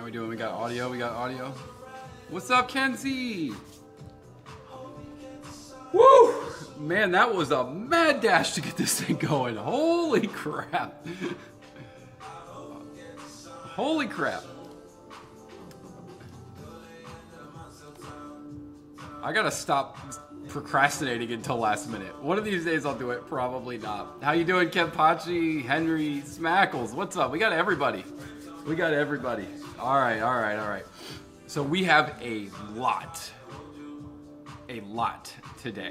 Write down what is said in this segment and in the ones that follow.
How we doing? We got audio. We got audio. What's up, Kenzie? Woo! Man, that was a mad dash to get this thing going. Holy crap. Holy crap. I gotta stop procrastinating until last minute. One of these days I'll do it, probably not. How you doing, Kempachi, Henry, Smackles? What's up? We got everybody. We got everybody. All right, all right, all right. So we have a lot today.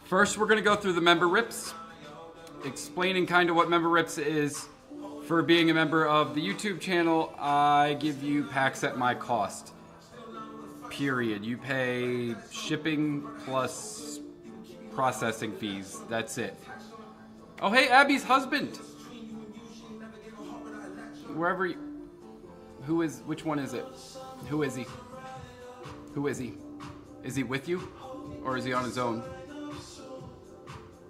First, we're gonna go through the member Ripz, explaining kind of what member Ripz is. For being a member of the YouTube channel, I give you packs at my cost. Period. You pay shipping plus processing fees. That's it. Oh, hey, Abby's husband. Wherever you... Which one is it? Who is he? Who is he? Is he with you? Or is he on his own?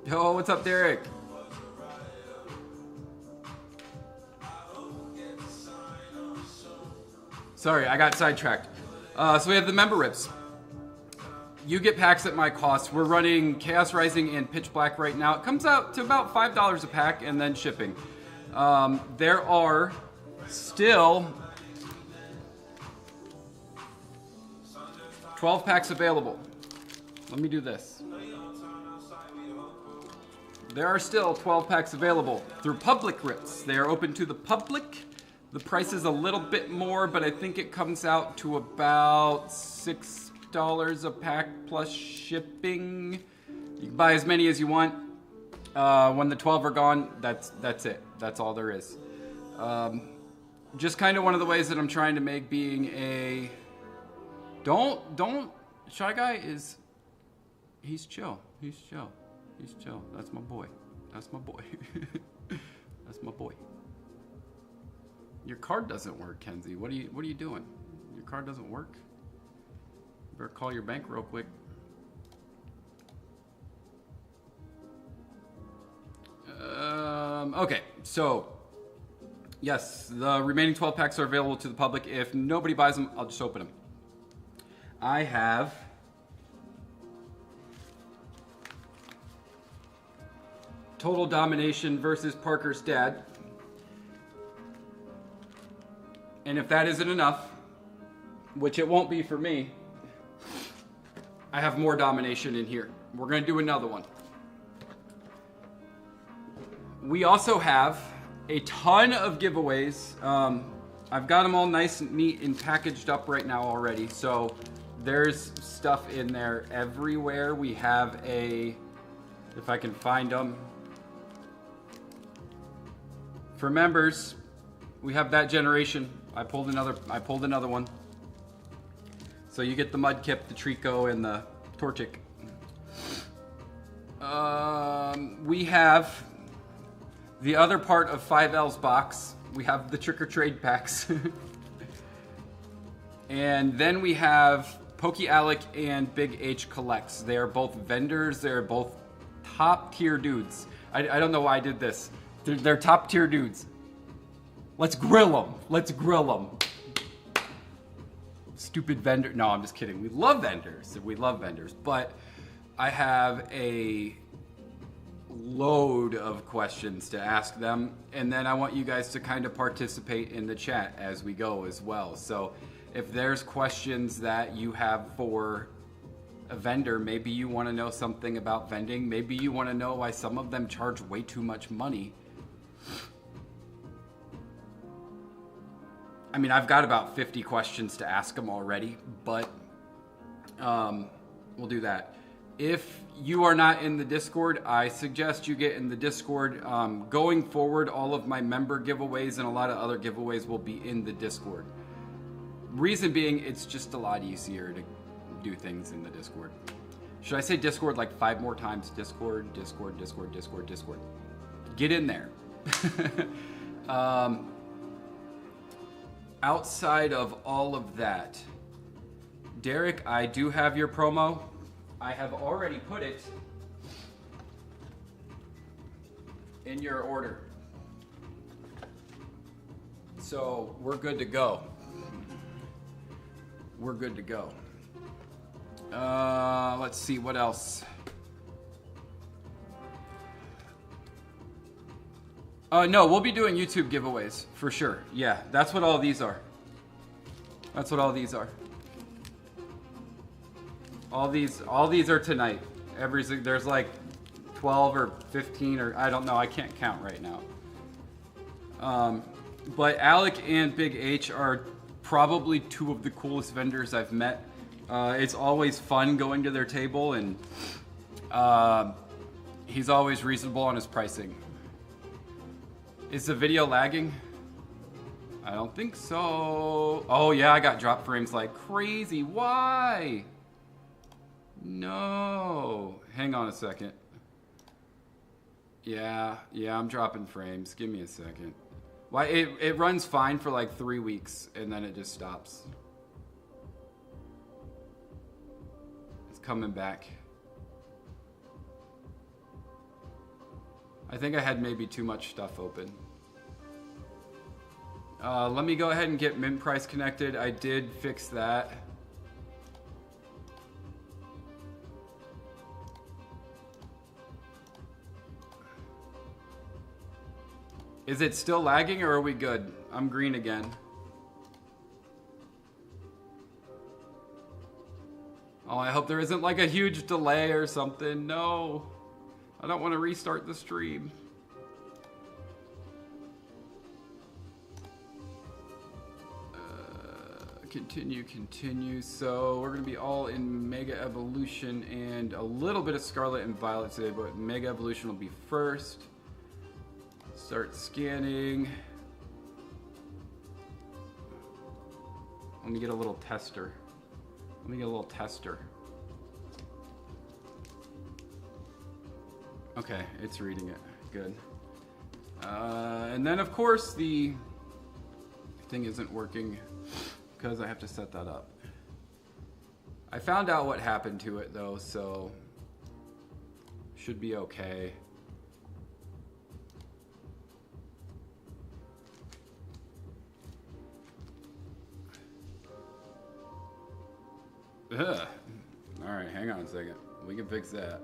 Yo, what's up, Derek? Sorry, I got sidetracked. So we have the member Ripz. You get packs at my cost. We're running Chaos Rising and Pitch Black right now. It comes out to about $5 a pack and then shipping. There are still 12 packs available. Let me do this. There are still 12 packs available through public Ripz. They are open to the public. The price is a little bit more, but I think it comes out to about $6 a pack plus shipping. You can buy as many as you want. When the 12 are gone, that's it. That's all there is. Just kind of one of the ways that I'm trying to make being a... Don't... Shy Guy is... He's chill. He's chill. He's chill. That's my boy. That's my boy. That's my boy. Your card doesn't work, Kenzie. What are you doing? Your card doesn't work? You better call your bank real quick. Okay, so yes, the remaining 12 packs are available to the public. If nobody buys them, I'll just open them. I have Total Domination versus Parker's dad. And if that isn't enough, which it won't be for me, I have more domination in here. We're going to do another one. We also have a ton of giveaways. I've got them all nice and neat and packaged up right now already. So there's stuff in there everywhere. We have a, if I can find them, for members, we have that generation. I pulled another one. So you get the Mudkip, the Trico, and the Torchic. We have the other part of 5L's box. We have the Trick or Trade packs. And then we have Pokey Alec and Big H Collects. They are both vendors. They're both top tier dudes. I don't know why I did this. They're top tier dudes. Let's grill them. Let's grill them. Stupid vendor. No, I'm just kidding. We love vendors. We love vendors. But I have a load of questions to ask them. And then I want you guys to kind of participate in the chat as we go as well. So if there's questions that you have for a vendor, maybe you want to know something about vending. Maybe you want to know why some of them charge way too much money. I mean, I've got about 50 questions to ask them already, but we'll do that. If you are not in the Discord, I suggest you get in the Discord. Going forward, all of my member giveaways and a lot of other giveaways will be in the Discord. Reason being, it's just a lot easier to do things in the Discord. Should I say Discord like 5 more times? Discord, Discord, Discord, Discord, Discord. Get in there. Outside of all of that, Derek, I do have your promo. I have already put it in your order. So we're good to go. We're good to go. Let's see what else. No, we'll be doing YouTube giveaways for sure. Yeah, that's what all these are. That's what all these are. All these are tonight. There's like 12 or 15 or I don't know. I can't count right now. But Alec and Big H are probably two of the coolest vendors I've met. It's always fun going to their table, and he's always reasonable on his pricing. Is the video lagging? I don't think so. Oh yeah, I got drop frames like crazy. Why? No. Hang on a second. Yeah, I'm dropping frames. Give me a second. Why? It runs fine for like 3 weeks and then it just stops. It's coming back. I think I had maybe too much stuff open. Let me go ahead and get mint price connected. I did fix that. Is it still lagging or are we good? I'm green again. Oh, I hope there isn't like a huge delay or something. No. I don't want to restart the stream. Continue. So we're going to be all in Mega Evolution and a little bit of Scarlet and Violet today, but Mega Evolution will be first. Start scanning. Let me get a little tester. Okay, it's reading it. Good. And then, of course, the thing isn't working because I have to set that up. I found out what happened to it, though, so should be okay. Ugh. All right, hang on a second. We can fix that.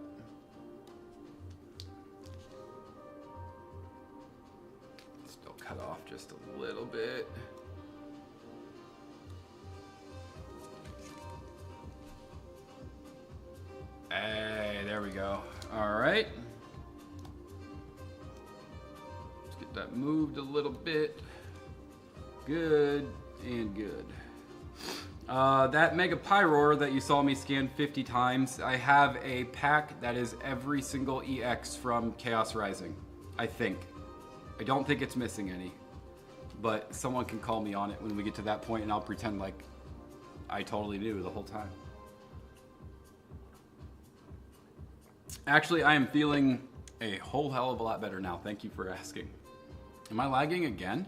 Still cut off just a little bit. Hey, there we go. All right. Let's get that moved a little bit. Good and good. That Mega Pyroar that you saw me scan 50 times, I have a pack that is every single EX from Chaos Rising, I think. I don't think it's missing any, but someone can call me on it when we get to that point and I'll pretend like I totally knew the whole time. Actually, I am feeling a whole hell of a lot better now. Thank you for asking. Am I lagging again?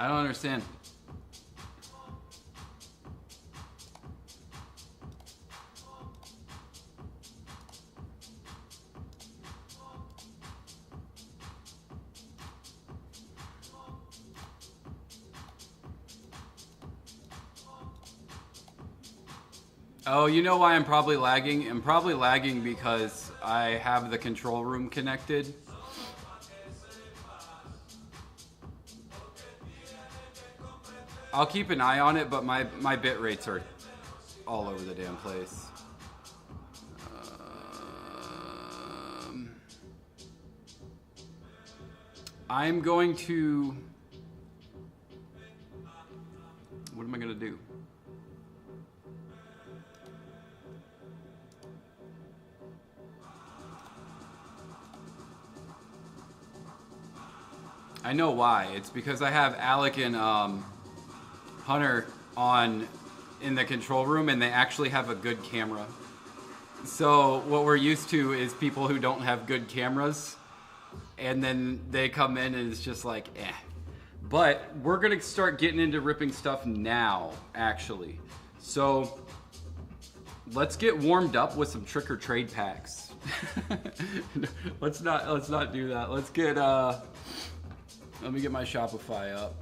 I don't understand. Oh, you know why I'm probably lagging? I'm probably lagging because I have the control room connected. I'll keep an eye on it, but my bit rates are all over the damn place. I'm going to... What am I going to do? I know why. It's because I have Alec and Hunter on in the control room, and they actually have a good camera. So what we're used to is people who don't have good cameras, and then they come in and it's just like, eh. But we're gonna start getting into ripping stuff now, actually. So let's get warmed up with some trick or trade packs. let's not do that. Let's get let me get my Shopify up.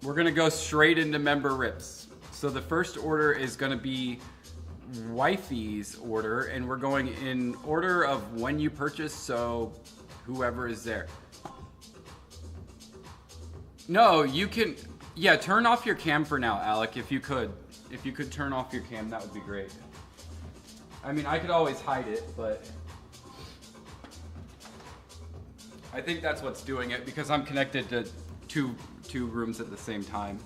We're gonna go straight into member Ripz. So the first order is gonna be Wifey's order, and we're going in order of when you purchase, so whoever is there. No, you can, yeah, turn off your cam for now, Alec, if you could. If you could turn off your cam, that would be great. I mean, I could always hide it, but I think that's what's doing it, because I'm connected to two rooms at the same time.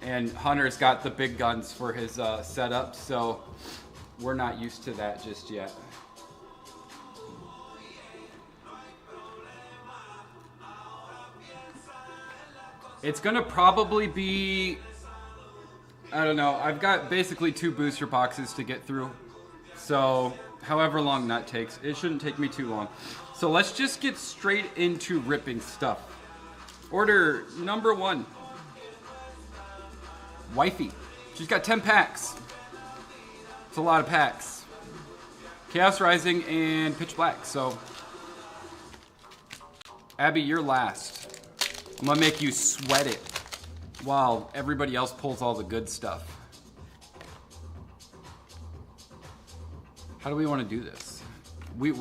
And Hunter's got the big guns for his setup, so we're not used to that just yet. It's gonna probably be, I don't know, I've got basically 2 booster boxes to get through. So however long that takes, it shouldn't take me too long. So let's just get straight into ripping stuff. Order number 1. Wifey. She's got 10 packs. It's a lot of packs. Chaos Rising and Pitch Black. So, Abby, you're last. I'm gonna make you sweat it while everybody else pulls all the good stuff. How do we want to do this? We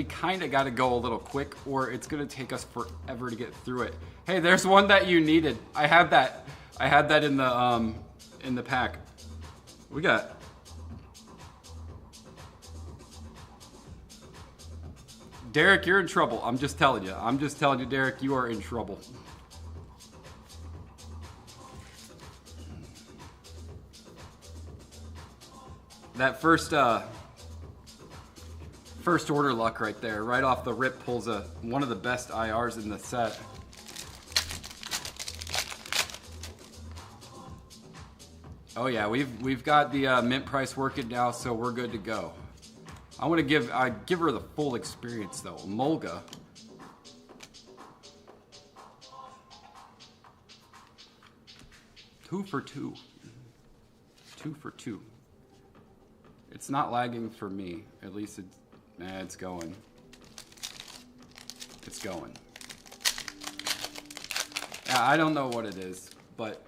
kind of gotta go a little quick, or it's gonna take us forever to get through it. Hey, there's one that you needed. I had that in the pack. We got Derek, you're in trouble. I'm just telling you. I'm just telling you, Derek, you are in trouble. That first order luck right there, right off the rip, pulls one of the best IRs in the set. Oh yeah, we've got the mint price working now, so we're good to go. I want to give her the full experience though. Mulga. Two for two. It's not lagging for me. At least it's going. It's going. Yeah, I don't know what it is, but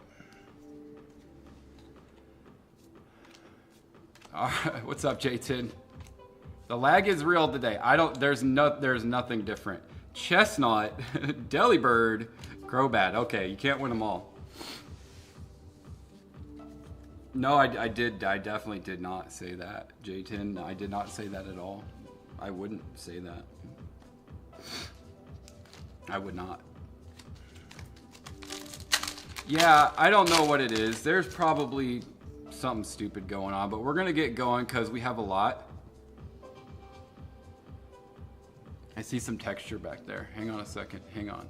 what's up, J10? The lag is real today. There's nothing different. Chestnut, Delibird, Crobat. Okay, you can't win them all. No, I definitely did not say that, J10. I did not say that at all. I wouldn't say that. I would not. Yeah, I don't know what it is. There's probably something stupid going on, but we're gonna get going because we have a lot. I see some texture back there. Hang on a second. Hang on.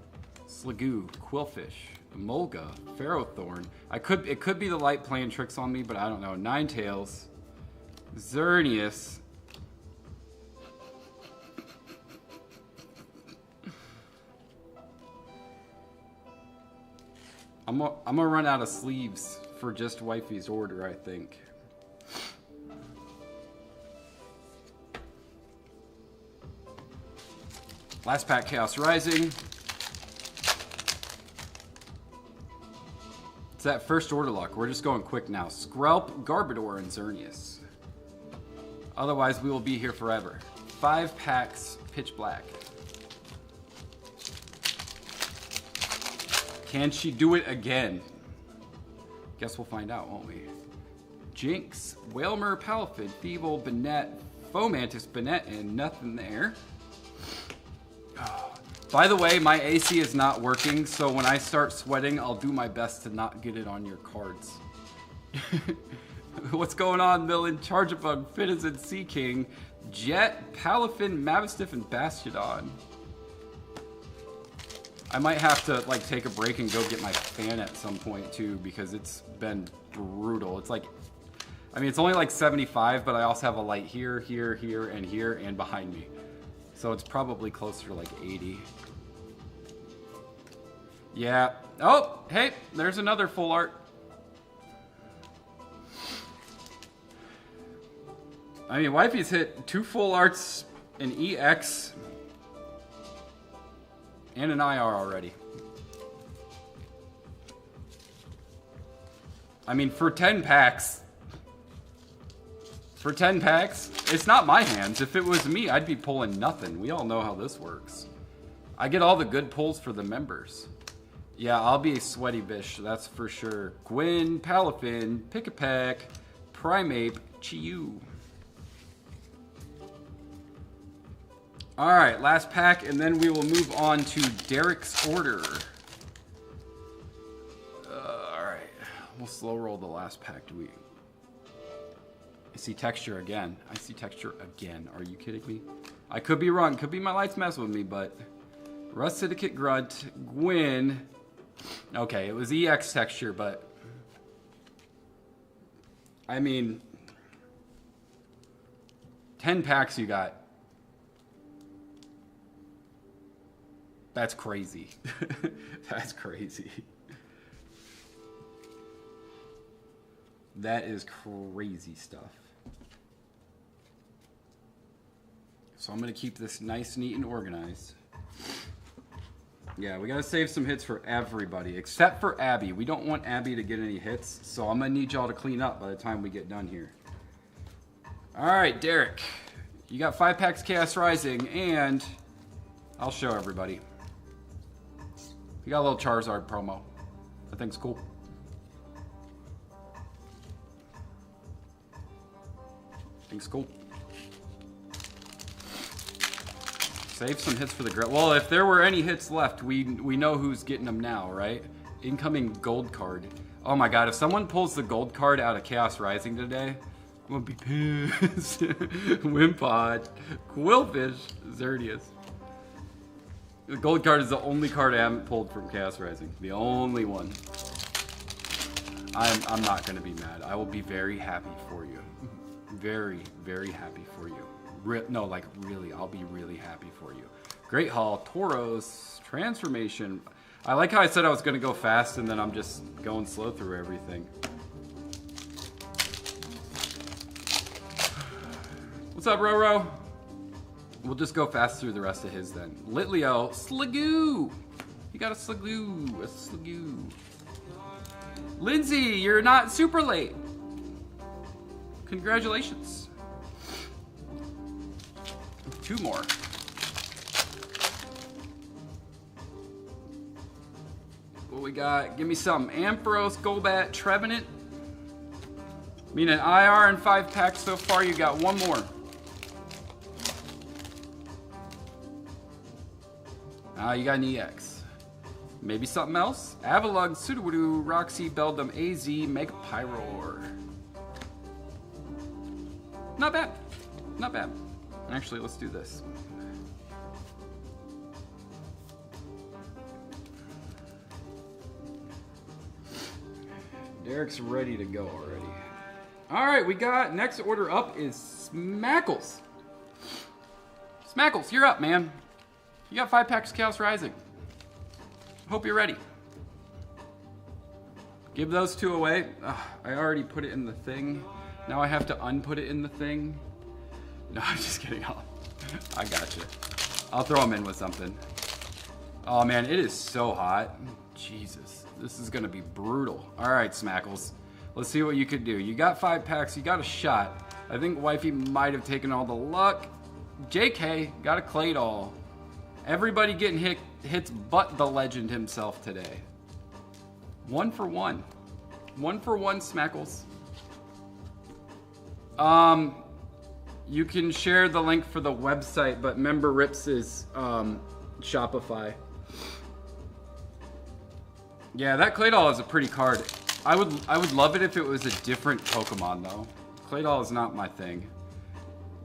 Sligoo, Quillfish, Mulga, Ferrothorn. It could be the light playing tricks on me, but I don't know. Ninetales, Xerneas. I'm gonna run out of sleeves for just Wifey's order, I think. Last pack, Chaos Rising. It's that first order luck. We're just going quick now. Skrelp, Garbodor, and Xerneas. Otherwise, we will be here forever. 5 packs, Pitch Black. Can she do it again? Guess we'll find out, won't we? Jinx, Wailmer, Palafin, Feeble, Banette, Fomantis, Banette, and nothing there. By the way, my AC is not working, so when I start sweating, I'll do my best to not get it on your cards. What's going on, Millen? Charjabug, Finizen, Sea King, Jet, Palafin, Mavistiff, and Bastiodon. I might have to like take a break and go get my fan at some point too, because it's been brutal. It's like I mean, it's only like 75, but I also have a light here, here, here, and behind me. So it's probably closer to like 80. Yeah. Oh, hey, there's another full art. I mean, Wifey's hit 2 full arts, an EX, and an IR already. I mean, for 10 packs, it's not my hands. If it was me, I'd be pulling nothing. We all know how this works. I get all the good pulls for the members. Yeah, I'll be a sweaty bish, that's for sure. Gwyn, Palafin, Pick-a-Peck, Primeape, Chiyu. Alright, last pack, and then we will move on to Derek's order. Alright, we'll slow roll the last pack. Do we... I see texture again. I see texture again. Are you kidding me? I could be wrong. Could be my lights mess with me, but... Rust Syndicate Grunt, Gwyn... Okay, it was EX texture, but... I mean... 10 packs you got. That's crazy. That's crazy. That is crazy stuff. So I'm going to keep this nice, neat, and organized. Yeah, we got to save some hits for everybody, except for Abby. We don't want Abby to get any hits, so I'm going to need y'all to clean up by the time we get done here. All right, Derek. You got 5 packs Chaos Rising, and I'll show everybody. You got a little Charizard promo. I think it's cool. I think it's cool. Save some hits for the grill. Well, if there were any hits left, we know who's getting them now, right? Incoming gold card. Oh my god, if someone pulls the gold card out of Chaos Rising today, I'm gonna be pissed. Wimpod, Quillfish, Xerneas. The gold card is the only card I haven't pulled from Chaos Rising. The only one. I'm not gonna be mad. I will be very happy for you. Very, very happy for you. No, like really, I'll be really happy for you. Great Hall, Tauros, Transformation. I like how I said I was gonna go fast and then I'm just going slow through everything. What's up, Roro? We'll just go fast through the rest of his then. Litleo, Sligoo. You got a Sligoo. Lindsay, you're not super late. Congratulations. 2 more. What we got? Give me some Ampharos, Golbat, Trevenant. I mean, an IR and 5 packs so far. You got 1 more. You got an EX. Maybe something else? Avalugg, Sudowoodo, Roxy, Beldum, AZ, Mega Pyroar. Not bad. Not bad. Actually, let's do this. Derek's ready to go already. Alright, we got, next order up is Smackles. Smackles, you're up, man. You got 5 packs Chaos Rising. Hope you're ready. Give those 2 away. Ugh, I already put it in the thing. Now I have to unput it in the thing. No, I'm just kidding. I got you. I'll throw them in with something. Oh man, it is so hot. Jesus, this is gonna be brutal. All right, Smackles. Let's see what you could do. You got 5 packs, you got a shot. I think Wifey might have taken all the luck. JK, got a Claydol. Everybody getting hits but the legend himself today. 1 for 1. 1 for 1, Smackles. You can share the link for the website, but member Ripz is Shopify. Yeah, that Claydol is a pretty card. I would love it if it was a different Pokemon though. Claydol is not my thing.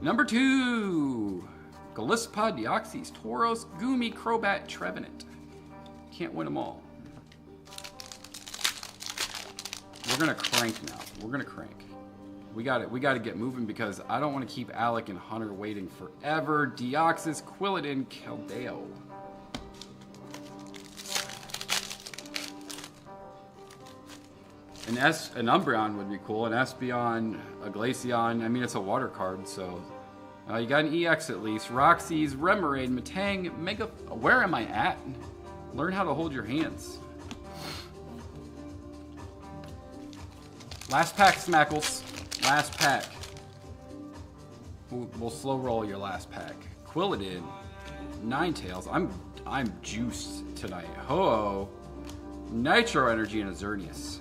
Number 2. Gliscod, Deoxys, Tauros, Goomy, Crobat, Trevenant. Can't win them all. We're gonna crank now. We're gonna crank. We got to get moving because I don't want to keep Alec and Hunter waiting forever. Deoxys, Quilladin, Keldeo. An Umbreon would be cool. An Espeon, a Glaceon. I mean, it's a water card, so... you got an EX at least. Roxy's, Remoraid, Metang, Mega... Where am I at? Learn how to hold your hands. Last pack, Smackles. Last pack. We'll slow roll your last pack. Quilladin, Ninetales. I'm juiced tonight. Ho-Oh, Nitro Energy, and a Xerneas.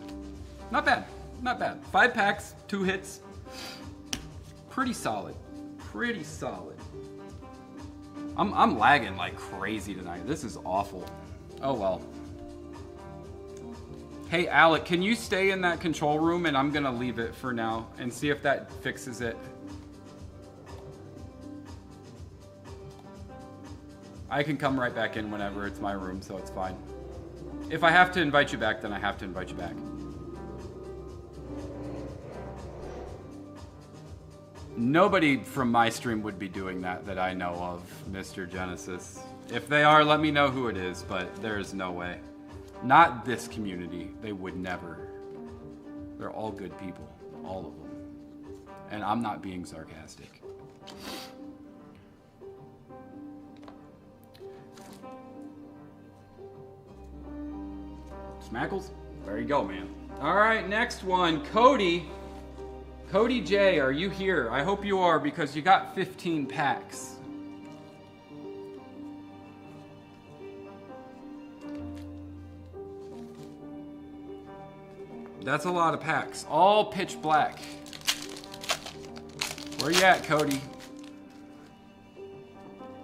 Not bad. Not bad. 5 packs, 2 hits. Pretty solid. Pretty solid. I'm lagging like crazy tonight. This is awful. Oh well. Hey Alec, can you stay in that control room and I'm gonna leave it for now and see if that fixes it. I can come right back in whenever. It's my room, so it's fine. If I have to invite you back, then I have to invite you back. Nobody from my stream would be doing that I know of, Mr. Genesis. If they are, let me know who it is, but there's no way. Not this community. They would never. They're all good people. All of them. And I'm not being sarcastic. Smackles? There you go, man. Alright, next one. Cody. Cody J, are you here? I hope you are because you got 15 packs. That's a lot of packs. All pitch black. Where you at, Cody?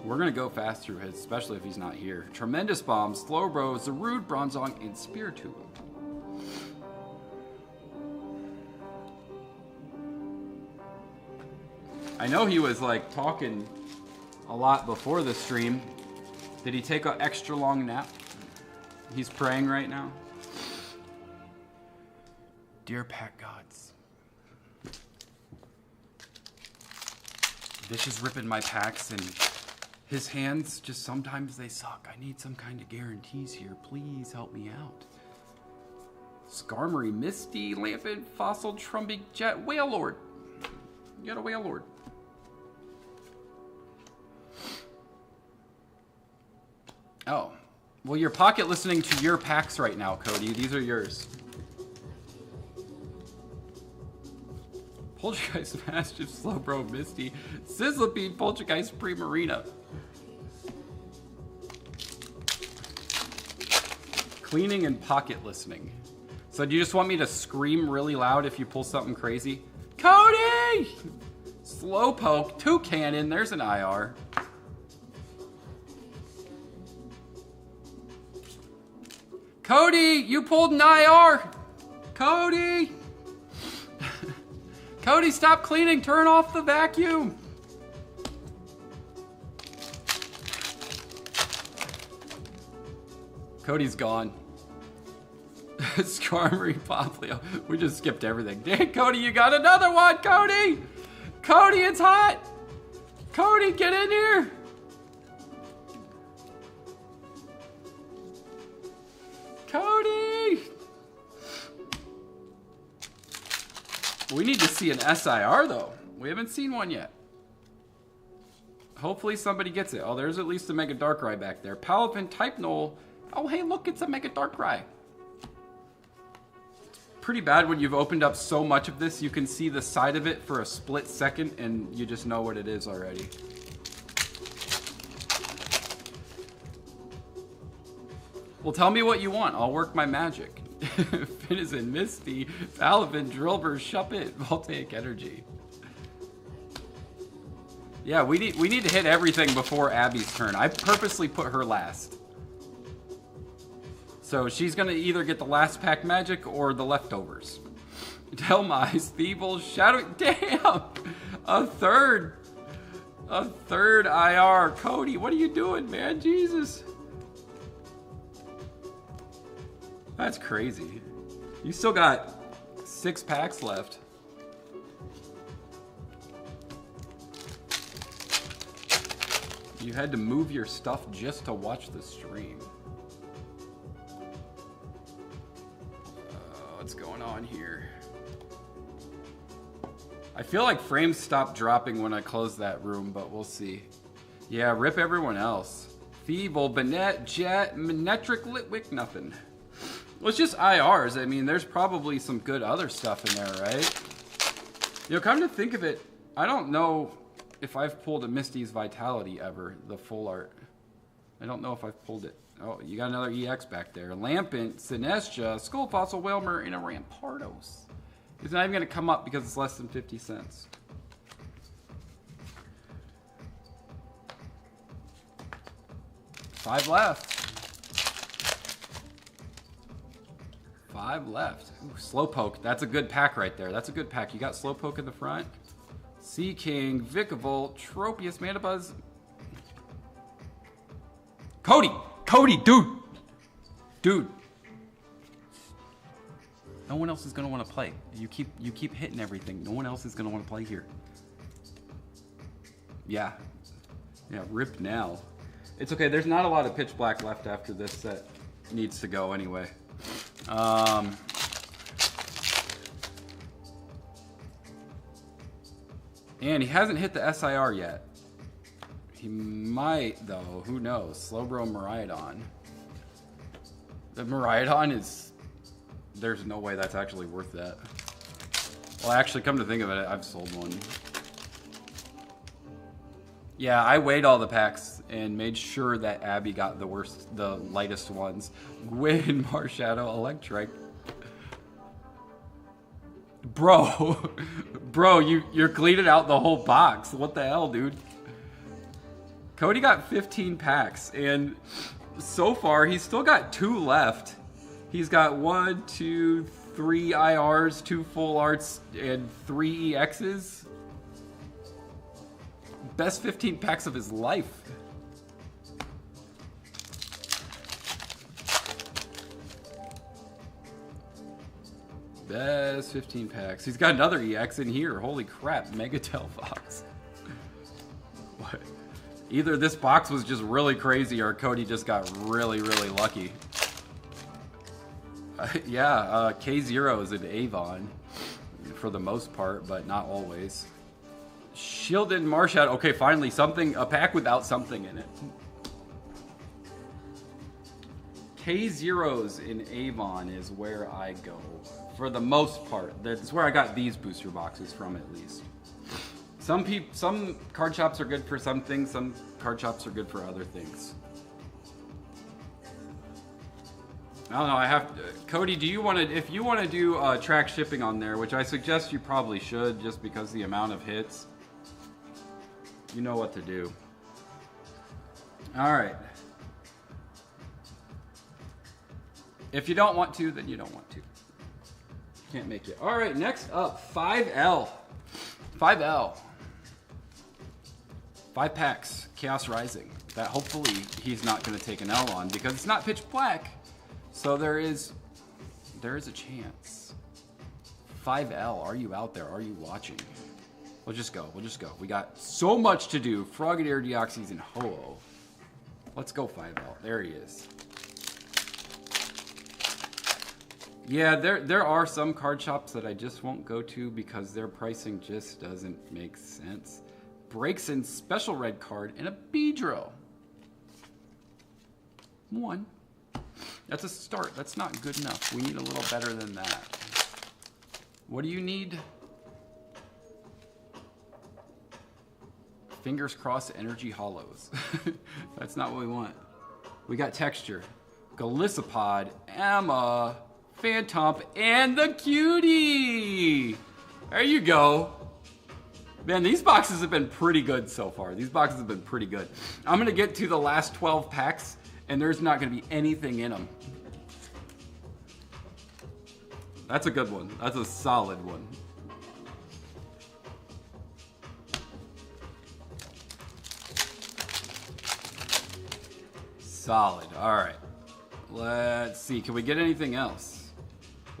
We're gonna go fast through his, especially if he's not here. Tremendous Bomb, Slowbro, Zarude, Bronzong, and Spiritomb. I know he was like talking a lot before the stream. Did he take an extra long nap? He's praying right now. Dear pack gods. This is ripping my packs and his hands just sometimes they suck. I need some kind of guarantees here. Please help me out. Skarmory, Misty, Lampent, Fossil, Trumbeak, Jet, Whale Lord. You got a Whale Lord. Oh, well, you're pocket listening to your packs right now, Cody. These are yours. Poltergeist, Mastiff, Slowbro, Misty, Sizzlipede, Poltergeist, Primarina. Cleaning and pocket listening. So do you just want me to scream really loud if you pull something crazy? Cody! Slowpoke, Toucannon, there's an IR. Cody, you pulled an IR! Cody! Cody, stop cleaning, turn off the vacuum! Cody's gone. Skarmory, Poplio. We just skipped everything. Dang, Cody, you got another one, Cody! Cody, it's hot! Cody, get in here! Cody! We need to see an SIR, though. We haven't seen one yet. Hopefully somebody gets it. Oh, there's at least a Mega Darkrai back there. Palafin, Type Null. Oh, hey, look, it's a Mega Darkrai. Pretty bad when you've opened up so much of this, you can see the side of it for a split second, and you just know what it is already. Well, tell me what you want. I'll work my magic. Finizen, Misty, Palafin, Drillbur, Shuppet, Voltaic Energy. Yeah, we need to hit everything before Abby's turn. I purposely put her last. So she's gonna either get the last pack magic or the leftovers. Delmise, Thievul, Shadow. Damn! A third IR. Cody, what are you doing, man? Jesus. That's crazy. You still got 6 packs left. You had to move your stuff just to watch the stream. What's going on here? I feel like frames stopped dropping when I closed that room, but we'll see. Yeah, rip everyone else. Feeble, Bennett, Jet, Manetric, Litwick, nothing. Well, it's just IRs. I mean, there's probably some good other stuff in there, right? You know, come to think of it, I don't know if I've pulled a Misty's Vitality ever, the full art. I don't know if I've pulled it. Oh, you got another EX back there. Lampent, Sinestria, Skull Fossil, Whalmer, and a Rampardos. It's not even going to come up because it's less than 50 cents. Five left. 5 left. Ooh, Slowpoke. That's a good pack right there. That's a good pack. You got Slowpoke in the front. Sea King, Vikavolt, Tropius, Mandibuzz. Cody! Cody, dude! Dude. No one else is gonna want to play. You keep hitting everything. No one else is gonna want to play here. Yeah. Yeah, rip now. It's okay, there's not a lot of Pitch Black left after this set needs to go anyway. And he hasn't hit the SIR yet. He might, though. Who knows? Slowbro Miraidon. The Miraidon is... There's no way that's actually worth that. Well, actually, come to think of it, I've sold one. Yeah, I weighed all the packs and made sure that Abby got the lightest ones. Gwyn, Marshadow, Electric. Bro, bro, you're cleaning out the whole box. What the hell, dude? Cody got 15 packs, and so far he's still got 2 left. He's got 1, 2, 3 IRs, 2 full arts, and 3 EXs. Best 15 packs of his life. Best 15 packs. He's got another EX in here. Holy crap, Megatel Fox. What? Either this box was just really crazy or Cody just got really, really lucky. Yeah, K0 is an Avon for the most part, but not always. Shielded Marshadow. Okay, finally something, a pack without something in it. K0s in Avon is where I go for the most part. That's where I got these booster boxes from, at least. Some card shops are good for some things, some card shops are good for other things. I don't know, I have to, Cody, do you want to, if you want to do track shipping on there, which I suggest you probably should just because the amount of hits, you know what to do. All right. If you don't want to, then you don't want to. Can't make it. All right, next up, 5L. 5L. 5 packs, Chaos Rising. That hopefully he's not going to take an L on because it's not pitch black. So there is a chance. 5L, are you out there? Are you watching? We'll just go. We'll just go. We got so much to do. Frogadier, Deoxys, and Ho-Oh. Let's go 5L. There he is. Yeah, there are some card shops that I just won't go to because their pricing just doesn't make sense. Breaks in special red card and a Beedrill. 1. That's a start. That's not good enough. We need a little better than that. What do you need? Fingers crossed energy hollows. That's not what we want. We got texture. Golisopod, Emma, Phantomp, and the Cutie! There you go. Man, these boxes have been pretty good so far. These boxes have been pretty good. I'm gonna get to the last 12 packs, and there's not gonna be anything in them. That's a good one. That's a solid one. Solid. All right. Let's see. Can we get anything else?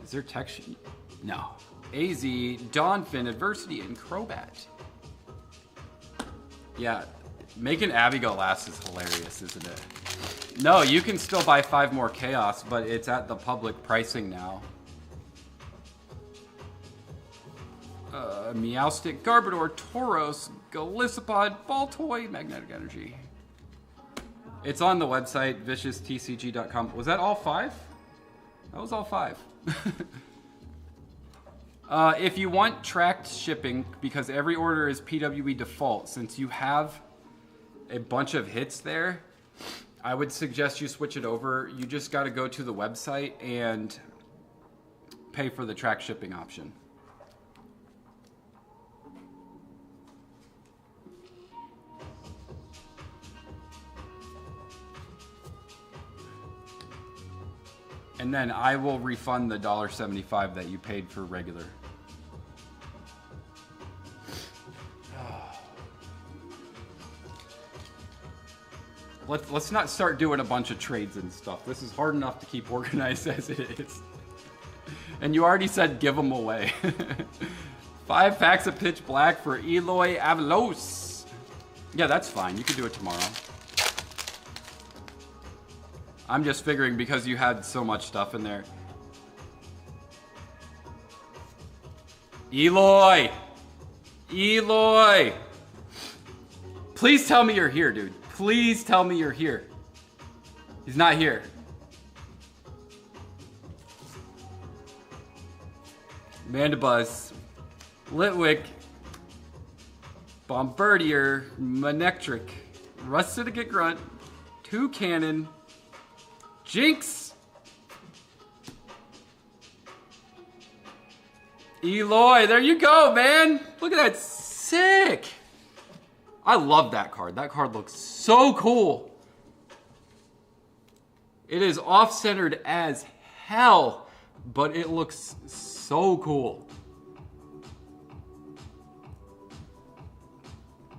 Is there texture? No. AZ, Donphin, Adversity, and Crobat. Yeah. Making Abby go last is hilarious, isn't it? No, you can still buy 5 more Chaos, but it's at the public pricing now. Meowstic, Garbodor, Tauros, Golisopod, Baltoy, Magnetic Energy. It's on the website, vicioustcg.com. Was that all 5? That was all 5. If you want tracked shipping, because every order is PWE default, since you have a bunch of hits there, I would suggest you switch it over. You just got to go to the website and pay for the track shipping option. And then I will refund the $1.75 that you paid for regular. Let's not start doing a bunch of trades and stuff. This is hard enough to keep organized as it is. And you already said give them away. 5 packs of Pitch Black for Eloy Avalos. Yeah, that's fine. You can do it tomorrow. I'm just figuring because you had so much stuff in there. Eloy! Eloy! Please tell me you're here, dude. Please tell me you're here. He's not here. Mandibuzz, Litwick, Bombardier, Manectric, Rustic Grunt, Toucannon, Jinx, Eloy, there you go, man. Look at that, sick. I love that card. That card looks so cool. It is off-centered as hell, but it looks so cool.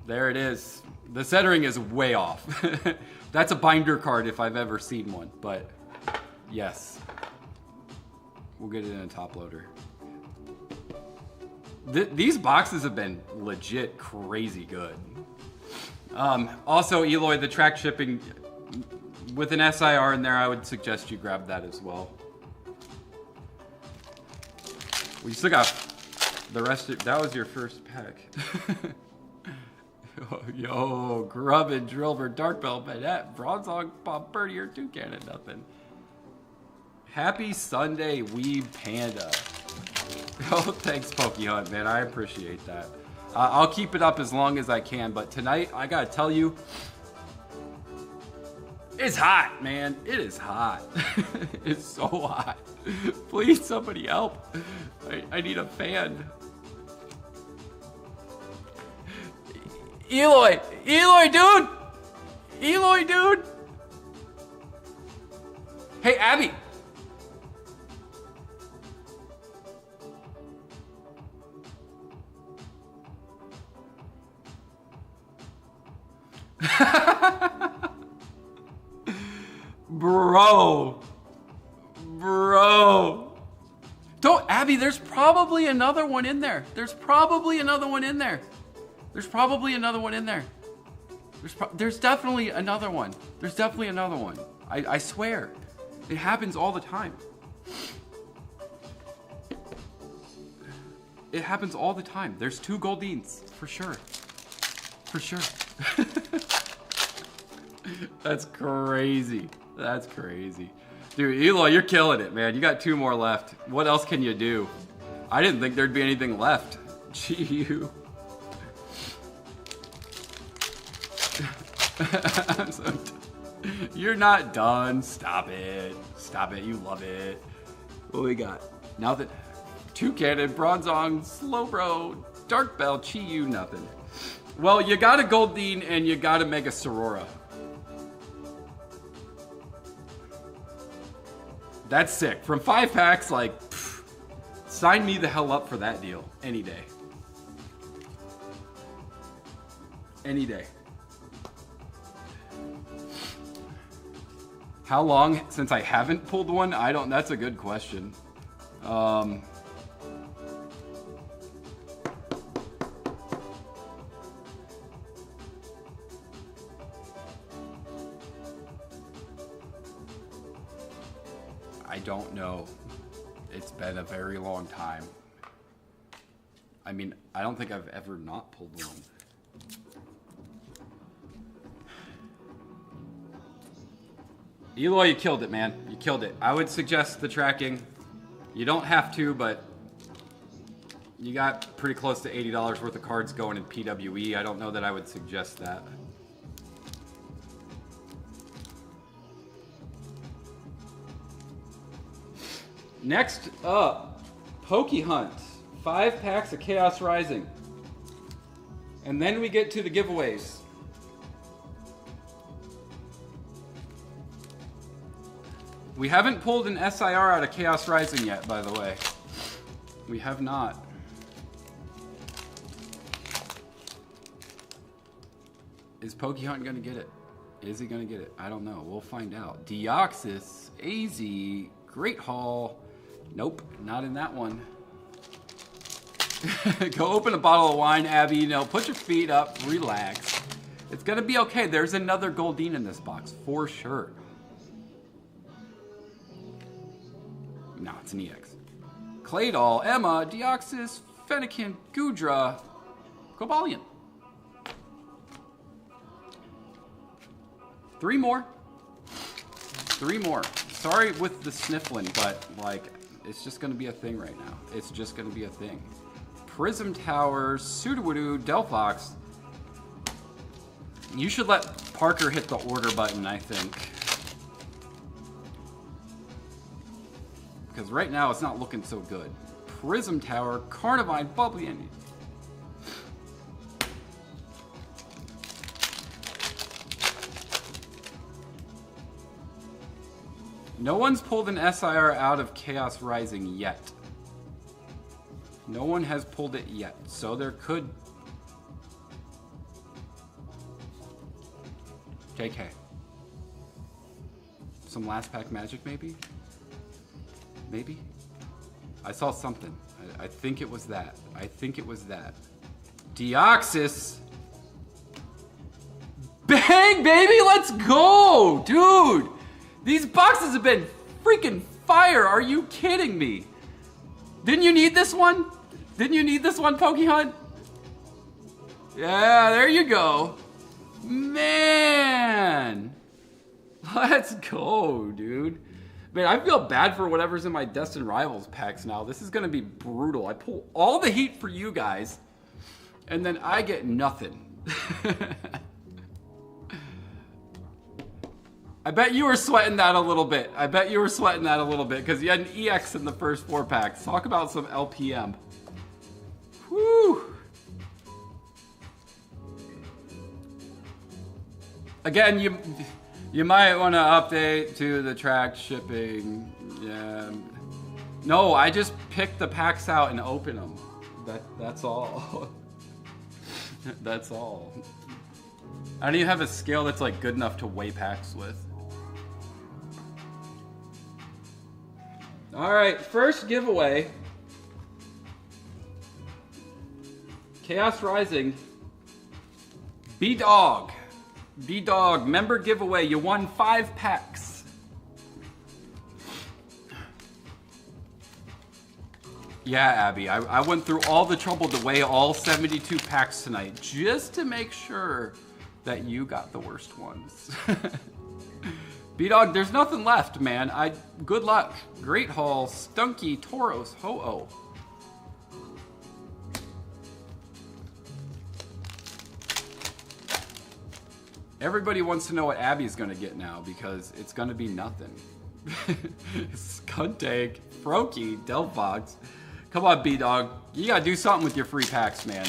There it is. The centering is way off. That's a binder card if I've ever seen one, but yes. We'll get it in a top loader. These boxes have been legit crazy good. Also, Eloy, the track shipping with an SIR in there, I would suggest you grab that as well. We still got the rest of, that was your first pack. Yo, Grubbin, Drillbur, Dark Bell, Banette, Bronzong, Bombardier, Toucannon, nothing. Happy Sunday, Weeb Panda. Oh, thanks, Pokehunt, man. I appreciate that. I'll keep it up as long as I can, but tonight, I gotta tell you, it's hot, man. It is hot. It's so hot. Please, somebody help. I need a fan. Eloy! Eloy, dude! Eloy, dude! Hey, Abby! Bro. Bro. Don't, Abby, there's probably another one in there. There's probably another one in there. There's probably another one in there. There's definitely another one. There's definitely another one. I swear. It happens all the time. It happens all the time. There's 2 Goldines, for sure. For sure. That's crazy. That's crazy. Dude, Eloy, you're killing it, man. You got 2 more left. What else can you do? I didn't think there'd be anything left. Gee, you. You're not done. Stop it. Stop it. You love it. What we got? Now that Toucannon, Bronzong, Slowbro, Dark Bell, Chi-Yu, nothing. Well, you got a Goldeen and you got a Mega Sorora. That's sick. From 5 packs, like, pff, sign me the hell up for that deal. Any day. Any day. How long since I haven't pulled one? I don't, that's a good question. I don't know. It's been a very long time. I mean, I don't think I've ever not pulled one. Eloy, you killed it, man. You killed it. I would suggest the tracking. You don't have to, but you got pretty close to $80 worth of cards going in PWE. I don't know that I would suggest that. Next up, Poke Hunt. 5 packs of Chaos Rising. And then we get to the giveaways. We haven't pulled an SIR out of Chaos Rising yet, by the way. We have not. Is Poke Hunt gonna get it? Is he gonna get it? I don't know. We'll find out. Deoxys, AZ, Great Hall. Nope, not in that one. Go open a bottle of wine, Abby. You know, put your feet up, relax. It's gonna be okay. There's another Goldeen in this box, for sure. No, it's an EX. Claydol, Emma, Deoxys, Fennekin, Gudra, Cobalion. 3 more. 3 more. Sorry with the sniffling, but like, it's just gonna be a thing right now. It's just gonna be a thing. Prism Tower, Sudowoodo, Delphox. You should let Parker hit the order button, I think. Because right now it's not looking so good. Prism Tower, Carnivine, Bubbly, and no one's pulled an SIR out of Chaos Rising yet. No one has pulled it yet, so there could... JK. Some last pack magic, maybe? Maybe? I saw something. I think it was that. I think it was that. Deoxys! Bang, baby! Let's go! Dude! These boxes have been freaking fire! Are you kidding me? Didn't you need this one? Didn't you need this one, Poke Hunt? Yeah, there you go. Man! Let's go, dude. Man, I feel bad for whatever's in my Destined Rivals packs now. This is gonna be brutal. I pull all the heat for you guys, and then I get nothing. I bet you were sweating that a little bit. I bet you were sweating that a little bit because you had an EX in the first 4 packs. Talk about some LPM. Whew. Again, you might want to update to the tracked shipping. Yeah. No, I just pick the packs out and open them. That's all. That's all. I don't even have a scale that's like good enough to weigh packs with. All right, first giveaway. Chaos Rising. B-Dog. B-Dog, member giveaway. You won 5 packs. Yeah, Abby, I went through all the trouble to weigh all 72 packs tonight just to make sure that you got the worst ones. B-Dog, there's nothing left, man. Good luck. Great Hall, Stunky, Tauros, Ho-Oh. Everybody wants to know what Abby's gonna get now because it's gonna be nothing. Skuntank, Froakie, Delphox. Come on, B-Dog. You gotta do something with your free packs, man.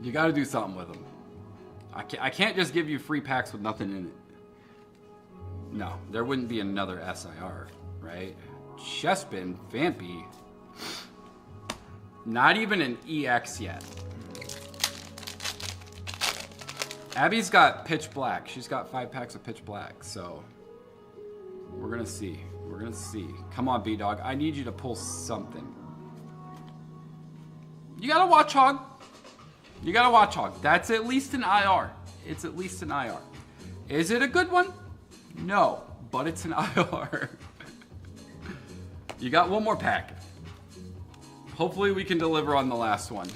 You gotta do something with them. I can't just give you free packs with nothing in it. No, there wouldn't be another SIR, right? Chespin, Vampy. Not even an EX yet. Abby's got Pitch Black. She's got 5 packs of Pitch Black, so we're gonna see. We're gonna see. Come on, B-Dog. I need you to pull something. You got a Watch Hog. You got a Watch Hog. That's at least an IR. It's at least an IR. Is it a good one? No, but it's an IR. You got one more pack. Hopefully we can deliver on the last one.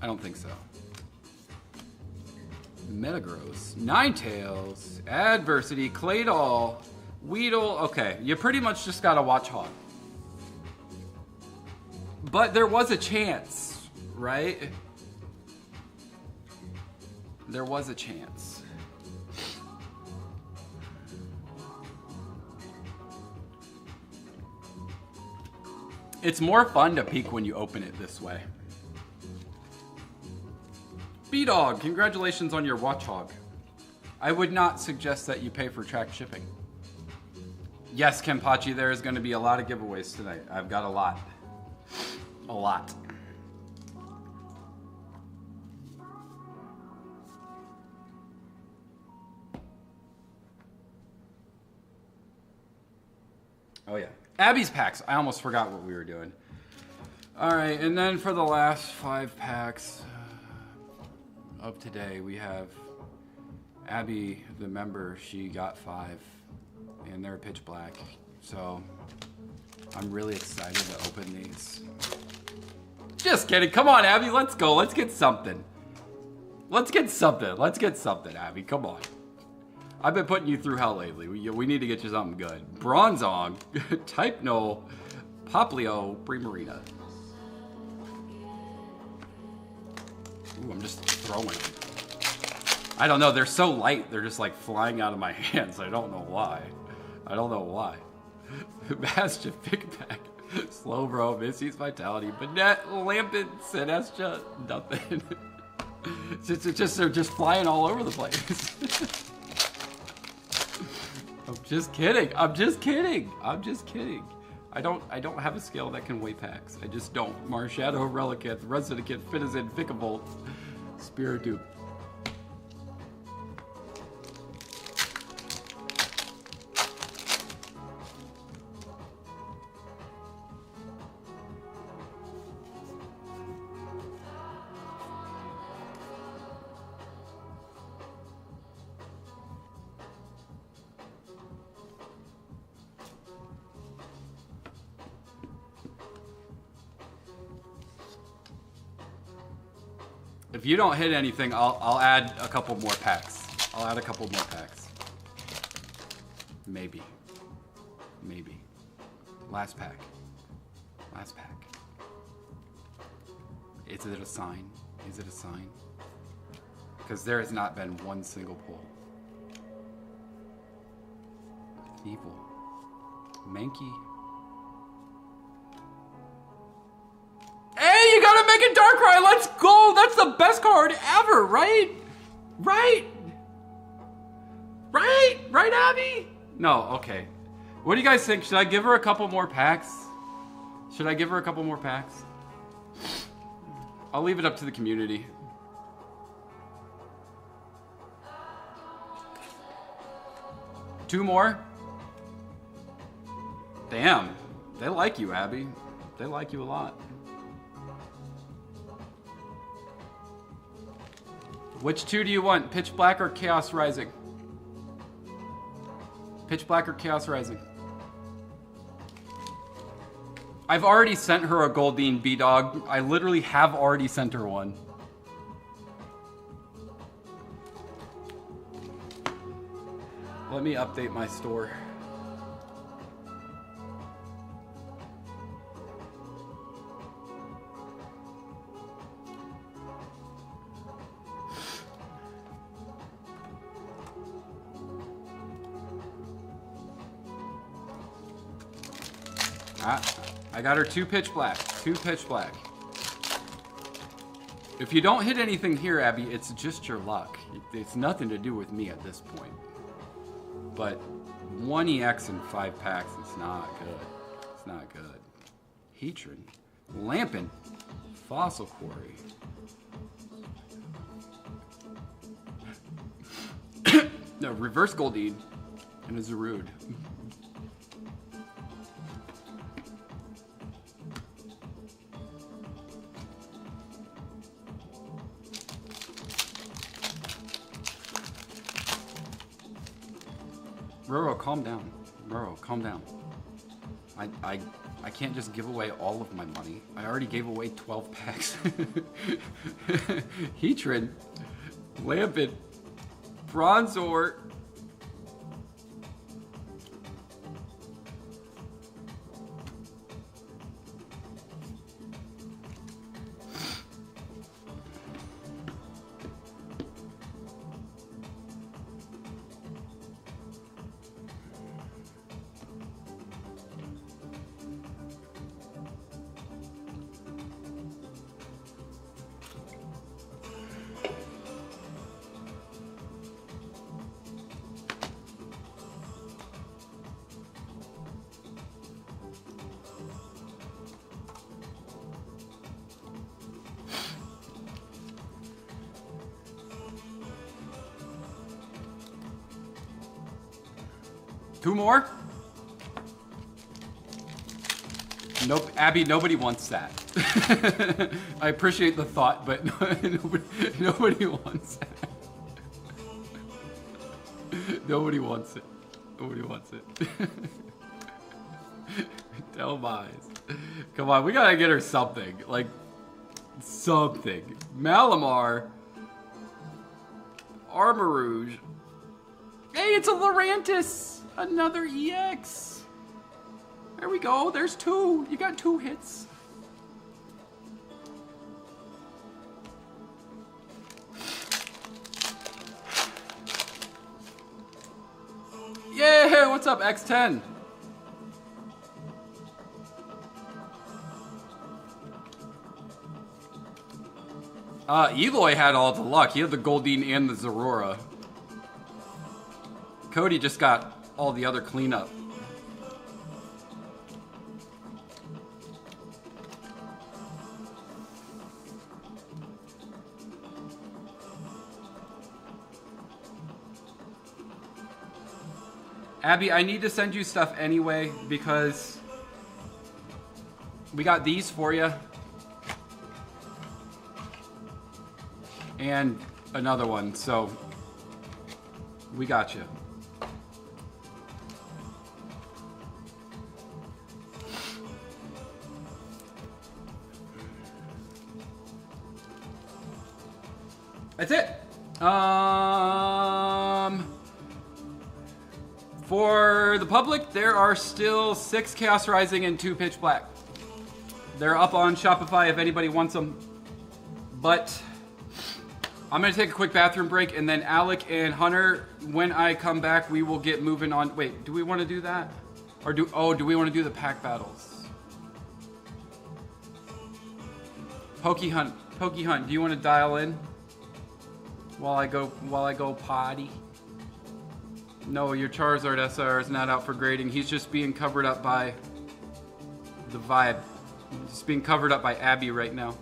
I don't think so. Metagross, Ninetales, Adversity, Claydol, Weedle. Okay, you pretty much just got a Watch Hog. But there was a chance, right? There was a chance. It's more fun to peek when you open it this way. B-Dog, congratulations on your Watch Hog. I would not suggest that you pay for tracked shipping. Yes, Kenpachi, there is going to be a lot of giveaways tonight. I've got a lot. A lot. Oh yeah. Abby's packs. I almost forgot what we were doing. All right, and then for the last 5 packs of today, we have Abby, the member. She got 5, and they're pitch black. So I'm really excited to open these. Just kidding. Come on, Abby. Let's go. Let's get something. Let's get something. Let's get something, Abby. Come on. I've been putting you through hell lately. We need to get you something good. Bronzong, Type No, Poplio, Primarina. Ooh, I'm just throwing them. I don't know. They're so light. They're just like flying out of my hands. I don't know why. I don't know why. Bastion, Big Pack, Slowbro, Missy's Vitality, Banette, Lampin, Sinestro, nothing. They're just flying all over the place. I'm just kidding. I'm just kidding. I'm just kidding. I don't have a skill that can weigh packs. I just don't. Marshadow, Relicanth, Residicant, Finizen, Vikavolt, Spiritomb. If you don't hit anything, I'll add a couple more packs. I'll add a couple more packs. Maybe. Maybe. Last pack. Last pack. Is it a sign? Is it a sign? Because there has not been one single pull. Evil. Mankey. Hey, you gotta make a Darkrai! Let's go! That's the best card ever, right? Right? Right? Right, Abby? No, okay. What do you guys think? Should I give her a couple more packs? Should I give her a couple more packs? I'll leave it up to the community. Two more? Damn. They like you, Abby. They like you a lot. Which two do you want? Pitch Black or Chaos Rising? Pitch Black or Chaos Rising? I've already sent her a Goldeen B-Dog. I literally have already sent her one. Let me update my store. I got her 2 Pitch Black. 2 Pitch Black. If you don't hit anything here, Abby, it's just your luck. It's nothing to do with me at this point. But 1 EX in 5 packs is not good. It's not good. Heatran. Lampin. Fossil Quarry. No, Reverse Goldeen. And a Zarude. Roro, calm down. Roro, calm down. I can't just give away all of my money. I already gave away 12 packs. Heatran, Lampent, Bronzor. Two more? Nope, Abby, nobody wants that. I appreciate the thought, but nobody wants that. Nobody wants it. Nobody wants it. Tell Mize. Come on, we gotta get her something. Like, something. Malamar. Armarouge. Hey, it's a Lurantis! Another EX. There we go. There's two. You got 2 hits. Yeah, what's up, X10? Eloy had all the luck. He had the Goldeen and the Zorora. Cody just got all the other cleanup. Abby, I need to send you stuff anyway because we got these for you. And another one, so we got you. That's it. For the public, there are still 6 Chaos Rising and 2 Pitch Black. They're up on Shopify if anybody wants them. But I'm gonna take a quick bathroom break, and then Alec and Hunter, when I come back, we will get moving on. Wait, do we want to do that? Or do we want to do the pack battles? Pokehunt, do you want to dial in while I go potty? No, your Charizard SR is not out for grading. He's just being covered up by the vibe. He's being covered up by Abby right now.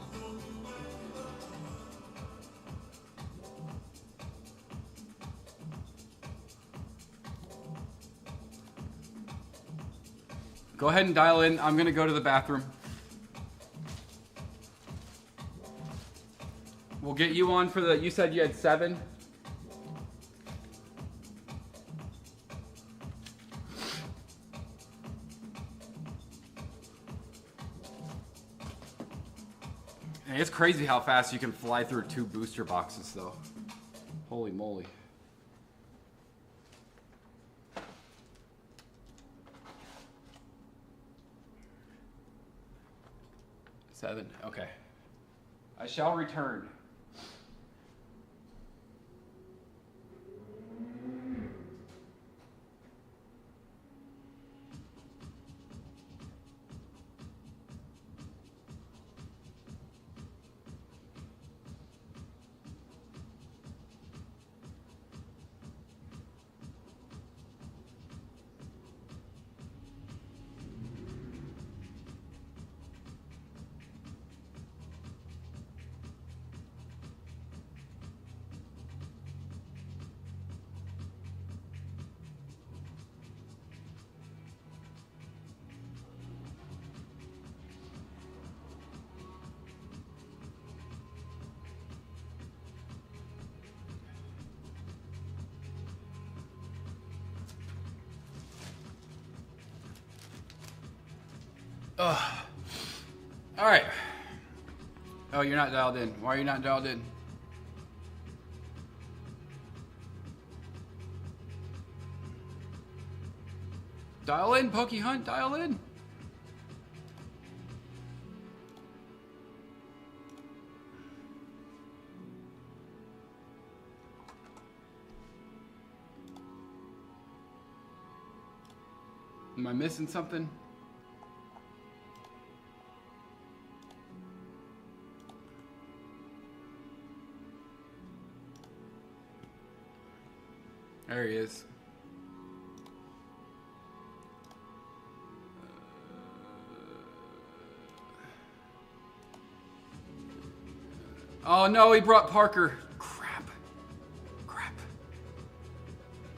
Go ahead and dial in. I'm gonna go to the bathroom. We'll get you on for the, you said you had 7? Hey, it's crazy how fast you can fly through 2 booster boxes though. Holy moly. Seven, okay. I shall return. Alright. Oh, you're not dialed in. Why are you not dialed in? Dial in, Pokehunt, dial in. Am I missing something? There he is. Oh no, he brought Parker. Crap.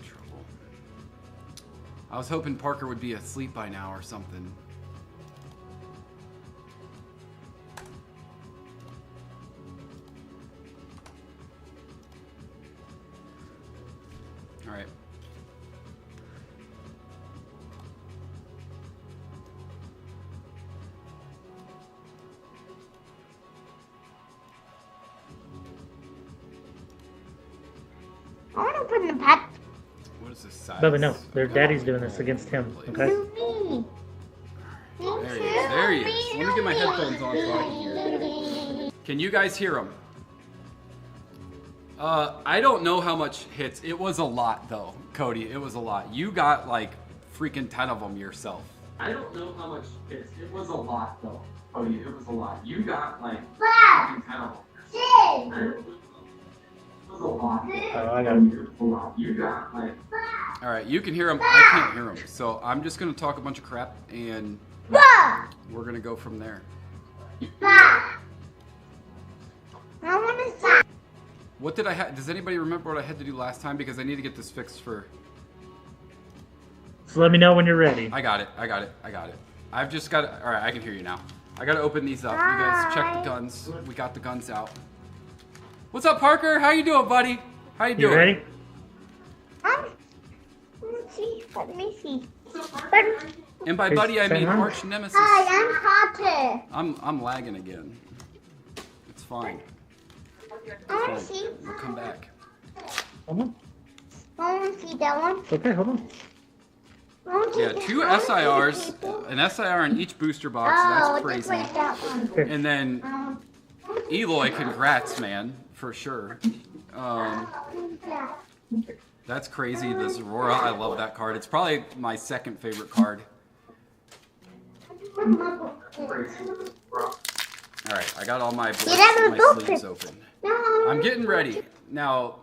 Trouble. I was hoping Parker would be asleep by now or something. All right. I want to put in the pet. What is this size? Bubba, no. Their daddy's doing this against him, okay? Me. There he is. There he is. Let me get my headphones on so I can hear. Can you guys hear him? I don't know how much hits. It was a lot, though, Cody. It was a lot. You got, like, freaking 10 of them yourself. I don't know how much hits. It was a lot, though, Cody. It was a lot. You got, like, freaking 10 of them. It was a lot. Oh, I got it. You got, like... All right, you can hear him. I can't hear him. So I'm just going to talk a bunch of crap, and we're going to go from there. I want to stop. What did I have? Does anybody remember what I had to do last time? Because I need to get this fixed for... So let me know when you're ready. I got it. I've just got to... All right, I can hear you now. I got to open these up. You guys check the guns. We got the guns out. What's up, Parker? How you doing, buddy? How you doing? You ready? Let me see. And by buddy, I mean arch nemesis. Hi, I'm Potter. I'm lagging again. It's fine. I want to see. We'll come back. Hold on. I want to see that one. Okay, hold on. Yeah, 2 SIRs, an SIR in each booster box. That's crazy. That one. And then Eloy, congrats, man, for sure. That's crazy. This Aurora, I love that card. It's probably my second favorite card. All right, I got all my sleeves open. I'm getting ready. Now,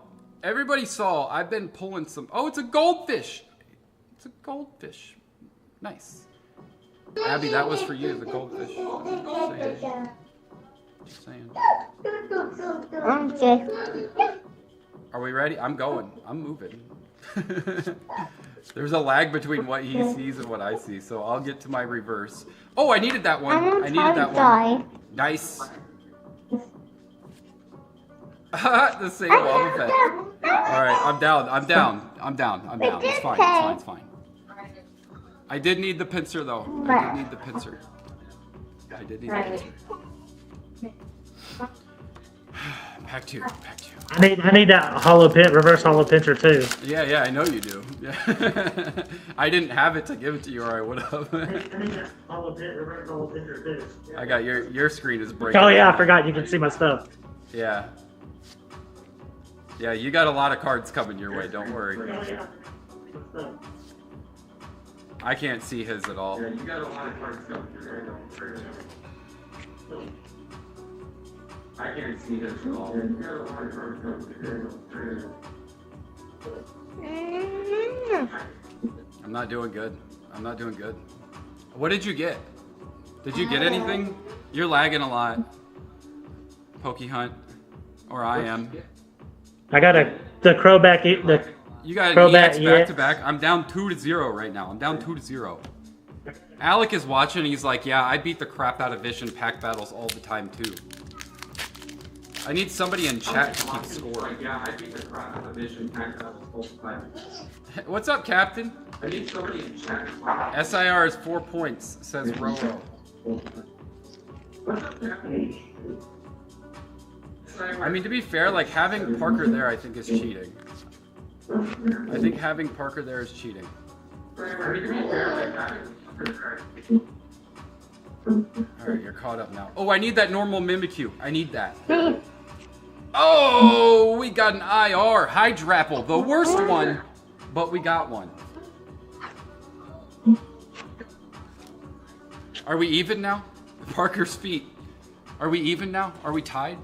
everybody saw I've been pulling some... Oh, it's a goldfish. It's a goldfish. Nice. Abby, that was for you, the goldfish. Just saying. Okay. Are we ready? I'm going. I'm moving. There's a lag between what he sees and what I see, so I'll get to my reverse. Oh, I needed that one. I needed that one. Nice. The same lava pet. Alright, I'm down. It's fine. I did need the pincer, though. I did need the pincer. Pack two. I need that reverse hollow pincher too. Yeah, I know you do. Yeah. I didn't have it to give it to you, or I would have. I need that reverse hollow pincher too. Yeah. I got your screen is breaking. Oh yeah, I forgot you can see my stuff. Yeah. Yeah, you got a lot of cards coming your way. Don't worry. I can't see his at all. Yeah, you got a lot of cards coming your way. Don't worry. I can't see his at all. I'm not doing good. What did you get? Did you get anything? You're lagging a lot. Pokehunt. Or I am. I got the Crowback. You got an EX back to back. I'm down 2-0 right now. I'm down 2-0. Alec is watching. He's like, yeah, I beat the crap out of Vision pack battles all the time too. I need somebody in chat to keep score. Yeah, I beat the crap out of Vision pack battles all the time. What's up, Captain? I need somebody in chat. SIR is 4 points, says Roro. I mean, to be fair, like having Parker there, I think is cheating. I think having Parker there is cheating. Alright, you're caught up now. Oh, I need that normal Mimikyu. I need that. Oh, we got an IR. Hydrapple, the worst one, but we got one. Are we even now? Parker's feet. Are we even now? Are we tied?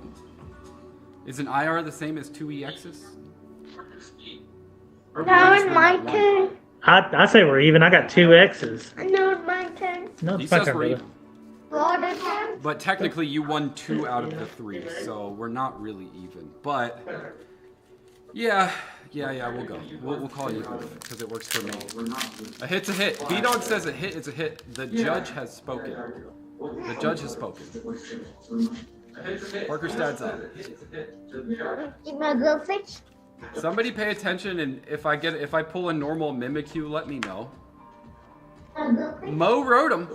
Is an IR the same as 2 EXs? Now it's my turn. I say we're even. I got 2 X's. No, it's my turn. No, He it's my says turn, we're brother. even. Water turn. But technically you won 2 out of the 3, so we're not really even. But yeah, we'll go. We'll call it even because it works for me. A hit's a hit. B-Dog says a hit is a hit. The judge has spoken. The judge has spoken. Parker stands up. You wanna go fish? Somebody pay attention, and if I pull a normal Mimikyu, let me know. Mo wrote him.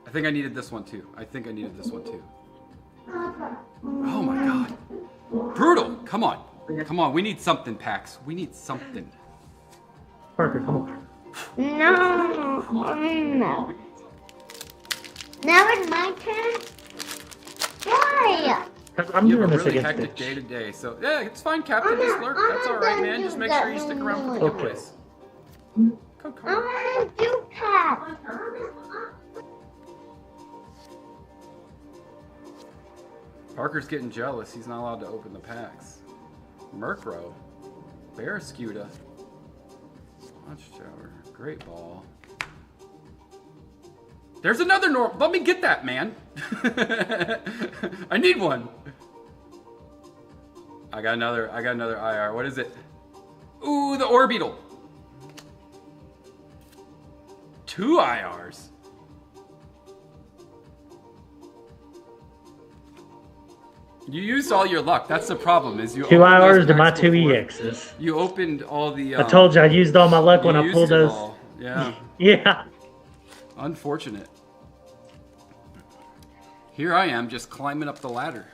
I think I needed this one too. Oh my god. Brutal! Come on. Come on, we need something, Pax. We need something. Parker, come on. No. No. Now it's my turn? Why? I'm You doing have a this really against hectic it. day to day, so yeah, it's fine, Captain. Just lurk. That's alright, man. Just make sure you stick around for the Okay. giveaways. Come I on. want to do that. Parker's getting jealous. He's not allowed to open the packs. Murkrow. Barrascuda. Watchtower. Great Ball. There's another Let me get that, man. I need one. I got another IR. What is it? Ooh, the Orbeetle. 2 IRs. You used all your luck. That's the problem. Is you 2 opened those IRs to my packs 2 before. EXs. You opened all the. I told you I used all my luck when you I used pulled it those. all. Yeah. Yeah. Unfortunate. Here I am, just climbing up the ladder.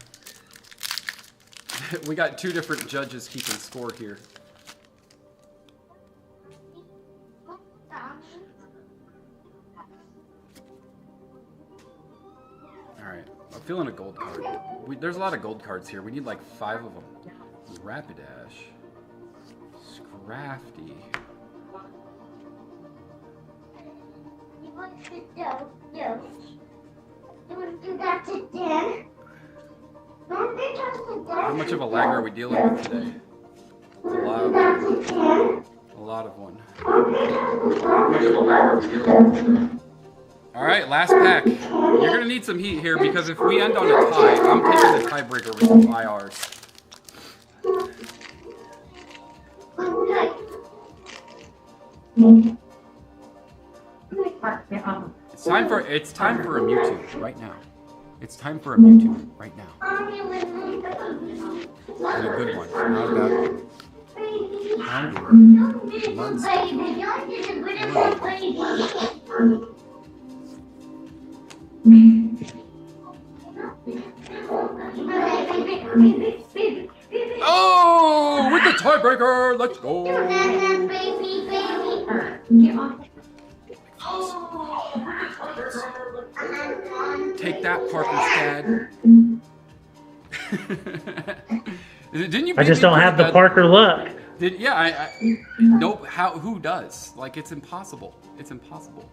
We got 2 different judges keeping score here. Alright, I'm feeling a gold card. There's a lot of gold cards here. We need like 5 of them. Rapidash. Scrafty. You want to do? You want to do that today? Don't do that today. How much of a lag are we dealing with today? A lot of one. Alright, last pack. You're gonna need some heat here because if we end on a tie, I'm taking the tiebreaker with some IRs. It's time for a Mewtwo right now. It's time for a Mewtwo right now. And a good one, not a bad one. Houndour. Oh, with the tiebreaker, let's go. Take that, Parker's dad. Didn't you? I just don't have the Parker luck. Nope. Who does? Like, it's impossible. It's impossible.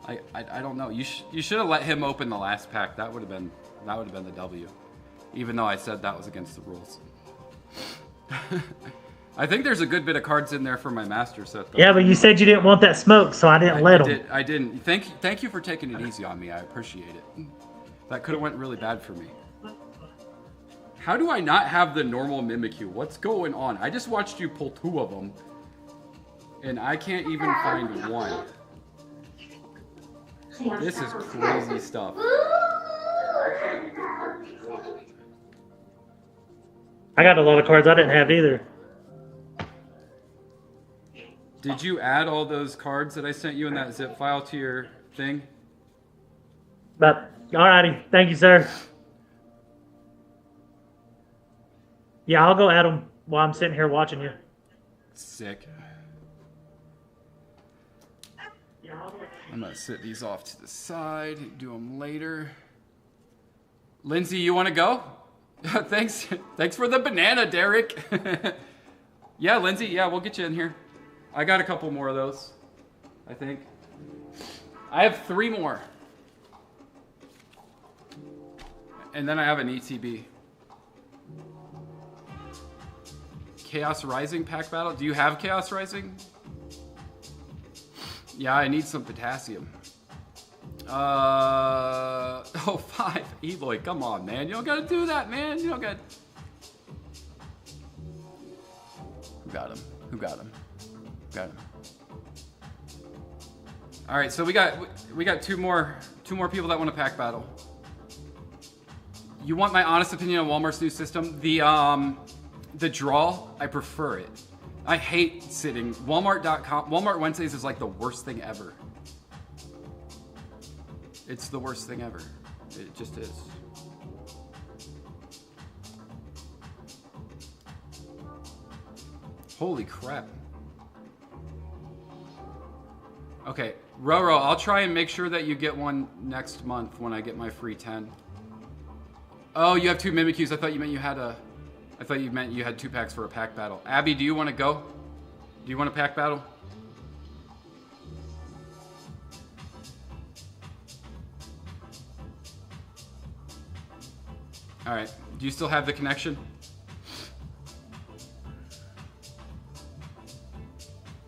I don't know. You should have let him open the last pack. That would have been the W. Even though I said that was against the rules. I think there's a good bit of cards in there for my master set, though. Yeah, but you said you didn't want that smoke, so I didn't let him. I didn't. Thank you for taking it easy on me. I appreciate it. That could have went really bad for me. How do I not have the normal Mimikyu? What's going on? I just watched you pull 2 of them, and I can't even find one. This is crazy stuff. I got a lot of cards I didn't have either. Did you add all those cards that I sent you in that zip file to your thing? But alrighty, thank you, sir. Yeah, I'll go add them while I'm sitting here watching you. Sick. I'm gonna sit these off to the side, do them later. Lindsay, you wanna go? Thanks for the banana, Derek. Yeah, Lindsay, yeah, we'll get you in here. I got a couple more of those, I think. I have 3 more. And then I have an ETB. Chaos Rising pack battle? Do you have Chaos Rising? Yeah, I need some potassium. Oh, 5. Eloy, come on, man. You don't gotta do that, man. You don't gotta... Who got him? Who got him? Got him. All right, so we got two more people that want to pack battle. You want my honest opinion on Walmart's new system? The draw, I prefer it. I hate sitting. Walmart.com, Walmart Wednesdays is like the worst thing ever. It's the worst thing ever. It just is. Holy crap. Okay, Roro, I'll try and make sure that you get one next month when I get my free 10. Oh, you have 2 Mimikyus. I thought you meant you had a... I thought you meant you had 2 packs for a pack battle. Abby, do you want to go? Do you want a pack battle? All right. Do you still have the connection?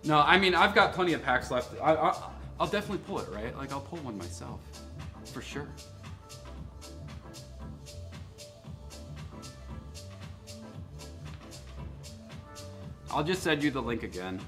No, I mean, I've got plenty of packs left. I'll definitely pull it, right? Like, I'll pull one myself. For sure. I'll just send you the link again.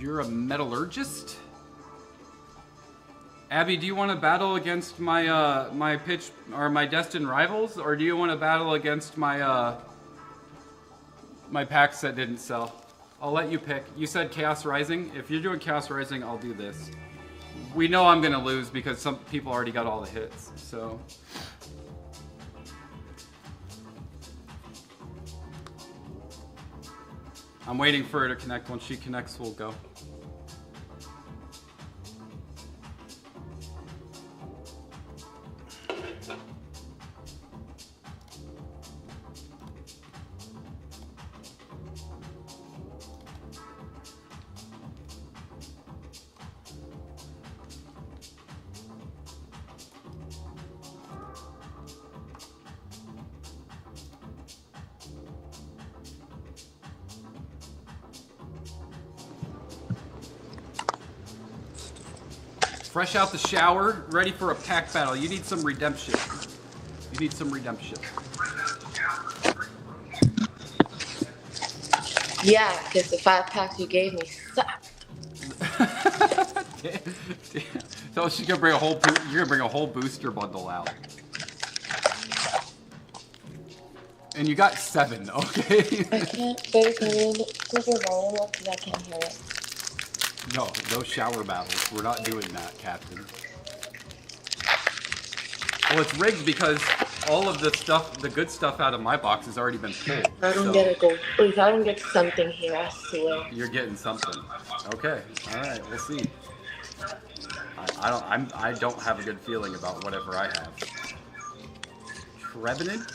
You're a metallurgist? Abby, do you want to battle against my my pitch or my Destined rivals, or do you want to battle against my my packs that didn't sell? I'll let you pick. You said Chaos Rising. If you're doing Chaos Rising, I'll do this. We know I'm gonna lose because some people already got all the hits. So. I'm waiting for her to connect. Once she connects, we'll go. Fresh out the shower, ready for a pack battle. You need some redemption. You need some redemption. Yeah, because the 5 packs you gave me sucked. Damn. So she's gonna bring a whole. You're gonna bring a whole booster bundle out. And you got 7, okay? I can't. Baby, can you put your volume up because I can't hear it. No shower battles. We're not doing that, Captain. Well, it's rigged because all of the stuff, the good stuff out of my box has already been pulled. I don't get it, though. Please, I don't get something here, I swear. You're getting something. Okay. All right. We'll see. I don't have a good feeling about whatever I have. Trevenant.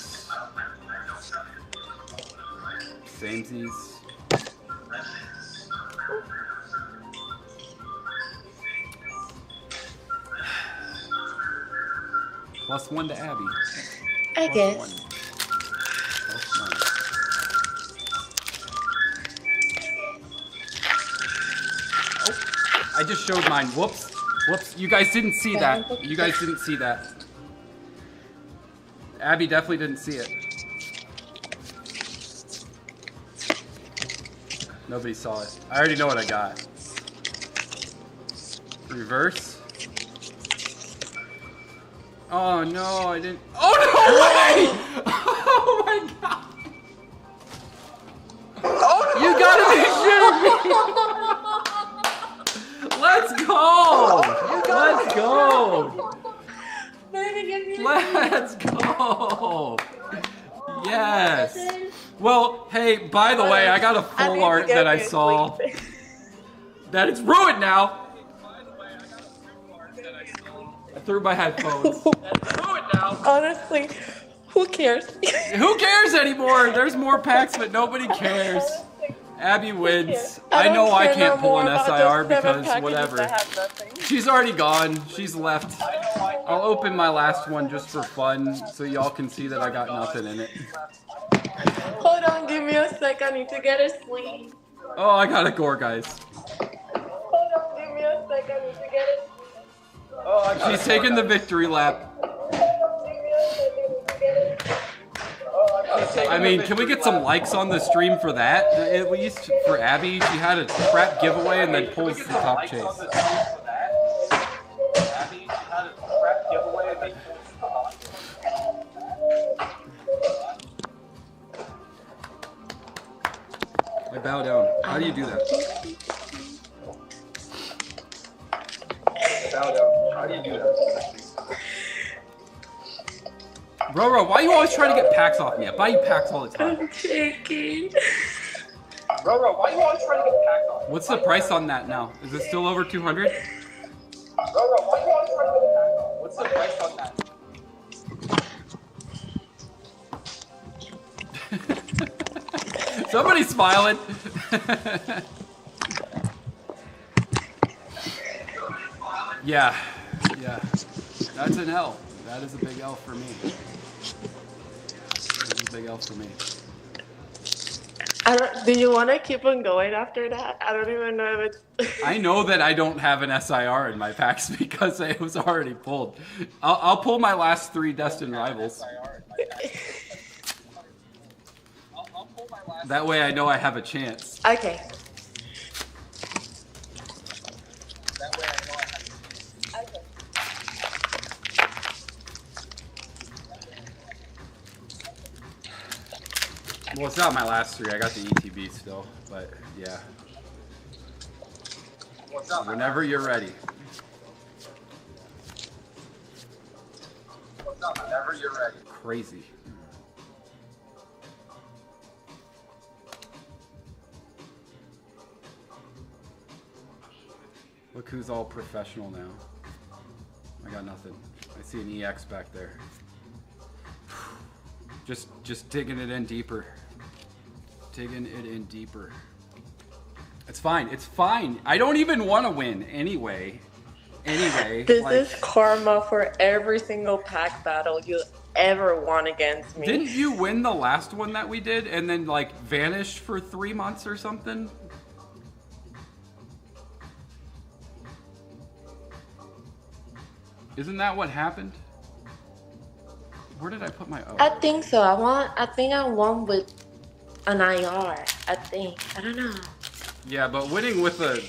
Samesies. +1 to Abby. I guess. +1. Oh, I just showed mine. Whoops. Whoops. You guys didn't see that. You guys didn't see that. Abby definitely didn't see it. Nobody saw it. I already know what I got. Reverse. Oh no, I didn't. Oh no way! Oh my god! Oh, you gotta be shitting me! Let's go! Let's go! Let's go! Yes! Well, hey, by the way, I got a full art that I saw. That it's ruined now! I threw my headphones. That's ruined now. Honestly, who cares? Who cares anymore? There's more packs, but nobody cares. Abby wins. I know I can't pull an SIR because whatever. She's already gone. She's left. I'll open my last one just for fun so y'all can see that I got nothing in it. Hold on, give me a sec. I need to get a sleep. Oh, I got a gore, guys. Hold on, give me a sec. I need to get a sleep. She's taking the victory lap. I mean, can we get some likes on the stream for that? At least for Abby, she had a crap giveaway and then pulls the top chase. I bow down. How do you do that? Bow down. How do you do that? Roro, why are you always trying to get packs off me? I buy you packs all the time. I'm shaking. Roro, why are you always trying to get packs off me? What's the price on that now? Is it still over 200? Roro, why are you always trying to get packs off? What's the price on that? Somebody's smiling. Yeah. That's an L. That is a big L for me. That's a big L for me. Do you want to keep on going after that? I don't even know if it's... I know that I don't have an SIR in my packs because it was already pulled. I'll pull my last 3 Destined rivals. That way I know I have a chance. Okay. Well, it's not my last 3. I got the ETB still, but yeah. Whenever you're ready. Whenever you're ready. Crazy. Look who's all professional now. I got nothing. I see an EX back there. Just digging it in deeper. Digging it in deeper. It's fine. It's fine. I don't even want to win anyway. This is karma for every single pack battle you ever won against me. Didn't you win the last one that we did and then like vanish for 3 months or something? Isn't that what happened? Where did I put my O? I think so. I think I won with an IR. I think. I don't know. Yeah, but winning with a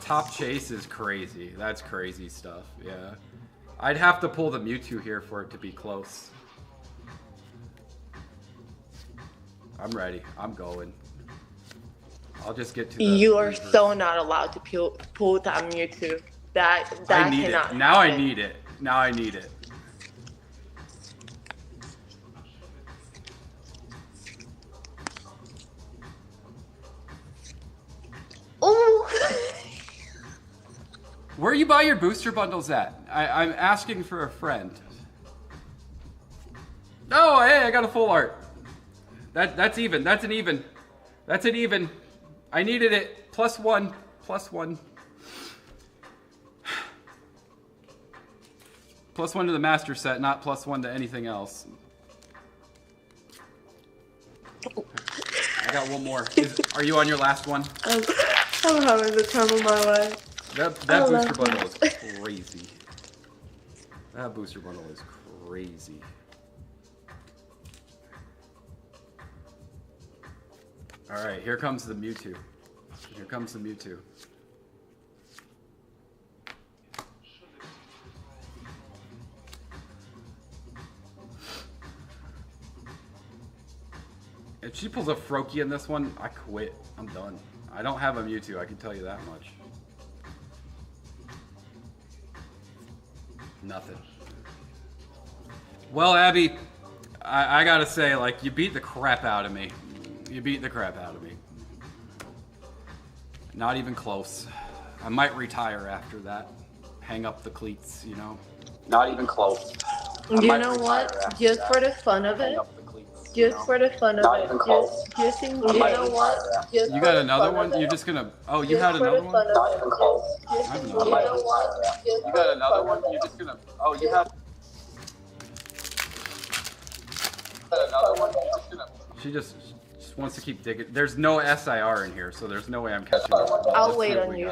top chase is crazy. That's crazy stuff. Yeah. I'd have to pull the Mewtwo here for it to be close. I'm ready. I'm going. I'll just get to the... You are so not allowed to pull that Mewtwo. That I need cannot it. Now happen. I need it. Now I need it. Ooh. Where you buy your booster bundles at? I'm asking for a friend. Oh, hey, I got a full art. That's even. That's an even. That's an even. I needed it. +1. +1. +1 to the master set, not +1 to anything else. I got one more. Are you on your last one? I'm having the time of my life. That booster bundle is crazy. That booster bundle is crazy. All right, here comes the Mewtwo. Here comes the Mewtwo. If she pulls a Froakie in this one, I quit. I'm done. I don't have a Mewtwo, I can tell you that much. Nothing. Well, Abby, I gotta say, like, you beat the crap out of me. You beat the crap out of me. Not even close. I might retire after that. Hang up the cleats, you know? Not even close. You know what? Just for the fun of it. Just for the fun of it. Just in case. You know what? You got another one? You're just gonna... Oh, you had another one? Not even close. I have another one. You got another one? You're just gonna... Oh, you have... Another one? She just wants to keep digging. There's no SIR in here, so there's no way I'm catching up. I'll wait on you.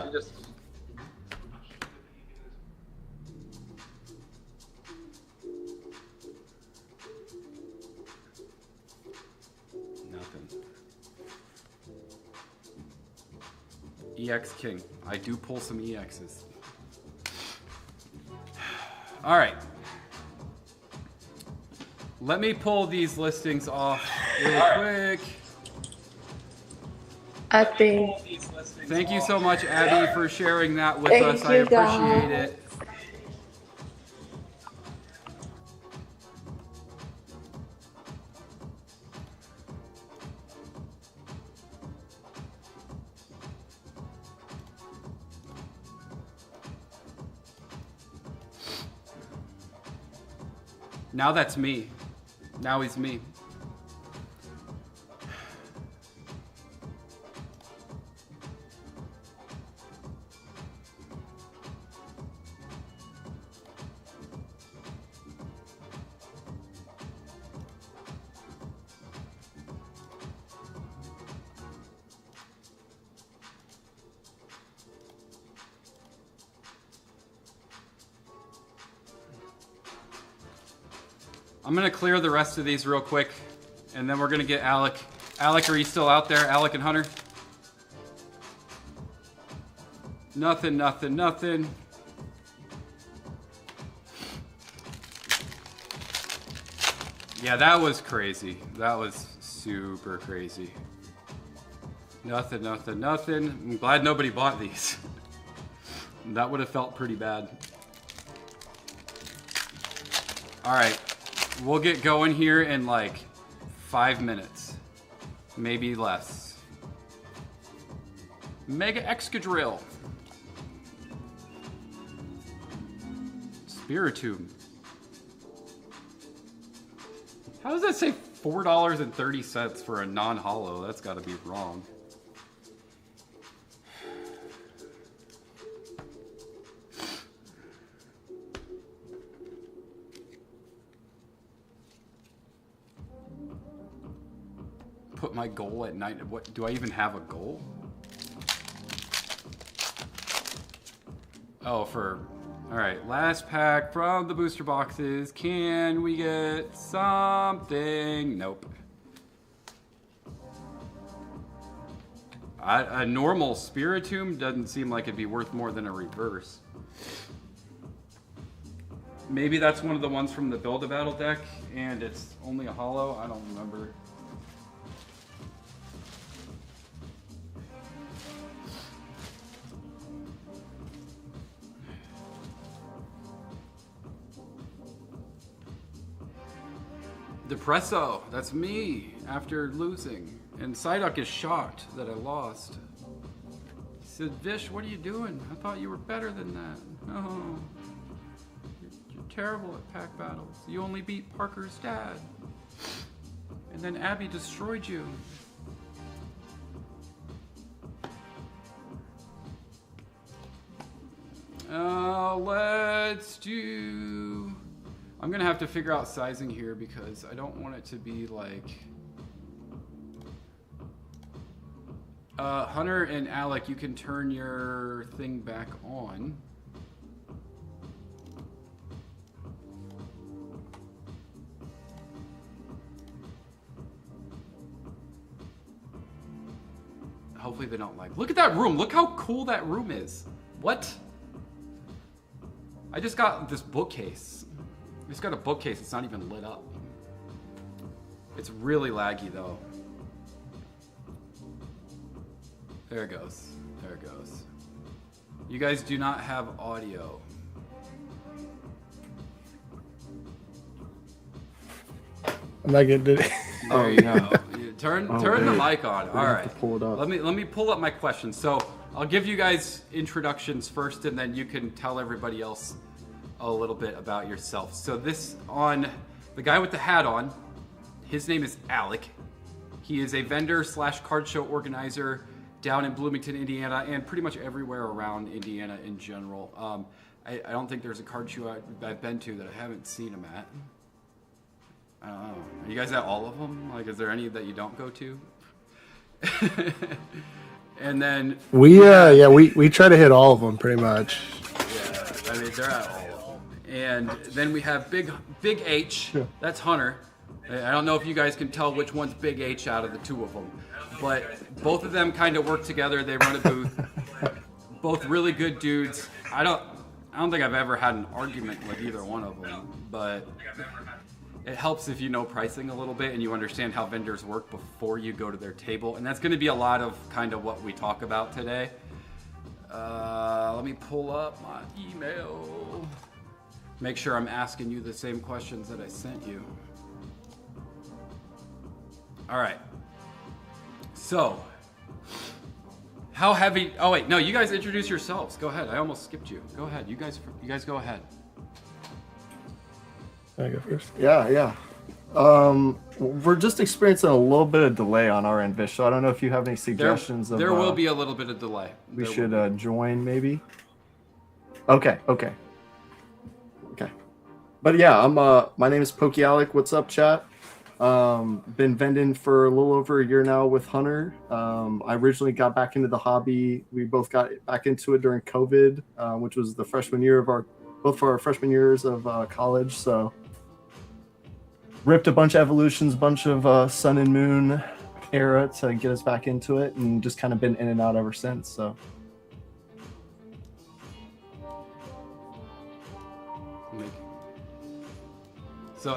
Nothing. EX King. I do pull some EXs. All right. Let me pull these listings off really quick. I think. Thank you so much, Abby, for sharing that with us. I appreciate it. Now that's me. Now he's me. I'm gonna clear the rest of these real quick, and then we're gonna get Alec. Alec, are you still out there? Alec and Hunter? Nothing, nothing, nothing. Yeah, that was crazy. That was super crazy. Nothing, nothing, nothing. I'm glad nobody bought these. That would have felt pretty bad. All right. We'll get going here in like 5 minutes, maybe less. Mega Excadrill. Spiritomb. How does that say $4.30 for a non-holo? That's got to be wrong. Put my goal at night. What do I even have a goal? Oh, all right, last pack from the booster boxes. Can we get something? Nope. A normal Spiritomb doesn't seem like it'd be worth more than a reverse. Maybe that's one of the ones from the Build-A-Battle deck, and it's only a holo. I don't remember. Depresso, that's me after losing. And Psyduck is shocked that I lost. He said, Vish, what are you doing? I thought you were better than that. No. You're terrible at pack battles. You only beat Parker's dad. And then Abby destroyed you. Let's do... I'm gonna have to figure out sizing here because I don't want it to be like... Hunter and Alec, you can turn your thing back on. Hopefully they don't like. Look at that room. Look how cool that room is. What? I just got this bookcase. I just got a bookcase. It's not even lit up. It's really laggy though. There it goes. There it goes. You guys do not have audio. I'm not gonna do it. There you go. Turn the mic on. All right. Pull it up. Let me pull up my questions. So I'll give you guys introductions first, and then you can tell everybody else a little bit about yourself. So this on the guy with the hat on. His name is Alec. He is a vendor / card show organizer down in Bloomington, Indiana, and pretty much everywhere around Indiana in general. I don't think there's a card show I've been to that I haven't seen him at. I don't know. Are you guys at all of them? Like, is there any that you don't go to? And then we try to hit all of them pretty much. Yeah, I mean they're at all of them. And then we have Big H. Yeah. That's Hunter. I don't know if you guys can tell which one's Big H out of the two of them, but both of them kind of work together. They run a booth. Both really good dudes. I don't think I've ever had an argument with either one of them, but it helps if you know pricing a little bit and you understand how vendors work before you go to their table. And that's going to be a lot of kind of what we talk about today. Let me pull up my email. Make sure I'm asking you the same questions that I sent you. All right. So, how heavy? Oh wait, no. You guys introduce yourselves. Go ahead. I almost skipped you. Go ahead. You guys go ahead. Can I go first? Yeah. We're just experiencing a little bit of delay on our end, Vish. So I don't know if you have any suggestions. There will be a little bit of delay. We should join maybe. Okay. But yeah, my name is Pokey Alec. What's up, chat? Been vending for a little over a year now with Hunter. I originally got back into the hobby. We both got back into it during COVID, which was the freshman year of both for our freshman years of college. So ripped a bunch of evolutions, bunch of Sun and Moon era to get us back into it, and just kind of been in and out ever since. So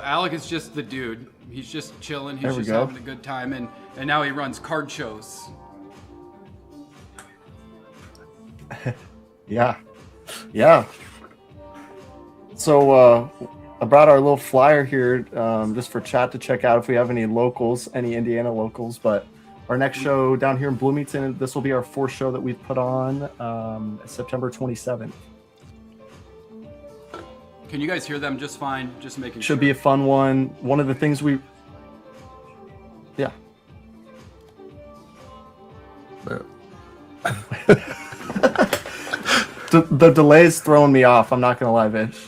Alec is just the dude. He's just chilling. He's There we just go. having a good time, and now he runs card shows. Yeah. So I brought our little flyer here just for chat to check out if we have any locals, any Indiana locals. But our next show down here in Bloomington, this will be our fourth show that we've put on September 27th. Can you guys hear them just fine? Just making Should sure. be a fun one. One of the things Yeah. The delay is throwing me off. I'm not going to lie, Vish.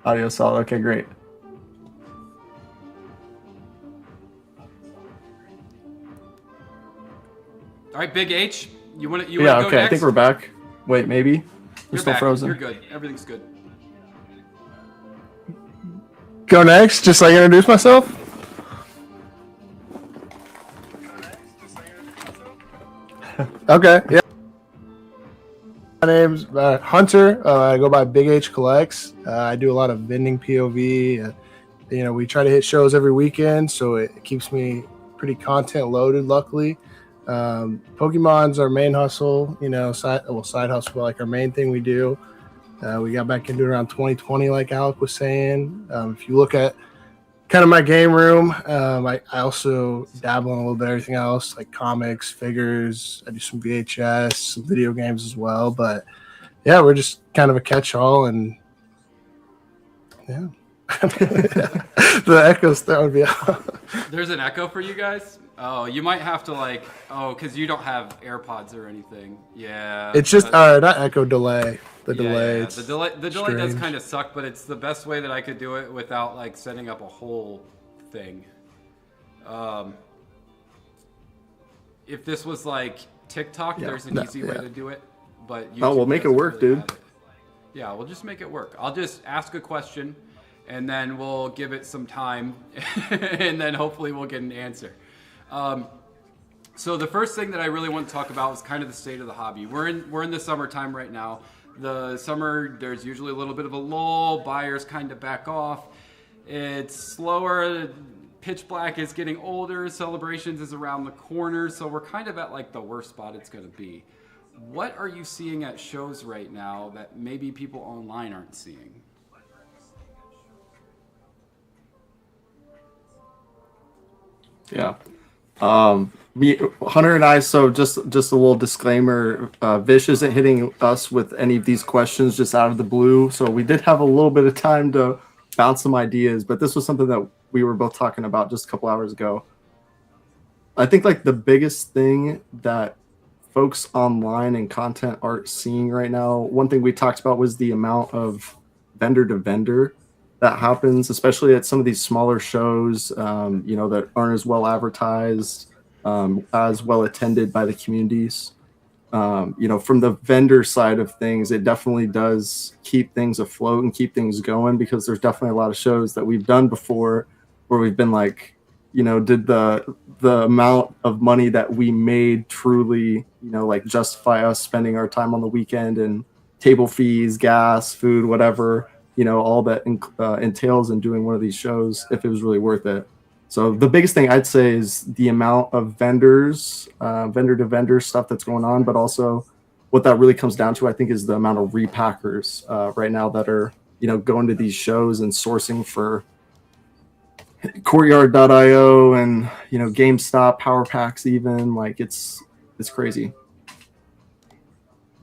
Audio solid. Okay, great. All right, Big H, you want to Yeah, go okay. next? I think we're back. Wait, maybe? We're You're still back. frozen. You're good. Everything's good. Go next, just so I introduce myself. Okay, yeah. My name's Hunter. I go by Big H Collects. I do a lot of vending POV. We try to hit shows every weekend, so it keeps me pretty content loaded, luckily. Pokemon's our main hustle, side hustle, but like our main thing we do. We got back into it around 2020, like Alec was saying. If you look at kind of my game room, I also dabble in a little bit of everything else, like comics, figures. I do some VHS, some video games as well. But yeah, we're just kind of a catch-all, and yeah. The echo's throwing me off. There's an echo for you guys? Oh, you might have to because you don't have AirPods or anything. Yeah. It's just not echo, delay. The delay. Yeah. The delay does strange. kind of suck, but it's the best way that I could do it without setting up a whole thing. If this was TikTok, there's an easy way to do it, but we'll make it work, dude. Yeah, we'll just make it work. I'll just ask a question, and then we'll give it some time, and then hopefully we'll get an answer. So the first thing that I really want to talk about is kind of the state of the hobby. We're in the summertime right now. The summer, there's usually a little bit of a lull. Buyers kind of back off. It's slower. Pitch Black is getting older. Celebrations is around the corner. So we're kind of at like the worst spot it's going to be. What are you seeing at shows right now that maybe people online aren't seeing? Yeah. Hunter and I, so just a little disclaimer, Vish isn't hitting us with any of these questions just out of the blue. So we did have a little bit of time to bounce some ideas, but this was something that we were both talking about just a couple hours ago. I think like the biggest thing that folks online and content aren't seeing right now, one thing we talked about was the amount of vendor to vendor that happens, especially at some of these smaller shows, that aren't as well advertised, as well attended by the communities. From the vendor side of things, it definitely does keep things afloat and keep things going, because there's definitely a lot of shows that we've done before where we've been like, did the amount of money that we made truly, like justify us spending our time on the weekend and table fees, gas, food, whatever, all that entails in doing one of these shows, if it was really worth it. So the biggest thing I'd say is the amount of vendors, vendor to vendor stuff that's going on, but also what that really comes down to, I think, is the amount of repackers right now that are, going to these shows and sourcing for Courtyard.io and, GameStop power packs even. Like it's crazy.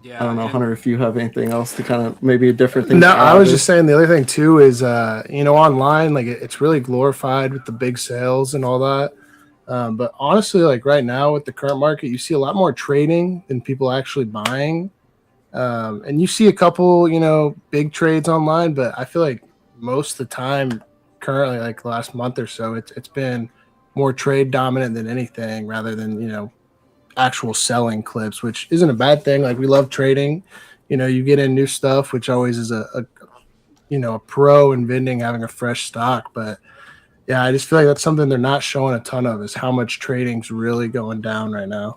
Yeah, I don't know, Hunter, if you have anything else to kind of maybe a different thing. No, I was just saying the other thing too is, online, like it's really glorified with the big sales and all that. But honestly, like right now with the current market, you see a lot more trading than people actually buying. And you see a couple, big trades online, but I feel like most of the time currently, like the last month or so, it's been more trade dominant than anything, rather than, actual selling clips, which isn't a bad thing. Like we love trading, you get in new stuff, which always is a pro in vending, having a fresh stock. But yeah, I just feel like that's something they're not showing a ton of, is how much trading's really going down right now.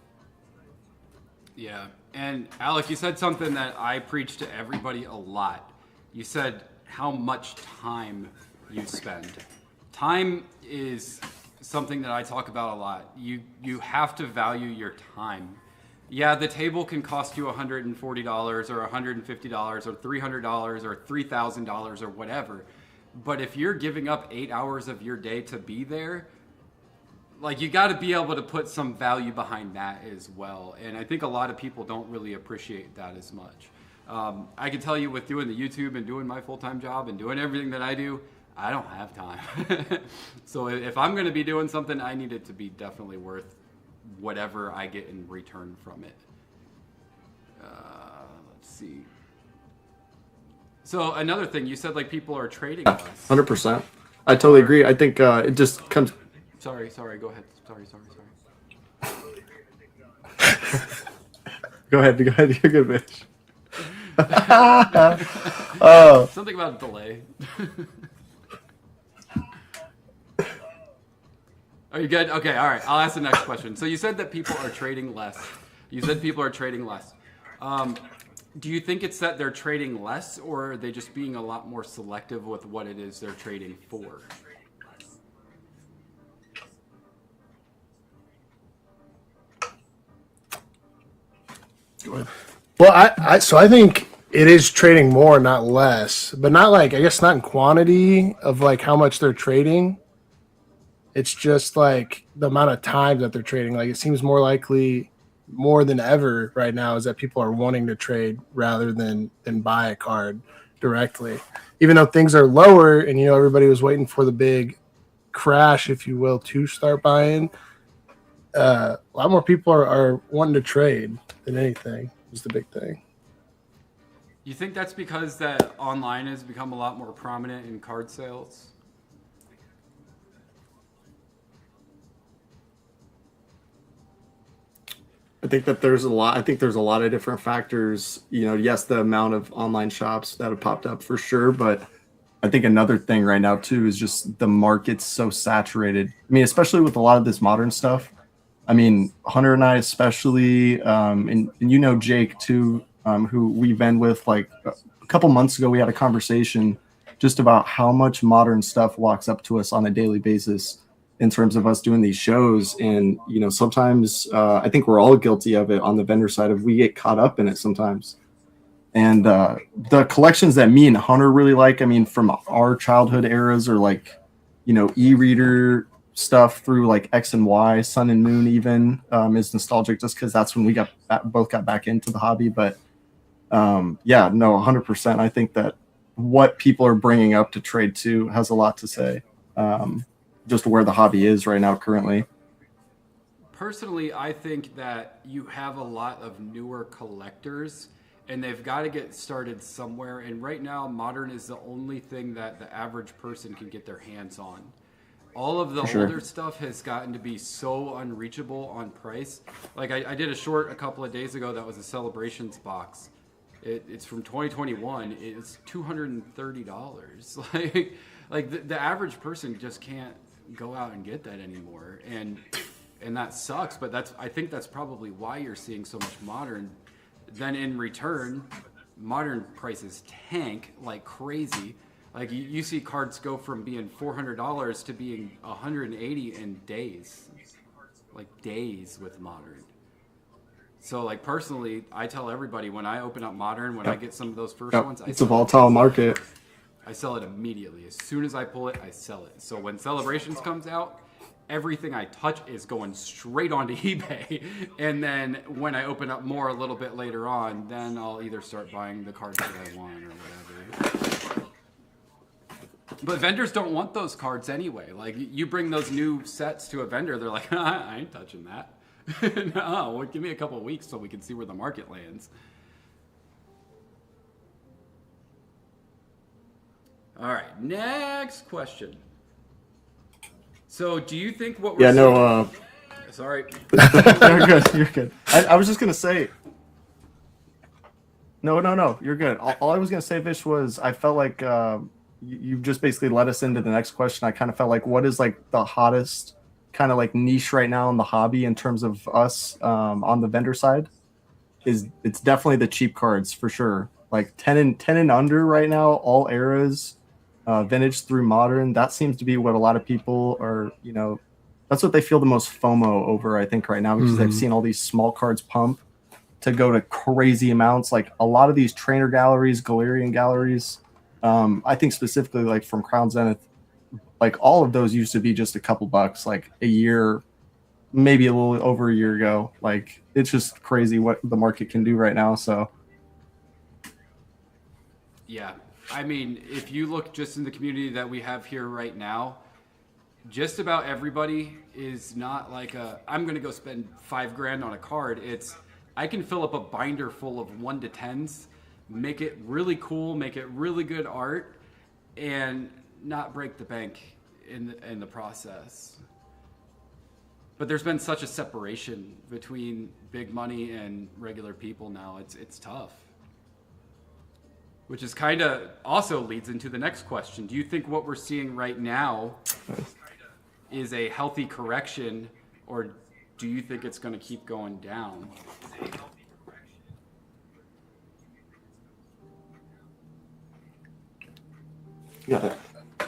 Yeah. And Alec, you said something that I preach to everybody a lot. You said how much time you spend. Time is something that I talk about a lot. You have to value your time. Yeah, the table can cost you $140 or $150 or $300 or $3,000 or whatever. But if you're giving up 8 hours of your day to be there, like, you got to be able to put some value behind that as well. And I think a lot of people don't really appreciate that as much. I can tell you, with doing the YouTube and doing my full-time job and doing everything that I do, I don't have time. So if I'm going to be doing something, I need it to be definitely worth whatever I get in return from it. Let's see. So another thing, you said like people are trading less. 100%. I totally agree. I think it just comes. Sorry. Go ahead. Sorry. Go ahead. You're good, bitch. Something about a delay. Are you good? Okay, all right. I'll ask the next question. So you said that people are trading less. Do you think it's that they're trading less, or are they just being a lot more selective with what it is they're trading for? Well, I think it is trading more, not less, but not like, I guess not in quantity of like how much they're trading. It's just like the amount of time that they're trading. Like it seems more likely, more than ever right now, is that people are wanting to trade rather than buy a card directly. Even though things are lower and, everybody was waiting for the big crash, if you will, to start buying, a lot more people are wanting to trade than anything is the big thing. You think that's because that online has become a lot more prominent in card sales? I think there's a lot of different factors. Yes, the amount of online shops that have popped up for sure, but I think another thing right now too is just the market's so saturated. I mean, especially with a lot of this modern stuff. I mean, Hunter and I especially, and you know Jake too, who we vend with. Like a couple months ago, we had a conversation just about how much modern stuff walks up to us on a daily basis in terms of us doing these shows. And you know, sometimes I think we're all guilty of it on the vendor side. Of we get caught up in it sometimes. And the collections that me and Hunter really like, I mean, from our childhood eras, are like, you know, e-reader stuff through like X and Y, Sun and Moon even is nostalgic just because that's when we both got back into the hobby. But yeah, no, 100%. I think that what people are bringing up to trade to has a lot to say, just where the hobby is right now currently. Personally, I think that you have a lot of newer collectors and they've got to get started somewhere. And right now, Modern is the only thing that the average person can get their hands on. All of the older stuff has gotten to be so unreachable on price. Like I did a short a couple of days ago that was a Celebrations box. It's from 2021. It's $230. Like the average person just can't go out and get that anymore. And that sucks. But I think that's probably why you're seeing so much Modern. Then in return, Modern prices tank like crazy. Like you see cards go from being $400 to being $180 in days, like days with Modern. So like personally, I tell everybody when I open up Modern, when I get some of those first ones, it's a volatile market. I sell it immediately. As soon as I pull it, I sell it. So when Celebrations comes out, everything I touch is going straight onto eBay. And then when I open up more a little bit later on, then I'll either start buying the cards that I want or whatever. But vendors don't want those cards anyway. Like you bring those new sets to a vendor, they're like, I ain't touching that. No, well, give me a couple of weeks so we can see where the market lands. All right, next question. So, do you think what we're seeing... Sorry. You're good. You're good. I was just gonna say. No. You're good. All I was gonna say, Vish, was I felt like you just basically led us into the next question. I kind of felt like what is like the hottest kind of like niche right now in the hobby in terms of us on the vendor side. It's definitely the cheap cards for sure. Like 10 and under right now, all eras. Vintage through Modern, that seems to be what a lot of people are, you know, that's what they feel the most FOMO over, I think, right now, because they've seen all these small cards pump to go to crazy amounts. Like a lot of these trainer galleries, Galarian galleries, I think specifically like from Crown Zenith, like all of those used to be just a couple bucks, like a year, maybe a little over a year ago. Like it's just crazy what the market can do right now. So yeah. I mean, if you look just in the community that we have here right now, just about everybody is not like I'm going to go spend $5,000 on a card. It's, I can fill up a binder full of 1 to 10s, make it really cool, make it really good art, and not break the bank in the process. But there's been such a separation between big money and regular people now. It's tough. Which is kind of also leads into the next question. Do you think what we're seeing right now is a healthy correction, or do you think it's going to keep going down? Yeah.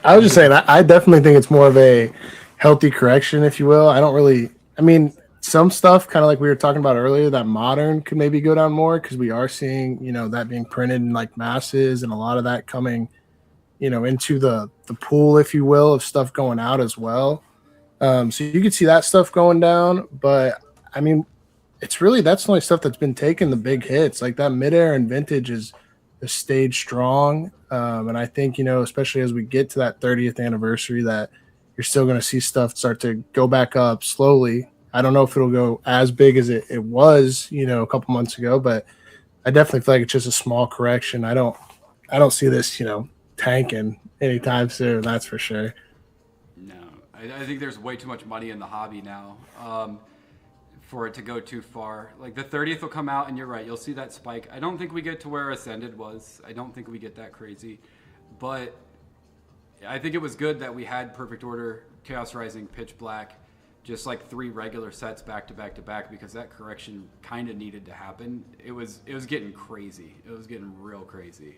I was just saying, I definitely think it's more of a healthy correction, if you will. I mean, some stuff, kind of like we were talking about earlier, that Modern could maybe go down more because we are seeing, you know, that being printed in like masses and a lot of that coming, you know, into the pool, if you will, of stuff going out as well. So you could see that stuff going down. But I mean, that's the only stuff that's been taking the big hits. Like that Mid-Air and Vintage is stayed strong. And I think, you know, especially as we get to that 30th anniversary, that you're still going to see stuff start to go back up slowly. I don't know if it'll go as big as it was, you know, a couple months ago, but I definitely feel like it's just a small correction. I don't see this, you know, tanking anytime soon. That's for sure. No, I think there's way too much money in the hobby now for it to go too far. Like the 30th will come out, and you're right, you'll see that spike. I don't think we get to where Ascended was. I don't think we get that crazy, but I think it was good that we had Perfect Order, Chaos Rising, Pitch Black, just like 3 regular sets back to back to back, because that correction kind of needed to happen. It was getting crazy. It was getting real crazy.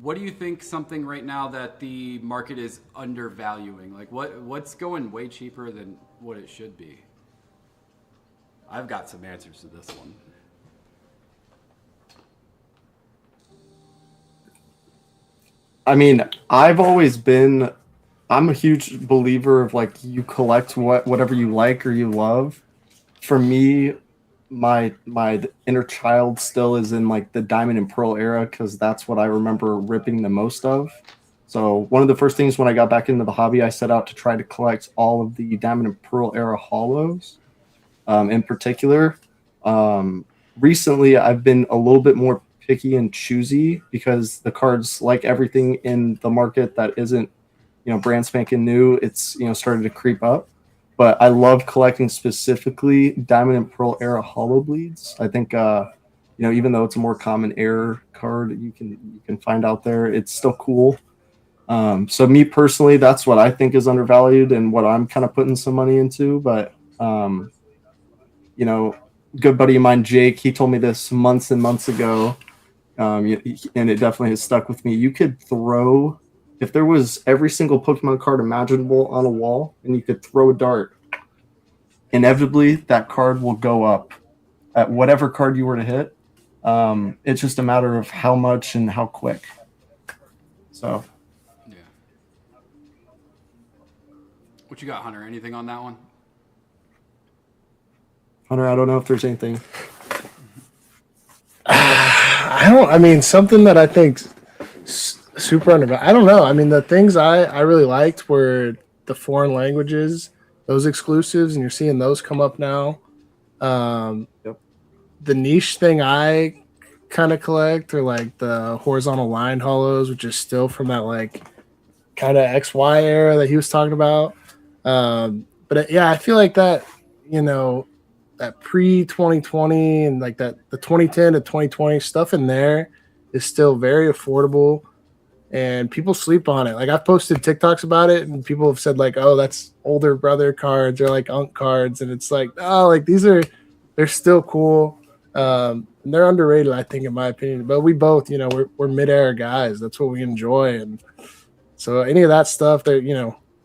What do you think something right now that the market is undervaluing? Like what's going way cheaper than what it should be? I've got some answers to this one. I mean, I'm a huge believer of like you collect whatever you like or you love. For me, my inner child still is in like the Diamond and Pearl era, because that's what I remember ripping the most of. So one of the first things when I got back into the hobby, I set out to try to collect all of the Diamond and Pearl era holos. In particular, recently I've been a little bit more picky and choosy, because the cards, like everything in the market that isn't, brand spanking new, it's, started to creep up. But I love collecting specifically Diamond and Pearl era holo bleeds. I think, even though it's a more common air card you can find out there, it's still cool. So me personally, that's what I think is undervalued and what I'm kind of putting some money into. But, good buddy of mine, Jake, he told me this months and months ago, and it definitely has stuck with me. You could throw, if there was every single Pokemon card imaginable on a wall and you could throw a dart, inevitably that card will go up at whatever card you were to hit. It's just a matter of how much and how quick. So, yeah. What you got, Hunter? Anything on that one? Hunter, I don't know if there's anything. Something that I think super undervalued. I don't know. I mean, the things I really liked were the foreign languages, those exclusives, and you're seeing those come up now. Yep. The niche thing I kind of collect are like the horizontal line holos, which is still from that like kind of XY era that he was talking about. But yeah, I feel like that, that pre-2020 and like that the 2010 to 2020 stuff in there is still very affordable, and people sleep on it. Like I've posted TikToks about it, and people have said like, "Oh, that's older brother cards or like Unk cards," and it's like, oh, like they're still cool. And they're underrated, I think, in my opinion. But we both, we're mid-era guys. That's what we enjoy, and so any of that stuff,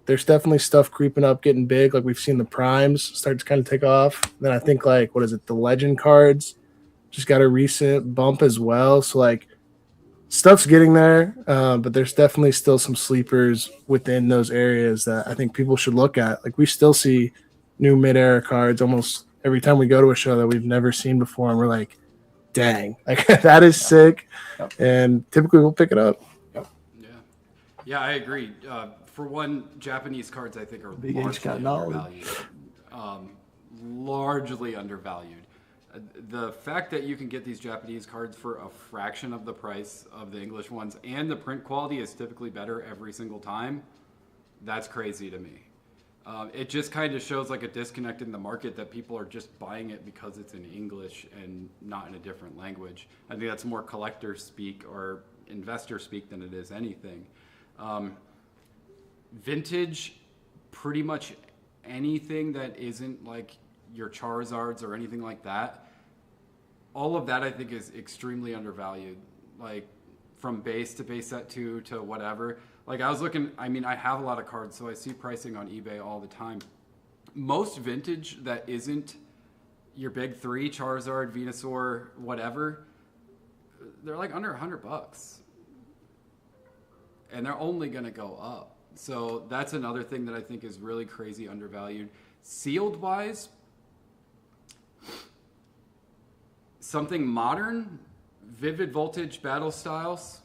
there's definitely stuff creeping up, getting big. Like we've seen the primes start to kind of take off. Then I think like, what is it? The legend cards just got a recent bump as well. So like stuff's getting there, but there's definitely still some sleepers within those areas that I think people should look at. Like we still see new mid-era cards almost every time we go to a show that we've never seen before. And we're like, dang, like that is sick. Yep. And typically we'll pick it up. Yep. Yeah, I agree. For one, Japanese cards I think are Big H got undervalued. Largely undervalued. The fact that you can get these Japanese cards for a fraction of the price of the English ones, and the print quality is typically better every single time, that's crazy to me. It just kind of shows like a disconnect in the market, that people are just buying it because it's in English and not in a different language. I think that's more collector speak or investor speak than it is anything. Vintage, pretty much anything that isn't like your Charizards or anything like that, all of that I think is extremely undervalued. Like from base to base set 2 to whatever. Like I was looking, I mean, I have a lot of cards, so I see pricing on eBay all the time. Most vintage that isn't your big 3, Charizard, Venusaur, whatever, they're like under $100. And they're only going to go up. So that's another thing that I think is really crazy undervalued. Sealed wise, something modern, Vivid Voltage Battle Styles,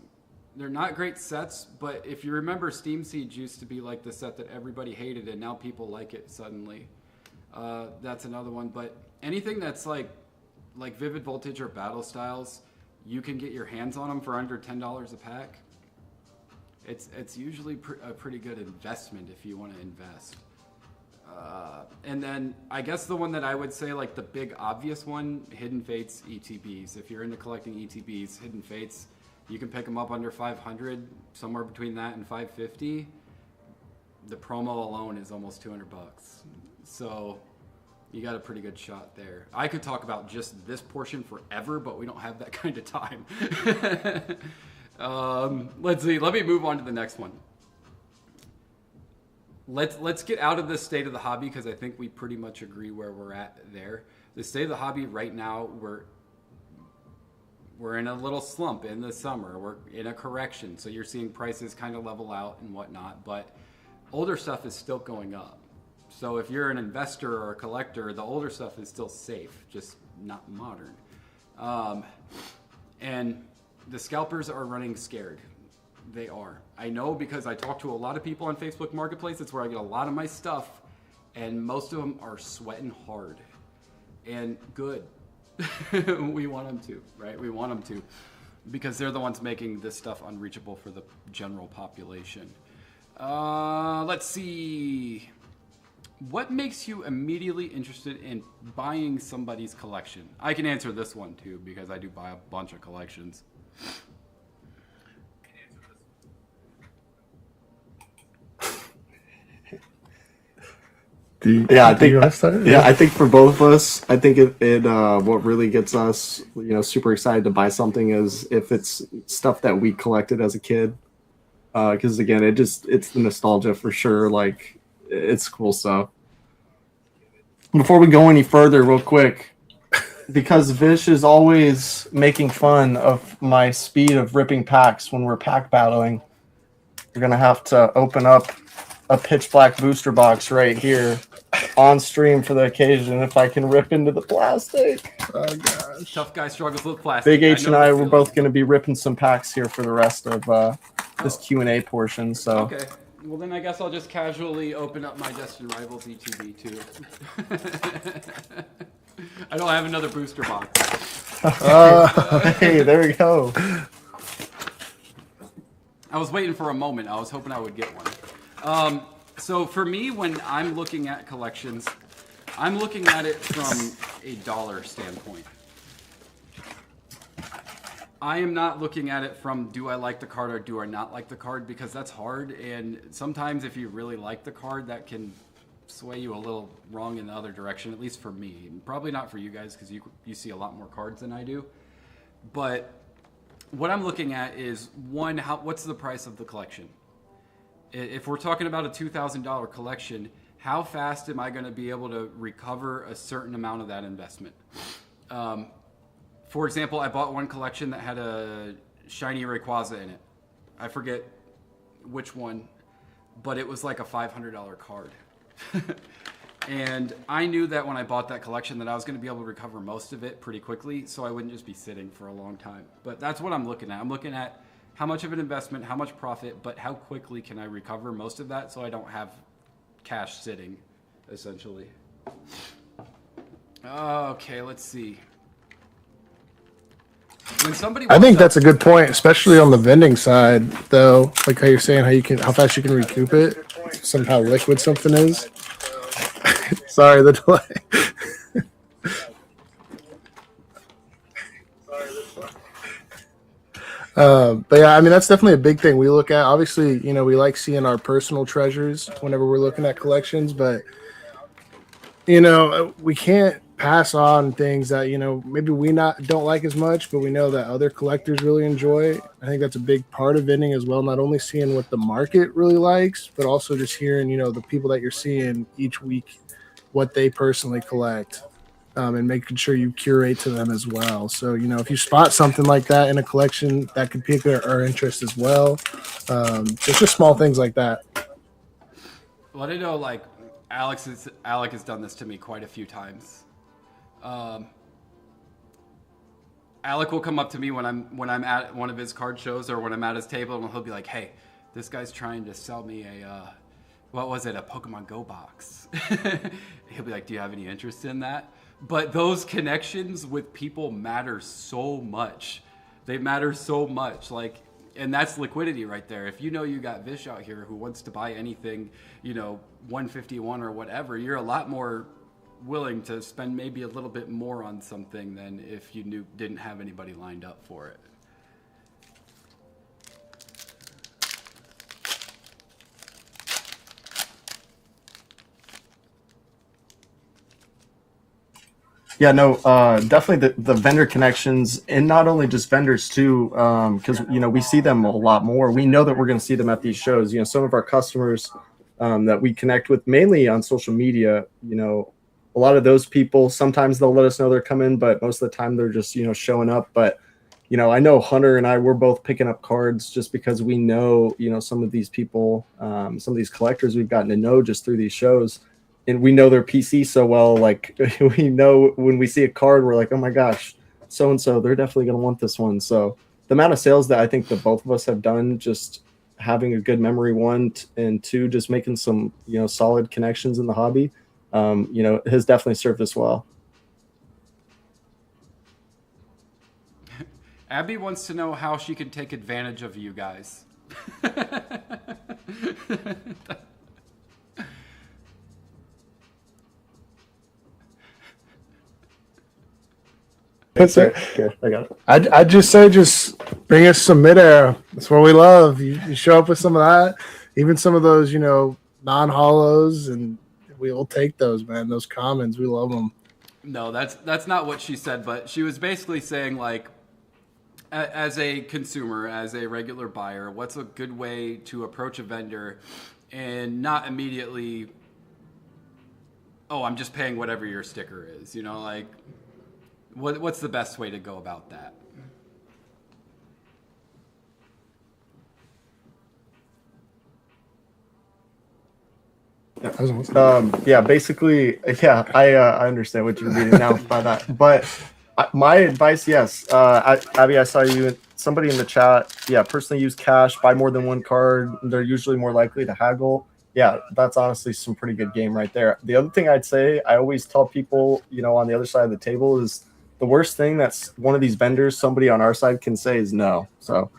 they're not great sets, but if you remember, Steam Siege used to be like the set that everybody hated, and now people like it suddenly. That's another one. But anything that's like Vivid Voltage or Battle Styles, you can get your hands on them for under $10 a pack. It's usually a pretty good investment if you want to invest. And then I guess the one that I would say, like the big obvious one, Hidden Fates ETBs. If you're into collecting ETBs, Hidden Fates You can pick them up under 500, somewhere between that and 550. The promo alone is almost 200 bucks. So you got a pretty good shot there. I could talk about just this portion forever, but we don't have that kind of time. Let's see. Let me move on to the next one. Let's get out of the state of the hobby, because I think we pretty much agree where we're at there. The state of the hobby right now, we're in a little slump in the summer. We're in a correction, so you're seeing prices kind of level out and whatnot, but older stuff is still going up. So if you're an investor or a collector, the older stuff is still safe, just not modern. And the scalpers are running scared. They are. I know, because I talk to a lot of people on Facebook Marketplace. It's where I get a lot of my stuff, and most of them are sweating hard. And good. We want them to, right? We want them to, because they're the ones making this stuff unreachable for the general population. Let's see. What makes you immediately interested in buying somebody's collection? I can answer this one too, because I do buy a bunch of collections. I think for both of us, I think what really gets us, super excited to buy something is if it's stuff that we collected as a kid. Because again, it's the nostalgia for sure. Like, it's cool stuff. Before we go any further, real quick, because Vish is always making fun of my speed of ripping packs when we're pack battling, we're gonna have to open up a pitch black booster box right here on stream for the occasion, if I can rip into the plastic. Oh gosh. Tough guy struggles with plastic. Big H and I were both going to be ripping some packs here for the rest of this Q&A portion. So okay, well then I guess I'll just casually open up my Destined Rivals ETB too. I don't have another booster box. Hey, there we go. I was waiting for a moment. I was hoping I would get one. So for me, when I'm looking at collections, I'm looking at it from a dollar standpoint. I am not looking at it from, do I like the card or do I not like the card, because that's hard. And sometimes if you really like the card, that can sway you a little wrong in the other direction, at least for me. Probably not for you guys, because you see a lot more cards than I do. But what I'm looking at is, one, what's the price of the collection? If we're talking about a $2,000 collection, how fast am I going to be able to recover a certain amount of that investment? For example, I bought one collection that had a shiny Rayquaza in it. I forget which one, but it was like a $500 card. And I knew that when I bought that collection that I was going to be able to recover most of it pretty quickly, so I wouldn't just be sitting for a long time. But that's what I'm looking at. I'm looking at how much of an investment, how much profit, but how quickly can I recover most of that so I don't have cash sitting, essentially. Okay, let's see. When somebody I think that's a good point, especially on the vending side, though. Like how you're saying how fast you can recoup it, somehow liquid something is. Sorry, the delay. But yeah, I mean, that's definitely a big thing we look at. Obviously, we like seeing our personal treasures whenever we're looking at collections, but we can't pass on things that maybe we don't like as much, but we know that other collectors really enjoy. I think that's a big part of vending as well, not only seeing what the market really likes, but also just hearing the people that you're seeing each week, what they personally collect. And making sure you curate to them as well. So, if you spot something like that in a collection, that could pique our interest as well. It's just small things like that. Well, I know, like, Alec has done this to me quite a few times. Alec will come up to me when I'm at one of his card shows or when I'm at his table, and he'll be like, "Hey, this guy's trying to sell me a Pokemon Go box." He'll be like, "Do you have any interest in that?" But those connections with people matter so much. They matter so much. Like, and that's liquidity right there. If you got Vish out here who wants to buy anything, 151 or whatever, you're a lot more willing to spend maybe a little bit more on something than if you didn't have anybody lined up for it. Yeah, no, definitely the vendor connections, and not only just vendors too, because we see them a lot more. We know that we're going to see them at these shows. Some of our customers that we connect with mainly on social media. A lot of those people, sometimes they'll let us know they're coming, but most of the time they're just showing up. But I know Hunter and I, we're both picking up cards just because we know some of these people, some of these collectors we've gotten to know just through these shows. And we know their PC so well, like we know when we see a card, we're like, oh my gosh, so-and-so, they're definitely going to want this one. So the amount of sales that I think that both of us have done, just having a good memory, one, and two, just making some, solid connections in the hobby, has definitely served us well. Abby wants to know how she can take advantage of you guys. That's it. Okay, I got it. I'd just say, just bring us some midair. That's what we love. You show up with some of that, even some of those, non-hollows, and we will take those, man. Those commons, we love them. No, that's not what she said, but she was basically saying, like, as a consumer, as a regular buyer, what's a good way to approach a vendor and not immediately, oh, I'm just paying whatever your sticker is, like. What's the best way to go about that? Basically, I understand what you're meaning now by that. But my advice, yes, Abby, I saw you, somebody in the chat. Yeah, personally use cash, buy more than one card. They're usually more likely to haggle. Yeah, that's honestly some pretty good game right there. The other thing I'd say, I always tell people, on the other side of the table, is the worst thing that's one of these vendors, somebody on our side, can say is no. So,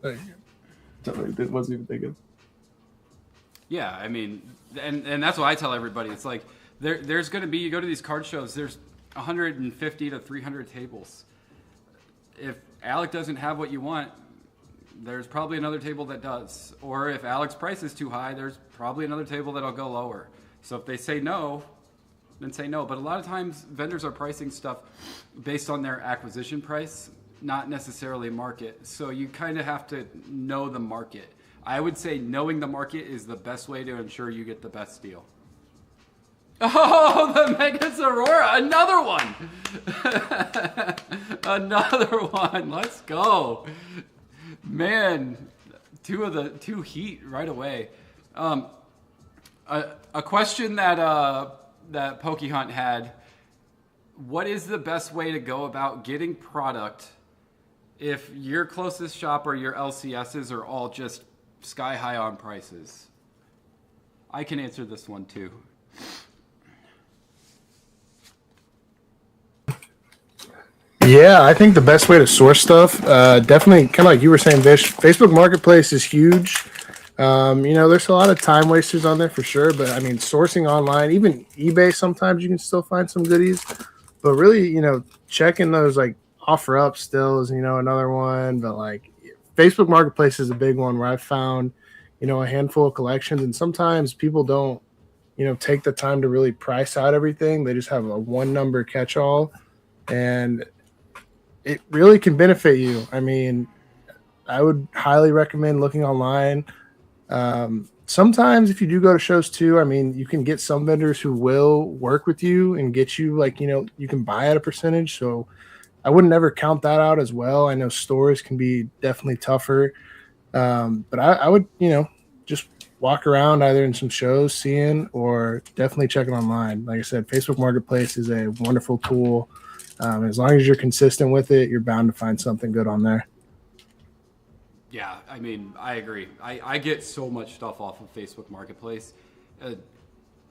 it wasn't even thinking. Yeah, I mean, and that's what I tell everybody. It's like there's going to be, you go to these card shows, there's 150 to 300 tables. If Alec doesn't have what you want, there's probably another table that does. Or if Alec's price is too high, there's probably another table that'll go lower. So if they say no, then say no. But a lot of times vendors are pricing stuff based on their acquisition price, not necessarily market. So you kind of have to know the market. I would say knowing the market is the best way to ensure you get the best deal. Oh, the Megas Aurora, another one. Another one. Let's go. Man, two heat right away. A question that PokeHunt had: what is the best way to go about getting product if your closest shop or your LCSs are all just sky high on prices? I can answer this one too. Yeah, I think the best way to source stuff, definitely kind of like you were saying, Vish, Facebook Marketplace is huge. There's a lot of time wasters on there for sure, but I mean, sourcing online, even eBay, sometimes you can still find some goodies. But really, checking those like offer up still is, another one. But like Facebook Marketplace is a big one where I've found, a handful of collections, and sometimes people don't, take the time to really price out everything. They just have a one number catch all, and it really can benefit you. I mean, I would highly recommend looking online. Sometimes if you do go to shows too, I mean, you can get some vendors who will work with you and get you like, you can buy at a percentage. So I wouldn't ever count that out as well. I know stores can be definitely tougher. But I would, just walk around either in some shows seeing, or definitely checking online. Like I said, Facebook Marketplace is a wonderful tool. As long as you're consistent with it, you're bound to find something good on there. Yeah, I mean, I agree. I get so much stuff off of Facebook Marketplace.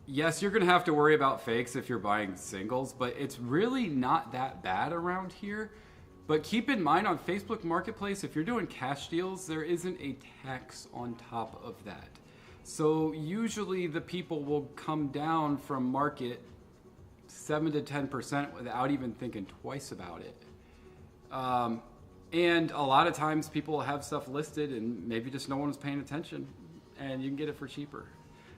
Yes, you're going to have to worry about fakes if you're buying singles, but it's really not that bad around here. But keep in mind, on Facebook Marketplace, if you're doing cash deals, there isn't a tax on top of that. So usually the people will come down from market 7 to 10% without even thinking twice about it. And a lot of times people have stuff listed and maybe just no one was paying attention, and you can get it for cheaper.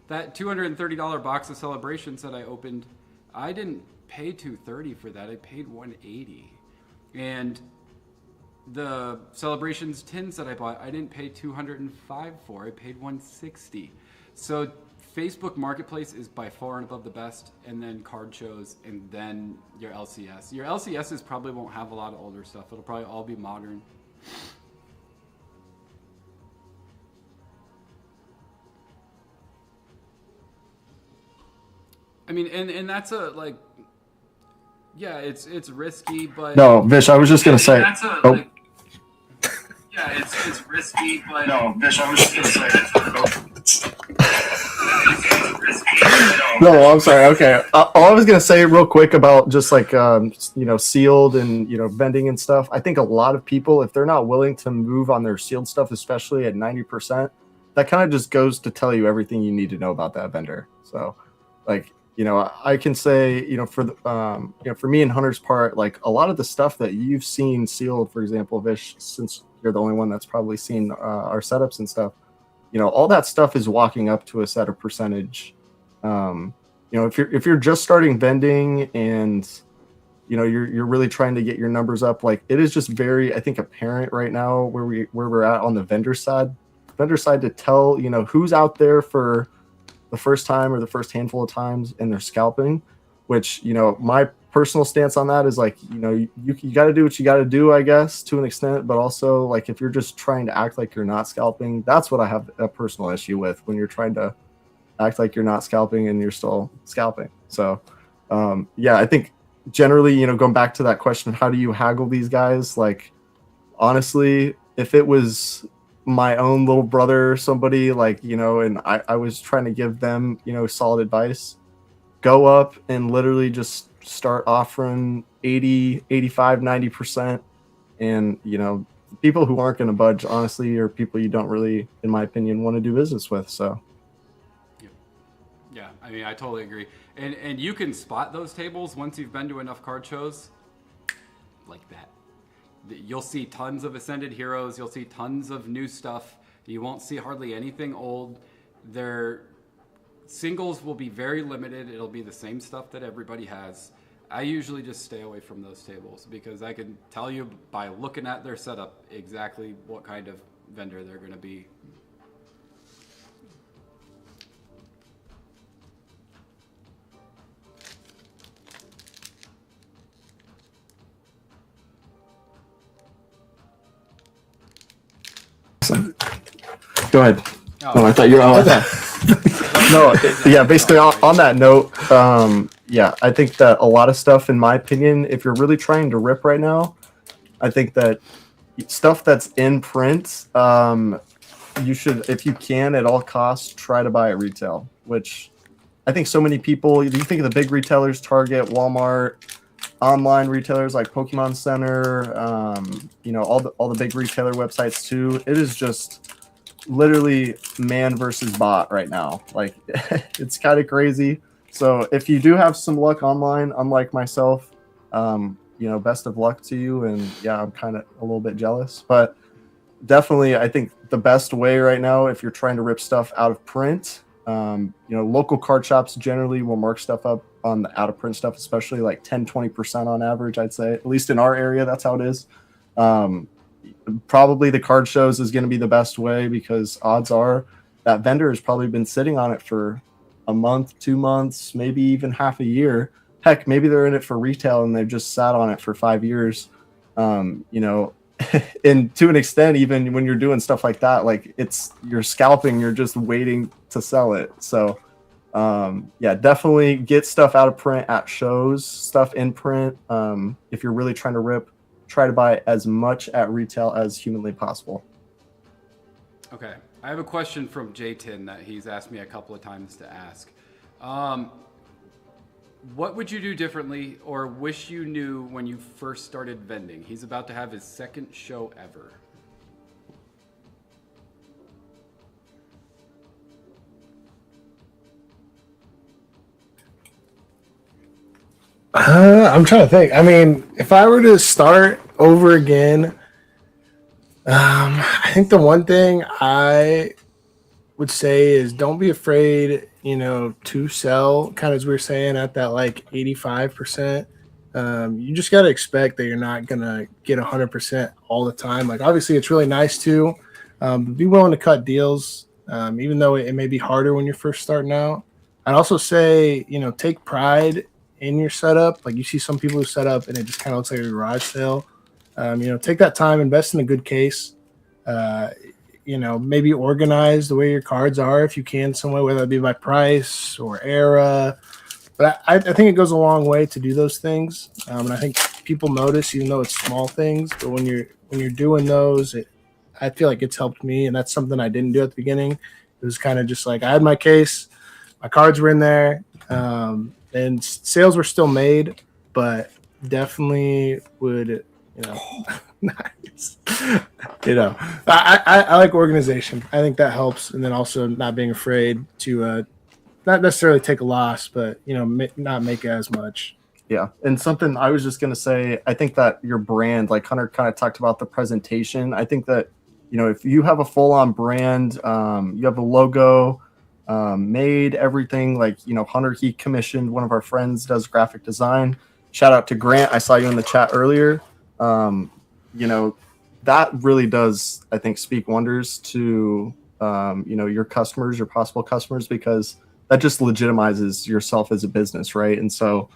That $230 box of Celebrations that I opened I didn't pay $230 for that. I paid $180, and the Celebrations tins that I bought, I didn't pay $205 for. I paid $160. So Facebook Marketplace is by far and above the best, and then card shows, and then your LCS. Your LCSs probably won't have a lot of older stuff. It'll probably all be modern. I mean, and that's a, like, yeah, it's risky, but... No, Vish, I was just going to say... That's a, like, yeah, it's risky, but... No, Vish, I was just going to say... No, I'm sorry. Okay. All I was going to say real quick about just like, sealed and, vending and stuff. I think a lot of people, if they're not willing to move on their sealed stuff, especially at 90%, that kind of just goes to tell you everything you need to know about that vendor. So, like, I can say, for me and Hunter's part, like a lot of the stuff that you've seen sealed, for example, Vish, since you're the only one that's probably seen our setups and stuff, all that stuff is walking up to us at a percentage. If you're just starting vending and, you're really trying to get your numbers up, like it is just very, I think, apparent right now where we're at on the vendor side to tell, who's out there for the first time or the first handful of times and they're scalping, which, my personal stance on that is like, you got to do what you got to do, I guess, to an extent, but also like if you're just trying to act like you're not scalping, that's what I have a personal issue with, when you're trying to act like you're not scalping and you're still scalping. So I think generally, going back to that question, how do you haggle these guys? Like, honestly, if it was my own little brother or somebody, like, and I was trying to give them, solid advice, go up and literally just start offering 80, 85, 90%. And, people who aren't going to budge, honestly, are people you don't really, in my opinion, want to do business with. So. Yeah, I mean, I totally agree. And you can spot those tables once you've been to enough card shows like that. You'll see tons of Ascended Heroes. You'll see tons of new stuff. You won't see hardly anything old. Their singles will be very limited. It'll be the same stuff that everybody has. I usually just stay away from those tables because I can tell you by looking at their setup exactly what kind of vendor they're going to be. Go ahead. Oh, I thought you were on that. No, basically on that note, I think that a lot of stuff, in my opinion, if you're really trying to rip right now, I think that stuff that's in print, you should, if you can, at all costs, try to buy at retail, which I think so many people, you think of the big retailers, Target, Walmart, online retailers like Pokémon Center, all the big retailer websites too. It is just literally man versus bot right now. Like it's kind of crazy. So if you do have some luck online, unlike myself, best of luck to you. And yeah, I'm kind of a little bit jealous, but definitely I think the best way right now, if you're trying to rip stuff out of print, local card shops generally will mark stuff up on the out of print stuff, especially like 10-20% on average, I'd say. At least in our area, that's how it is. Probably the card shows is going to be the best way, because odds are that vendor has probably been sitting on it for a month, 2 months, maybe even half a year. Heck, maybe they're in it for retail and they've just sat on it for 5 years. And to an extent, even when you're doing stuff like that, like you're scalping, you're just waiting to sell it. So definitely get stuff out of print at shows, stuff in print. If you're really trying to rip, try to buy as much at retail as humanly possible. Okay. I have a question from J-Tin that he's asked me a couple of times to ask. What would you do differently or wish you knew when you first started vending? He's about to have his second show ever. I'm trying to think. I mean, if I were to start over again, I think the one thing I would say is don't be afraid, to sell, kind of as we were saying, at that like 85%. You just got to expect that you're not going to get 100% all the time. Like, obviously, it's really nice to but be willing to cut deals, even though it may be harder when you're first starting out. I'd also say, take pride in your setup. Like, you see some people who set up and it just kind of looks like a garage sale. Take that time, invest in a good case. Maybe organize the way your cards are if you can, some way, whether it be by price or era. But I think it goes a long way to do those things, and I think people notice, even though it's small things. But when you're doing those, I feel like it's helped me, and that's something I didn't do at the beginning. It was kind of just like I had my case, my cards were in there, and sales were still made, but definitely would. Nice. I like organization. I think that helps, and then also not being afraid to not necessarily take a loss, but not make as much. Yeah, and something I was just gonna say, I think that your brand, like Hunter kind of talked about the presentation. I think that if you have a full-on brand, you have a logo made, everything. Like Hunter, he commissioned one of our friends, does graphic design. Shout out to Grant. I saw you in the chat earlier. That really does, I think, speak wonders to, your customers, your possible customers, because that just legitimizes yourself as a business. Right. And so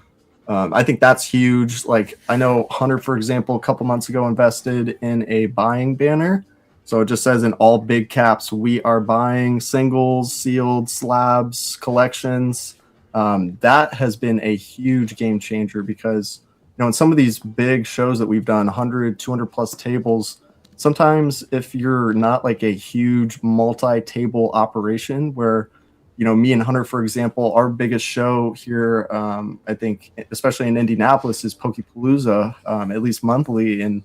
I think that's huge. Like, I know Hunter, for example, a couple months ago invested in a buying banner. So it just says in all big caps, we are buying singles, sealed, slabs, collections. That has been a huge game changer because in some of these big shows that we've done, 100, 200 plus tables, sometimes if you're not like a huge multi-table operation where, me and Hunter, for example, our biggest show here, I think, especially in Indianapolis, is Pokepalooza, at least monthly. And,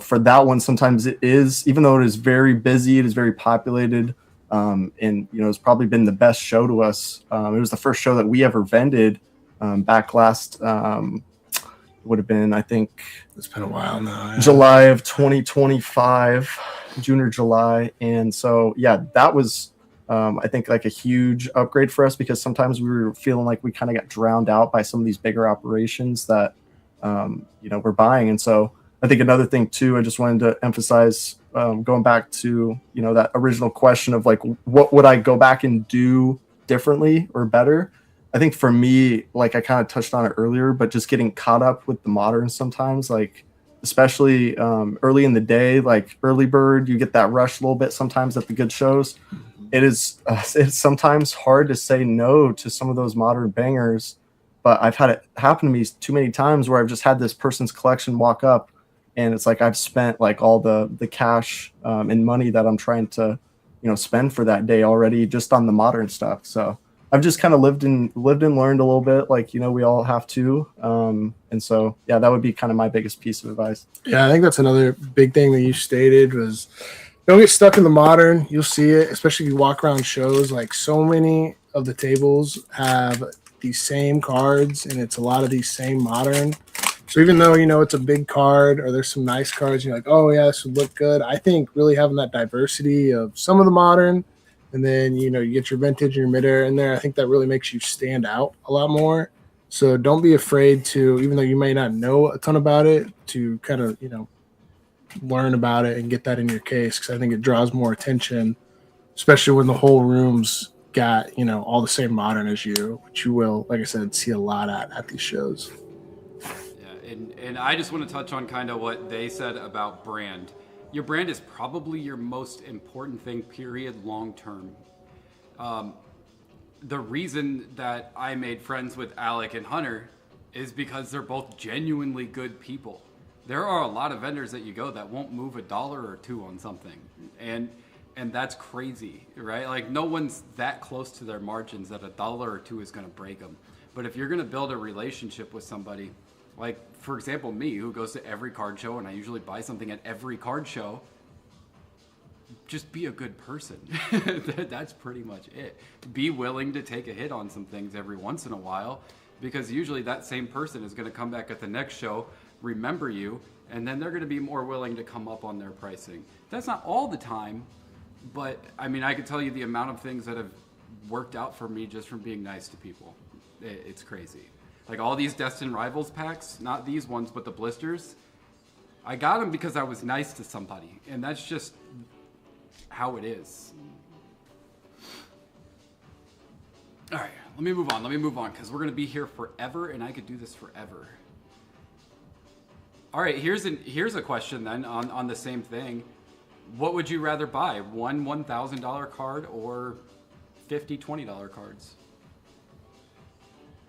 for that one, sometimes it is, even though it is very busy, it is very populated. And, it's probably been the best show to us. It was the first show that we ever vended back last would have been, I think, it's been a while now. Yeah. July of 2025, June or July. And so, that was, I think, like a huge upgrade for us because sometimes we were feeling like we kind of got drowned out by some of these bigger operations that, we're buying. And so I think another thing too, I just wanted to emphasize, going back to, that original question of like, what would I go back and do differently or better? I think for me, like I kind of touched on it earlier, but just getting caught up with the modern sometimes, like especially early in the day, like early bird, you get that rush a little bit sometimes at the good shows. It's sometimes hard to say no to some of those modern bangers, but I've had it happen to me too many times where I've just had this person's collection walk up and it's like I've spent like all the cash and money that I'm trying to, spend for that day already just on the modern stuff. So I've just kind of lived and learned a little bit, like, we all have to. And so, that would be kind of my biggest piece of advice. Yeah, I think that's another big thing that you stated was don't get stuck in the modern. You'll see it, especially if you walk around shows. Like, so many of the tables have these same cards, and it's a lot of these same modern. So even though, it's a big card or there's some nice cards, you're like, oh, yeah, this would look good. I think really having that diversity of some of the modern, and then, you get your vintage and your mid-air in there. I think that really makes you stand out a lot more. So don't be afraid to, even though you may not know a ton about it, to kind of, learn about it and get that in your case. Because I think it draws more attention, especially when the whole room's got, all the same modern as you, which you will, like I said, see a lot at these shows. Yeah, and I just want to touch on kind of what they said about brand. Your brand is probably your most important thing, period, long term. The reason that I made friends with Alec and Hunter is because they're both genuinely good people. There are a lot of vendors that you go that won't move $1 or $2 on something. And that's crazy, right? Like, no one's that close to their margins that $1 or $2 is going to break them. But if you're going to build a relationship with somebody, like, for example, me, who goes to every card show, and I usually buy something at every card show, just be a good person. That's pretty much it. Be willing to take a hit on some things every once in a while, because usually that same person is going to come back at the next show, remember you, and then they're going to be more willing to come up on their pricing. That's not all the time, But I mean, I could tell you the amount of things that have worked out for me just from being nice to people. It's crazy. Like all these Destined Rivals packs, not these ones, but the blisters, I got them because I was nice to somebody. And that's just how it is. All right, let me move on because we're going to be here forever and I could do this forever. All right, here's a question then on the same thing. What would you rather buy? One $1,000 card or 50 $20 cards?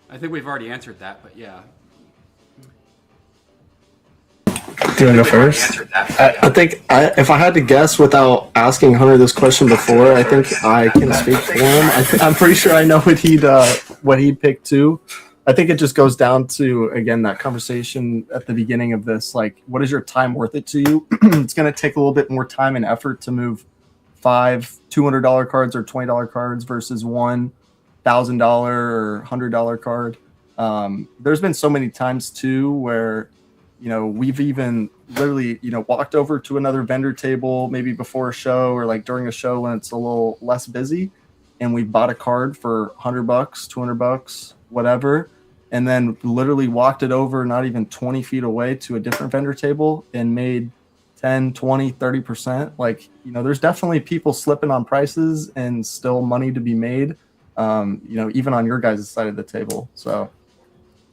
I think we've already answered that, but yeah. Do you want to go first? I think if I had to guess without asking Hunter this question before, I think I can speak for him. I'm pretty sure I know what he'd pick too. I think it just goes down to, again, that conversation at the beginning of this, like, what is your time worth it to you? It's going to take a little bit more time and effort to move 5 $200 cards or $20 cards versus one $1,000 or $100 card. There's been so many times too where, you know, we've even literally, you know, walked over to another vendor table maybe before a show or like during a show when it's a little less busy, and we bought a card for $100, $200, whatever, and then literally walked it over not even 20 feet away to a different vendor table and made 10, 20, 30%. Like, you know, there's definitely people slipping on prices and still money to be made, you know, even on your guys' side of the table. So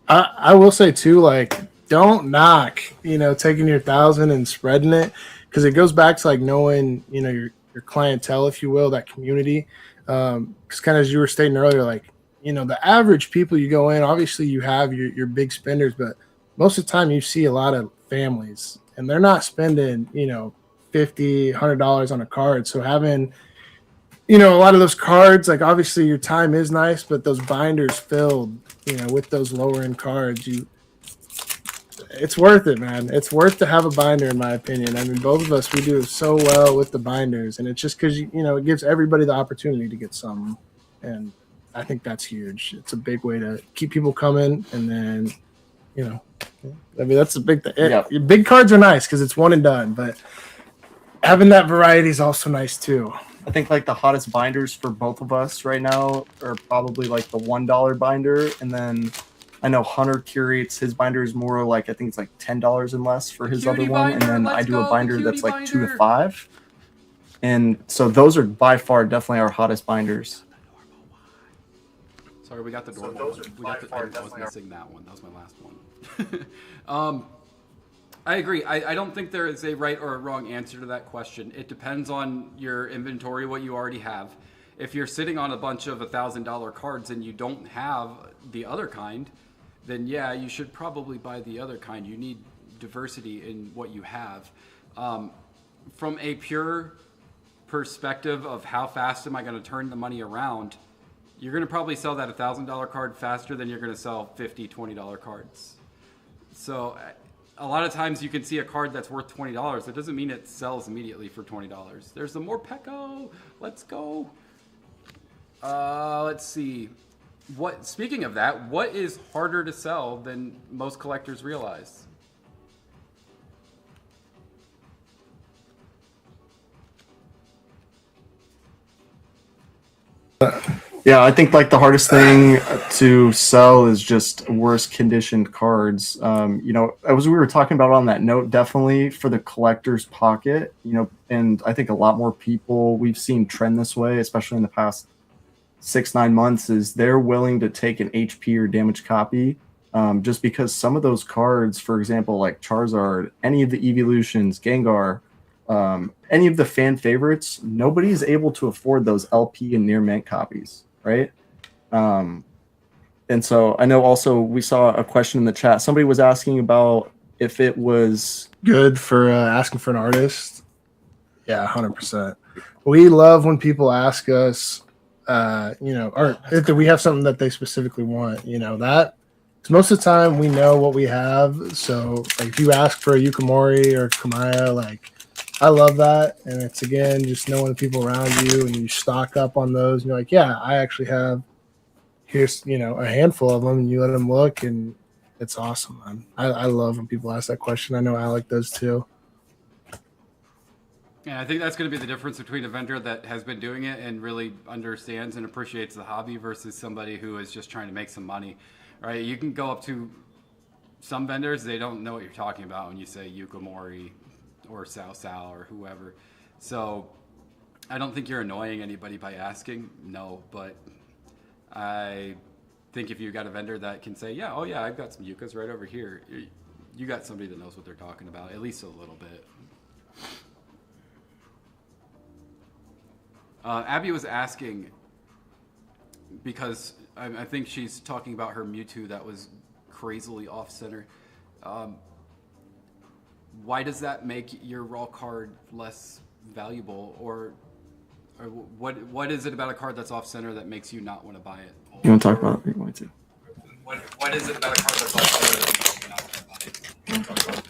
I will say too, like, don't knock, you know, taking your 1,000 and spreading it, because it goes back to like knowing, you know, your clientele, if you will, that community. Because kind of as you were stating earlier, like, you know, the average people you go in, obviously you have your big spenders, but most of the time you see a lot of families and they're not spending, you know, $50, $100 on a card. So having, you know, a lot of those cards, like obviously your time is nice, but those binders filled, you know, with those lower end cards, it's worth it, man. It's worth to have a binder, in my opinion. I mean, both of us, we do so well with the binders, and it's just because, you know, it gives everybody the opportunity to get some, and I think that's huge. It's a big way to keep people coming, and then, you know, I mean, that's a big thing. Yeah. Big cards are nice because it's one and done, but having that variety is also nice too. I think like the hottest binders for both of us right now are probably like the $1 binder, and then I know Hunter curates his binders more like, I think it's like $10 and less for his other one, and then I do a binder that's like 2 to 5, and so those are by far definitely our hottest binders. Sorry, we got the door. I was missing that one. That was my last one. I agree. I don't think there is a right or a wrong answer to that question. It depends on your inventory, what you already have. If you're sitting on a bunch of $1,000 cards and you don't have the other kind, then yeah, you should probably buy the other kind. You need diversity in what you have. From a pure perspective of how fast am I going to turn the money around, you're going to probably sell that $1,000 card faster than you're going to sell $50, $20 cards. So a lot of times you can see a card that's worth $20. That doesn't mean it sells immediately for $20. There's the Morpeko. Let's go. Let's see. Speaking of that, what is harder to sell than most collectors realize? Yeah, I think like the hardest thing to sell is just worse conditioned cards. You know, as we were talking about on that note, definitely for the collector's pocket, you know, and I think a lot more people we've seen trend this way, especially in the past 6-9 months, is they're willing to take an HP or damaged copy, just because some of those cards, for example, like Charizard, any of the Evolutions, Gengar, any of the fan favorites, nobody's able to afford those LP and near mint copies, right? And so I know also we saw a question in the chat. Somebody was asking about if it was good for asking for an artist. Yeah, 100%. We love when people ask us, you know, or if we have something that they specifically want, you know, that. Because most of the time we know what we have. So like, if you ask for a Yukimori or Kamaya, like, I love that. And it's, again, just knowing the people around you, and you stock up on those. And you're like, yeah, I actually have, here's, you know, a handful of them, and you let them look, and it's awesome, man. I love when people ask that question. I know Alec does too. And I think that's going to be the difference between a vendor that has been doing it and really understands and appreciates the hobby versus somebody who is just trying to make some money, right? You can go up to some vendors, they don't know what you're talking about when you say Yukamori or Sao or whoever. So I don't think you're annoying anybody by asking, no, but I think if you got a vendor that can say, yeah, oh yeah, I've got some Yukas right over here, you got somebody that knows what they're talking about, at least a little bit. Abby was asking, because I think she's talking about her Mewtwo that was crazily off-center. Why does that make your raw card less valuable, or what is it about a card that's off-center that makes you not want to buy it? You want to talk about it? You want to? What is it about a card that's off-center that makes you not want to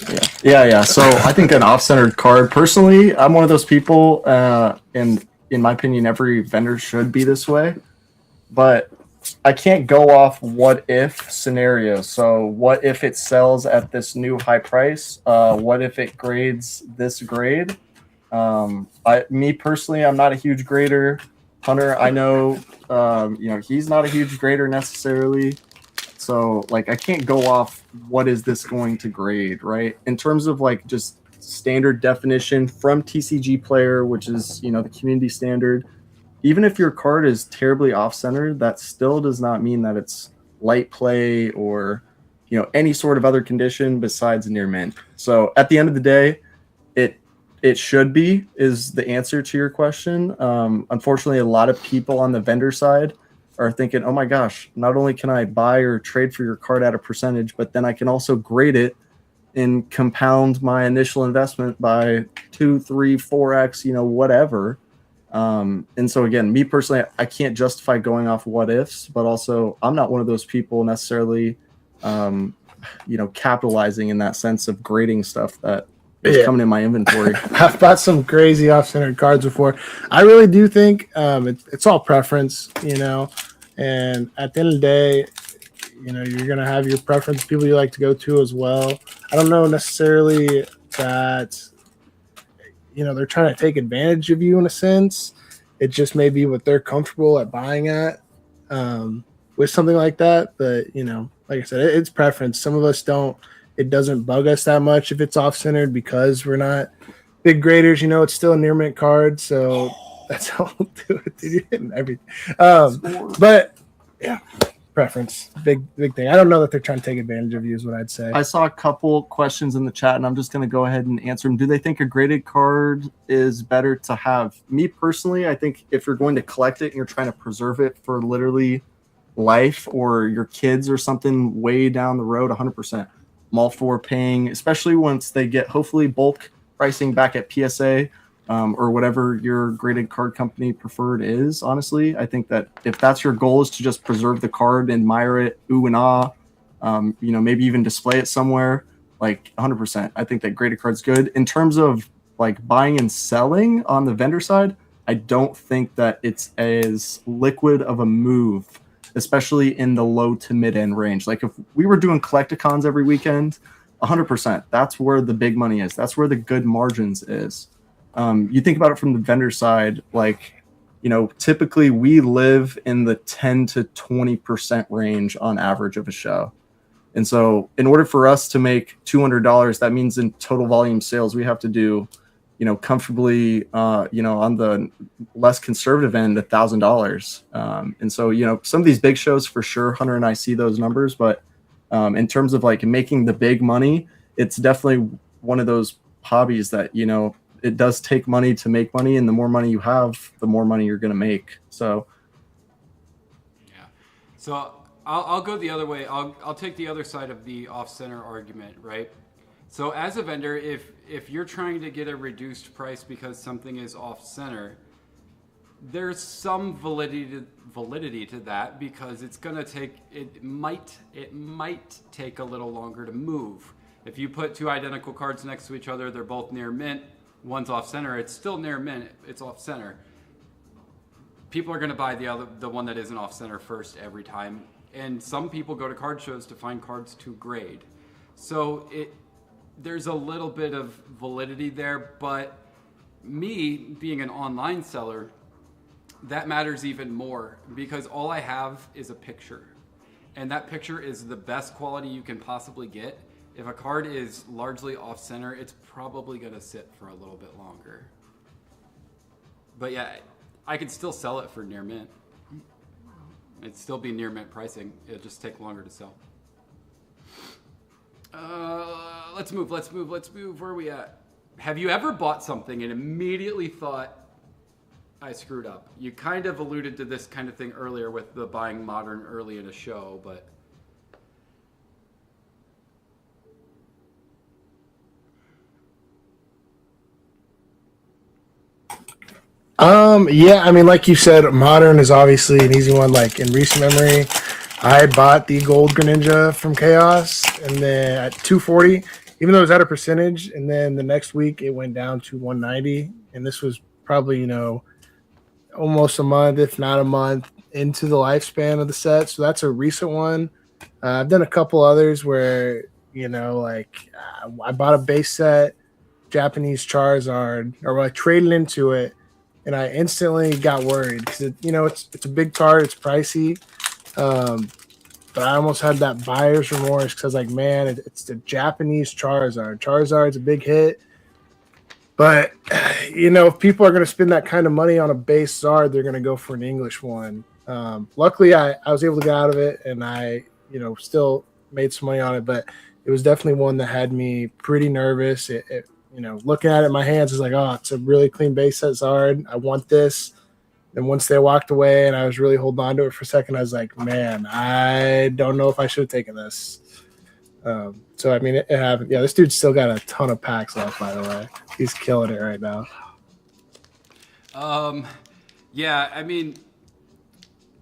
buy it? Yeah. So I think an off-centered card, personally, I'm one of those people, and in my opinion, every vendor should be this way, but I can't go off what if scenarios. So what if it sells at this new high price? What if it grades this grade? Me personally, I'm not a huge grader. Hunter, I know, he's not a huge grader necessarily. So like, I can't go off what is this going to grade, right? In terms of like just standard definition from TCG player, which is, the community standard, even if your card is terribly off-center, that still does not mean that it's light play or, any sort of other condition besides near mint. So at the end of the day, it should be is the answer to your question. Unfortunately, a lot of people on the vendor side are thinking, oh my gosh, not only can I buy or trade for your card at a percentage, but then I can also grade it and compound my initial investment by 2, 3, 4x, whatever. And so again, me personally, I can't justify going off what ifs, but also I'm not one of those people necessarily, capitalizing in that sense of grading stuff that is coming in my inventory. I've bought some crazy off-centered cards before. I really do think it's all preference, and at the end of the day, you're going to have your preference, people you like to go to as well. I don't know necessarily that, they're trying to take advantage of you in a sense. It just may be what they're comfortable at buying at with something like that. But, like I said, it's preference. Some of us don't. It doesn't bug us that much if it's off-centered because we're not big graders. It's still a near mint card. So that's how we'll do it. Dude, you're hitting everything. But, yeah. Preference, big thing. I don't know that they're trying to take advantage of you is what I'd say. I saw a couple questions in the chat and I'm just going to go ahead and answer them. Do they think a graded card is better to have? Me personally, I think if you're going to collect it and you're trying to preserve it for literally life or your kids or something way down the road, 100%. I'm all for paying, especially once they get hopefully bulk pricing back at PSA. Or whatever your graded card company preferred is, honestly. I think that if that's your goal is to just preserve the card, admire it, ooh and ah, maybe even display it somewhere, like 100%. I think that graded card's good. In terms of like buying and selling on the vendor side, I don't think that it's as liquid of a move, especially in the low to mid-end range. Like if we were doing collecticons every weekend, 100%, that's where the big money is. That's where the good margins is. You think about it from the vendor side, like, typically we live in the 10 to 20% range on average of a show. And so in order for us to make $200, that means in total volume sales, we have to do, comfortably, on the less conservative end, $1,000. And so, some of these big shows for sure, Hunter and I see those numbers, but in terms of like making the big money, it's definitely one of those hobbies that, it does take money to make money, and the more money you have, the more money you're going to make. So, yeah. So I'll go the other way. I'll take the other side of the off-center argument, right? So as a vendor, if you're trying to get a reduced price because something is off-center, there's some validity to that because it's going to take it might take a little longer to move. If you put two identical cards next to each other, they're both near mint. One's off center, it's still near mint, it's off center. People are going to buy the one that isn't off center first every time. And some people go to card shows to find cards to grade. So there's a little bit of validity there, but me being an online seller, that matters even more because all I have is a picture. And that picture is the best quality you can possibly get. If a card is largely off center, it's probably gonna sit for a little bit longer. But yeah, I could still sell it for near mint. It'd still be near mint pricing. It'll just take longer to sell. Let's move. Where are we at? Have you ever bought something and immediately thought, I screwed up? You kind of alluded to this kind of thing earlier with the buying Modern early in a show, but... Yeah, I mean, like you said, Modern is obviously an easy one. Like in recent memory, I bought the gold Greninja from Chaos, and then at 240, even though it was at a percentage, and then the next week it went down to 190, and this was probably, you know, almost a month, if not a month, into the lifespan of the set. So that's a recent one. I've done a couple others where, you know, like I bought a base set Japanese Charizard, or I traded into it, and I instantly got worried because you know it's a big card, it's pricey, but I almost had that buyer's remorse because I was like, man, it's the Japanese Charizard. Charizard's a big hit, but you know if people are going to spend that kind of money on a base Zard, they're going to go for an English one. Luckily, I was able to get out of it, and I still made some money on it, but it was definitely one that had me pretty nervous. It looking at it in my hands is like, oh, it's a really clean base set Zard. I want this. And once they walked away and I was really holding on to it for a second, I was like, man, I don't know if I should have taken this. So, I mean, it happened. Yeah, this dude's still got a ton of packs left, by the way. He's killing it right now. Yeah, I mean,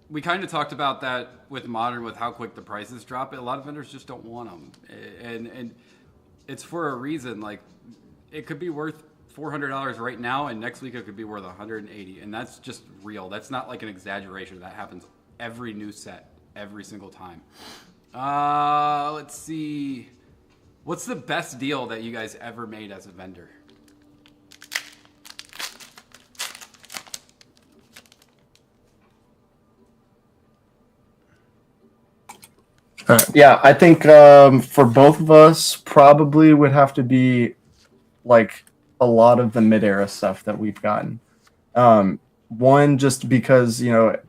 we kind of talked about that with Modern, with how quick the prices drop. A lot of vendors just don't want them. And it's for a reason. Like, it could be worth $400 right now, and next week it could be worth $180, and that's just real. That's not like an exaggeration. That happens every new set, every single time. Let's see. What's the best deal that you guys ever made as a vendor? Yeah, I think for both of us, probably would have to be like a lot of the mid-era stuff that we've gotten. One, just because,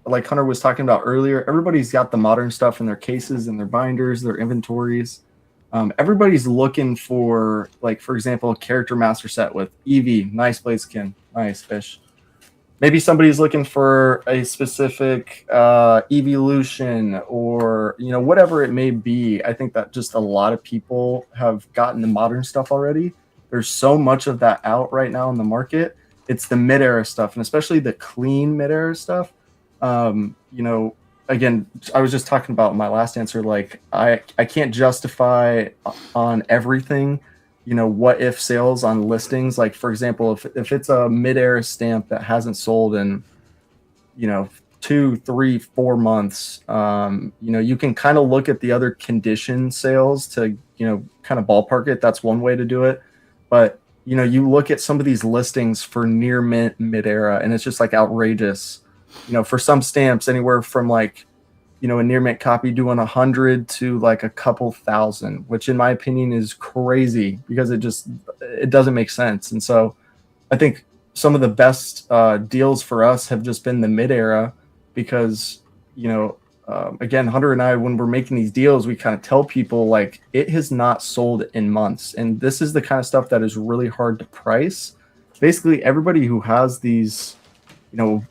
like Hunter was talking about earlier, everybody's got the Modern stuff in their cases and their binders, their inventories. Everybody's looking for, like, for example, a character master set with Eevee, nice Blaziken, nice fish. Maybe somebody's looking for a specific evolution or, whatever it may be. I think that just a lot of people have gotten the Modern stuff already. There's so much of that out right now in the market. It's the mid-era stuff, and especially the clean mid-era stuff. Again, I was just talking about my last answer. Like, I can't justify on everything, what if sales on listings. Like, for example, if it's a mid-era stamp that hasn't sold in, 2, 3, 4 months, you can kind of look at the other condition sales to, kind of ballpark it. That's one way to do it. But, you look at some of these listings for near mint mid-era, and it's just like outrageous. For some stamps, anywhere from like, a near mint copy doing 100 to like a couple thousand, which in my opinion is crazy because it doesn't make sense. And so I think some of the best deals for us have just been the mid-era because, again, Hunter and I, when we're making these deals, we kind of tell people like it has not sold in months. And this is the kind of stuff that is really hard to price. Basically, everybody who has these,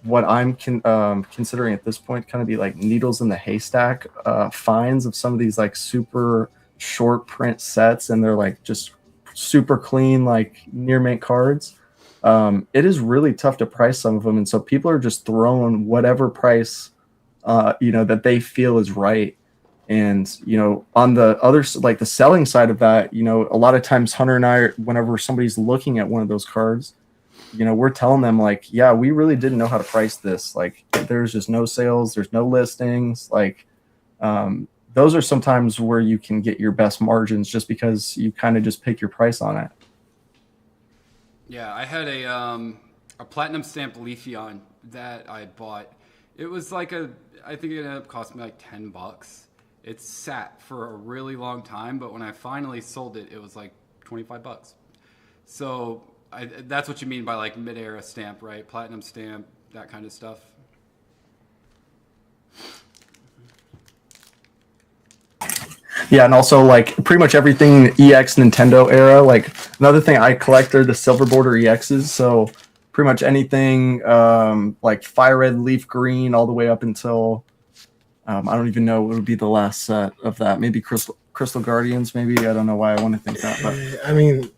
what I'm considering at this point kind of be like needles in the haystack finds of some of these like super short print sets. And they're like just super clean, like near mint cards. It is really tough to price some of them. And so people are just throwing whatever price that they feel is right. And, on the other, like the selling side of that, a lot of times Hunter and I, whenever somebody's looking at one of those cards, we're telling them like, yeah, we really didn't know how to price this. Like there's just no sales, there's no listings. Like, those are sometimes where you can get your best margins just because you kind of just pick your price on it. Yeah, I had a platinum stamp Leafeon that I bought. It was like I think it ended up costing me like $10. It sat for a really long time, but when I finally sold it, it was like $25. So that's what you mean by like mid-era stamp, right? Platinum stamp, that kind of stuff. Yeah, and also like pretty much everything EX Nintendo era. Like another thing I collect are the silver border EXs. So pretty much anything like fire red, leaf green, all the way up until I don't even know what would be the last set of that. Maybe Crystal Guardians. Maybe I don't know why I want to think that, but I mean,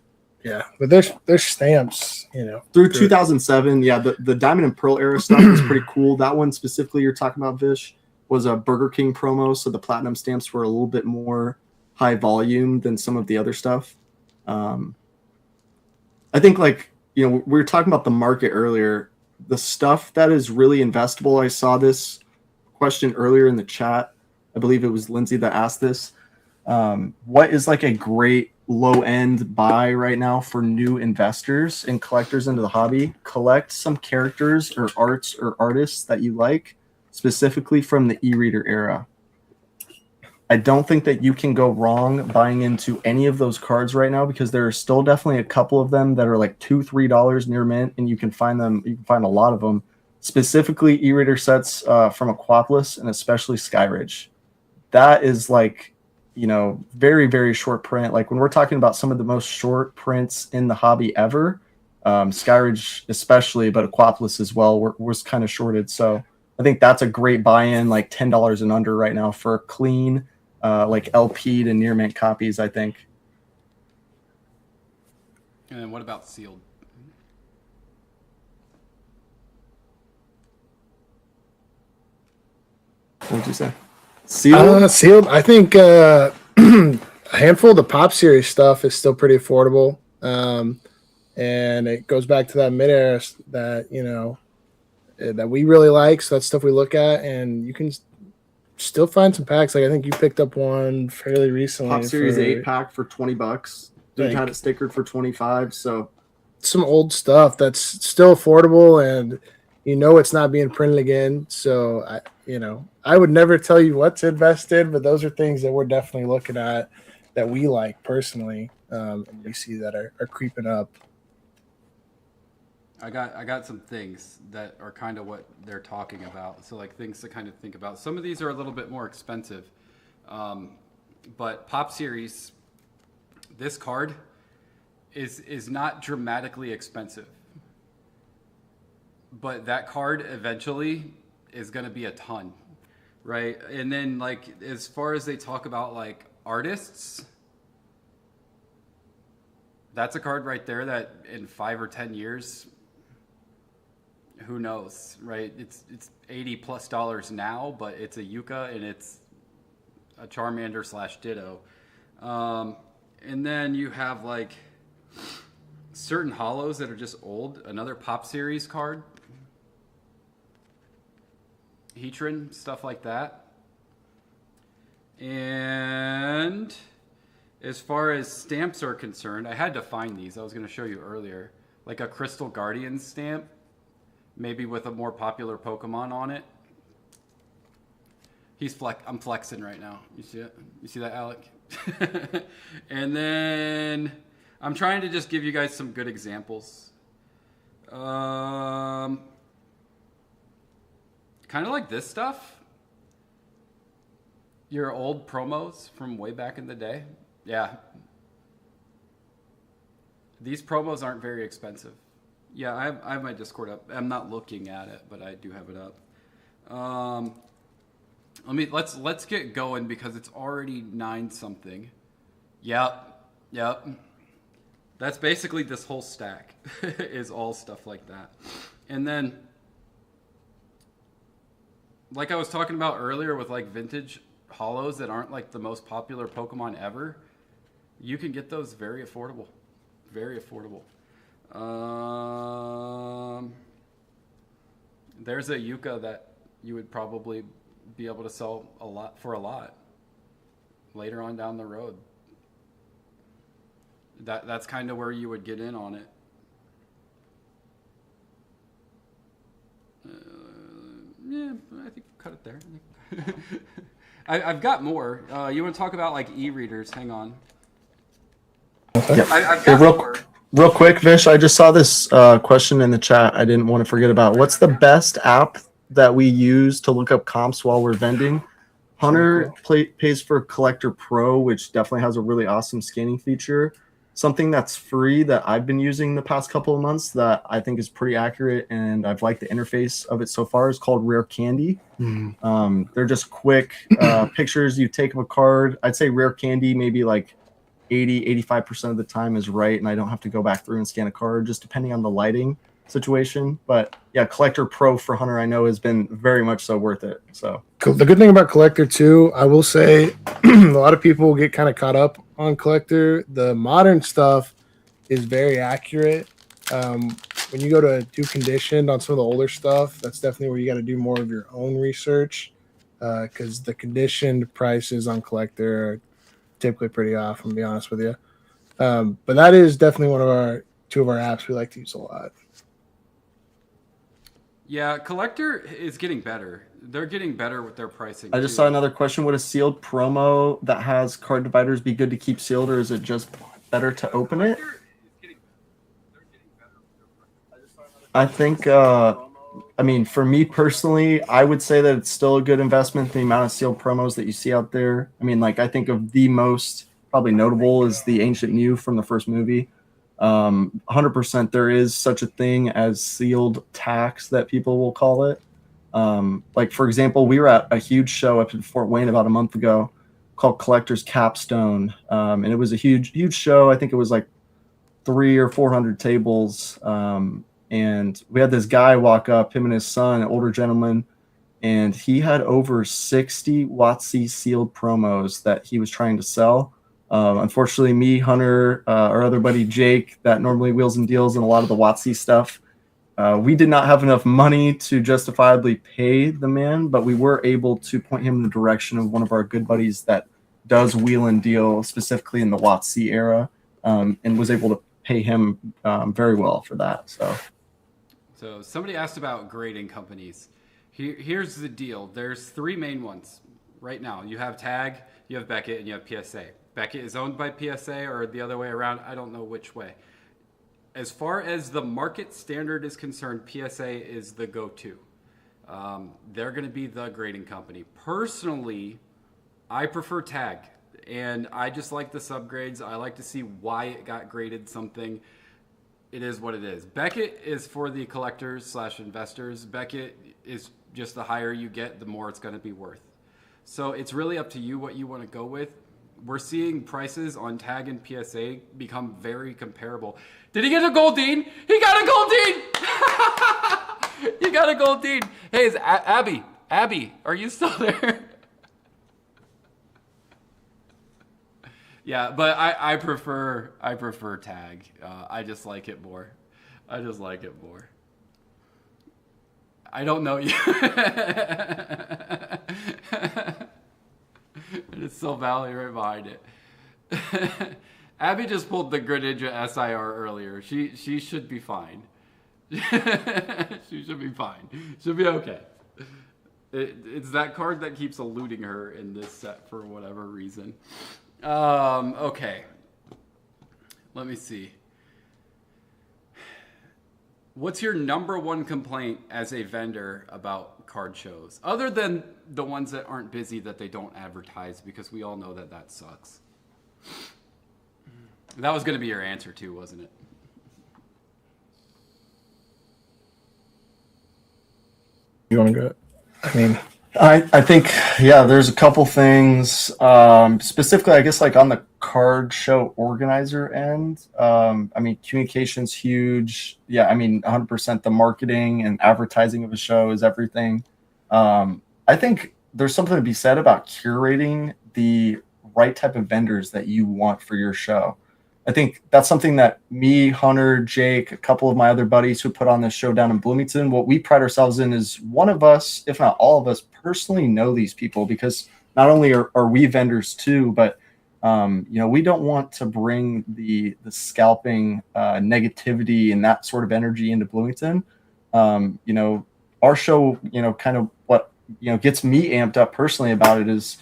yeah, but there's stamps, you know, through 2007. Yeah, the Diamond and Pearl era stuff was pretty cool. That one specifically you're talking about, Vish, was a Burger King promo, so the platinum stamps were a little bit more high volume than some of the other stuff. I think, like, you know, we were talking about the market earlier. The stuff that is really investable, I saw this question earlier in the chat. I believe it was Lindsay that asked this. What is like a great low end buy right now for new investors and collectors into the hobby? Collect some characters or arts or artists that you like, specifically from the e-reader era. I don't think that you can go wrong buying into any of those cards right now, because there are still definitely a couple of them that are like $2-3 near mint, and you can find them. You can find a lot of them, specifically e-reader sets from Aquapolis and especially Skyridge. That is like, you know, very, very short print. Like when we're talking about some of the most short prints in the hobby ever, Skyridge especially, but Aquapolis as well, was kind of shorted. So I think that's a great buy-in, like $10 and under right now for clean, like LP to near mint copies, I think. And then what about sealed? What did you say? Sealed? Sealed. I think a handful of the Pop Series stuff is still pretty affordable, and it goes back to that mid-era that, you know, that we really like. So that's stuff we look at, and you can still find some packs. Like I think you picked up one fairly recently. Pop Series 8-pack for $20. Dude had it stickered for $25. So some old stuff that's still affordable, and you know it's not being printed again. So I would never tell you what to invest in, but those are things that we're definitely looking at that we like personally, and we see that are creeping up. I got some things that are kind of what they're talking about. So like things to kind of think about. Some of these are a little bit more expensive, but Pop Series, this card is not dramatically expensive, but that card eventually is going to be a ton, right? And then like as far as they talk about like artists, that's a card right there that in 5 or 10 years, who knows, right? It's $80+ now, but it's a Yuka and it's a Charmander / Ditto. And then you have like certain holos that are just old. Another Pop Series card. Heatran, stuff like that. And as far as stamps are concerned, I had to find these. I was going to show you earlier. Like a Crystal Guardians stamp, maybe with a more popular Pokemon on it. I'm flexing right now. You see it? You see that, Alec? And then I'm trying to just give you guys some good examples. Kind of like this stuff. Your old promos from way back in the day. Yeah. These promos aren't very expensive. Yeah, I have my Discord up. I'm not looking at it, but I do have it up. Let's get going because it's already 9 something. Yep. That's basically this whole stack is all stuff like that. And then, like I was talking about earlier with like vintage holos that aren't like the most popular Pokemon ever, you can get those very affordable. Very affordable. There's a Yuka that you would probably be able to sell a lot later on down the road. That's kind of where you would get in on it. Yeah, I think cut it there. I've got more. You want to talk about like e-readers? Hang on. Yeah. I've got more. Real quick, Vish, I just saw this question in the chat I didn't want to forget about. What's the best app that we use to look up comps while we're vending? Hunter pays for Collector Pro, which definitely has a really awesome scanning feature. Something that's free that I've been using the past couple of months that I think is pretty accurate and I've liked the interface of it so far is called Rare Candy. They're just quick pictures you take of a card. I'd say Rare Candy maybe like 85% of the time is right, and I don't have to go back through and scan a card, just depending on the lighting situation. But yeah, Collector Pro for Hunter I know has been very much so worth it. So the good thing about Collector too, I will say, a lot of people get kind of caught up on Collector. The modern stuff is very accurate. When you go to do conditioned on some of the older stuff, that's definitely where you got to do more of your own research, because the conditioned prices on Collector are typically pretty off, I'm gonna be honest with you. But that is definitely two of our apps we like to use a lot. Yeah, Collector is getting better. They're getting better with their pricing. I just saw another question. Would a sealed promo that has card dividers be good to keep sealed, or is it just better to open it? I think, I mean, for me personally, I would say that it's still a good investment, the amount of sealed promos that you see out there. I mean, like, I think of the most probably notable is the Ancient New from the first movie. 100% there is such a thing as sealed tax that people will call it. Like, for example, we were at a huge show up in Fort Wayne about a month ago called Collector's Capstone. And it was a huge show. I think it was like 300 or 400 tables. And we had this guy walk up, him and his son, an older gentleman, and he had over 60 WotC sealed promos that he was trying to sell. Unfortunately, me, Hunter, our other buddy Jake, that normally wheels and deals in a lot of the WotC stuff, we did not have enough money to justifiably pay the man, but we were able to point him in the direction of one of our good buddies that does wheel and deal specifically in the WotC era, and was able to pay him very well for that. So somebody asked about grading companies. Here's the deal. There's three main ones right now. You have Tag, you have Beckett, and you have PSA. Beckett is owned by PSA or the other way around. I don't know which way. As far as the market standard is concerned, PSA is the go-to. They're going to be the grading company. Personally, I prefer Tag, and I just like the subgrades. I like to see why it got graded something. It is what it is. Beckett is for the collectors / investors. Beckett is just the higher you get, the more it's going to be worth. So it's really up to you what you want to go with. We're seeing prices on Tag and PSA become very comparable. Did he get a Goldine? He got a Goldine! He got a Goldine. Hey, it's Abby. Abby, are you still there? Yeah, but I prefer Tag. I just like it more. I don't know you. And it's still Valley right behind it. Abby just pulled the Greninja SIR earlier. She should be fine. She should be fine. She'll be okay. It's that card that keeps eluding her in this set for whatever reason. Okay. Let me see. What's your number one complaint as a vendor about card shows? Other than the ones that aren't busy that they don't advertise, because we all know that sucks. That was going to be your answer too, wasn't it? You want to go? I mean, I think, yeah, there's a couple things, specifically, I guess, like on the card show organizer end. I mean, communication's huge. Yeah, I mean, 100% the marketing and advertising of a show is everything. I think there's something to be said about curating the right type of vendors that you want for your show. I think that's something that me, Hunter, Jake, a couple of my other buddies who put on this show down in Bloomington, what we pride ourselves in is one of us, if not all of us, personally know these people, because not only are we vendors too, but we don't want to bring the scalping negativity and that sort of energy into Bloomington. our show, kind of what gets me amped up personally about it is,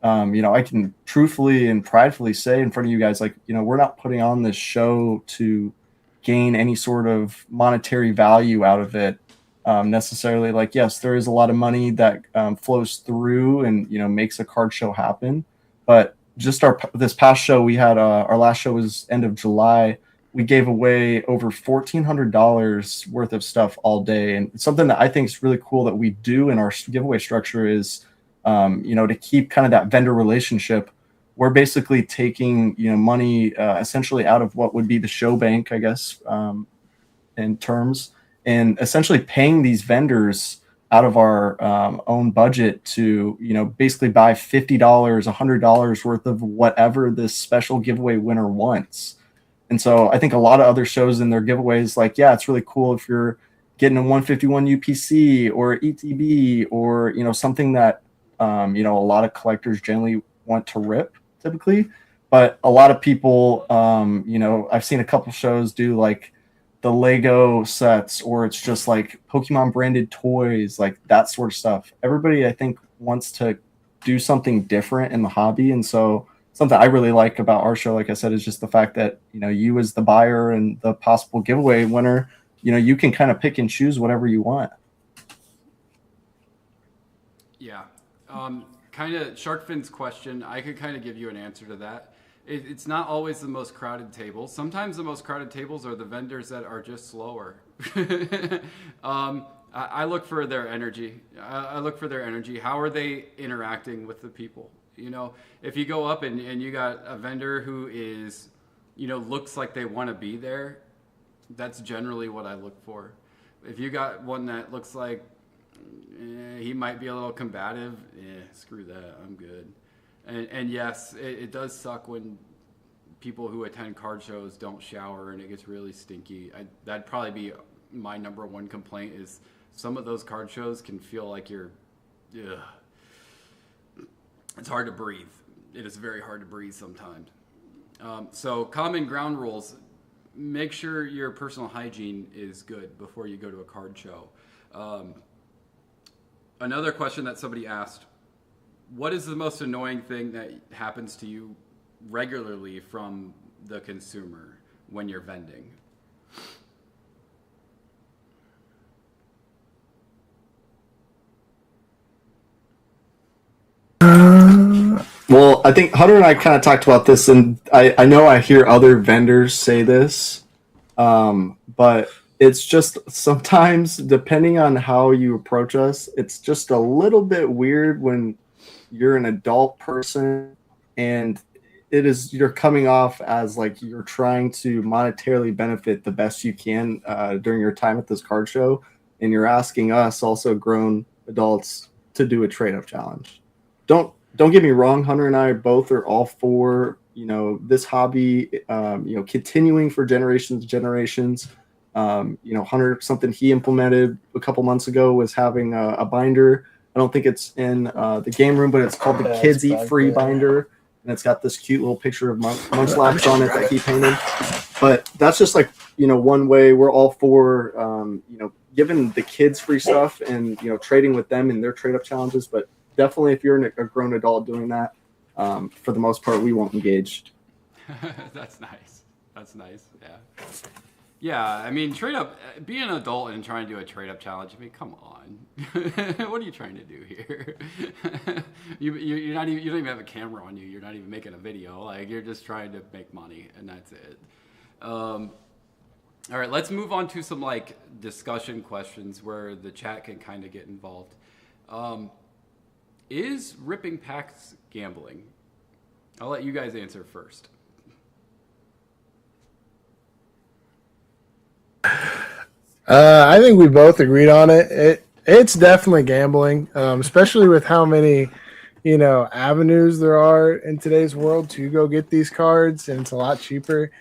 I can truthfully and pridefully say in front of you guys, like, we're not putting on this show to gain any sort of monetary value out of it. Necessarily, like, yes, there is a lot of money that flows through and makes a card show happen, but just this past show we had, our last show was end of July. We gave away over $1,400 worth of stuff all day, and something that I think is really cool that we do in our giveaway structure is, to keep kind of that vendor relationship. We're basically taking money essentially out of what would be the show bank, I guess, in terms, and essentially paying these vendors out of our own budget to, basically buy $50, $100 worth of whatever this special giveaway winner wants. And so I think a lot of other shows in their giveaways, like, yeah, it's really cool if you're getting a 151 UPC or ETB or, something that, a lot of collectors generally want to rip typically. But a lot of people, I've seen a couple shows do like the Lego sets, or it's just like Pokemon branded toys, like that sort of stuff. Everybody, I think, wants to do something different in the hobby. And so something I really like about our show, like I said, is just the fact that, you as the buyer and the possible giveaway winner, you can kind of pick and choose whatever you want. Yeah. Kind of Sharkfin's question, I could kind of give you an answer to that. It's not always the most crowded tables. Sometimes the most crowded tables are the vendors that are just slower. I look for their energy. I look for their energy. How are they interacting with the people? If you go up and you got a vendor who is, looks like they want to be there, that's generally what I look for. If you got one that looks like he might be a little combative, screw that, I'm good. And yes, it does suck when people who attend card shows don't shower and it gets really stinky. That'd probably be my number one complaint, is some of those card shows can feel like you're, it's hard to breathe. It is very hard to breathe sometimes. So common ground rules, make sure your personal hygiene is good before you go to a card show. Another question that somebody asked, what is the most annoying thing that happens to you regularly from the consumer when you're vending? Well, I think Hunter and I kind of talked about this, and I know I hear other vendors say this, but it's just sometimes, depending on how you approach us, it's just a little bit weird when you're an adult person and you're coming off as like you're trying to monetarily benefit the best you can during your time at this card show, and you're asking us, also grown adults, to do a trade-up challenge. Don't get me wrong, Hunter and I both are all for this hobby continuing for generations. Hunter, something he implemented a couple months ago was having a binder. I don't think it's in the game room, but it's called the Kids Eat Free binder, and it's got this cute little picture of Munchlax on it that he painted. But that's just like one way. We're all for giving the kids free stuff and trading with them in their trade up challenges. But definitely, if you're a grown adult doing that, for the most part, we won't engage. That's nice. Yeah. Yeah, I mean, trade up, be an adult and trying to do a trade up challenge. I mean, come on. What are you trying to do here? You're not even, you don't even have a camera on you. You're not even making a video. Like, you're just trying to make money, and that's it. All right, let's move on to some like discussion questions where the chat can kind of get involved. Is ripping packs gambling? I'll let you guys answer first. I think we both agreed on it. It's definitely gambling, especially with how many, avenues there are in today's world to go get these cards, and it's a lot cheaper.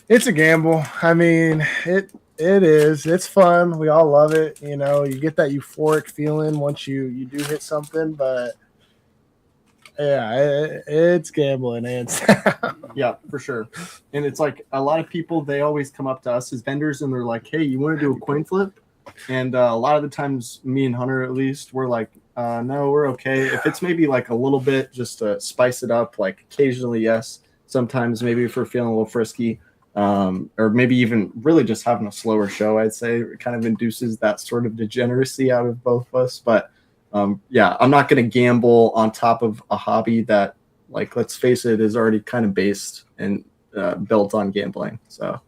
It's a gamble. I mean, it is. It's fun. We all love it. You get that euphoric feeling once you do hit something, but yeah, it's gambling, and yeah, for sure. And it's like a lot of people, they always come up to us as vendors and they're like, hey, you want to do a coin flip? And a lot of the times, me and Hunter, at least, we're like, no, we're okay. If it's maybe like a little bit, just to spice it up, like occasionally, yes. Sometimes maybe if we're feeling a little frisky, or maybe even really just having a slower show, I'd say it kind of induces that sort of degeneracy out of both of us. But yeah, I'm not going to gamble on top of a hobby that, like, let's face it, is already kind of based and built on gambling. So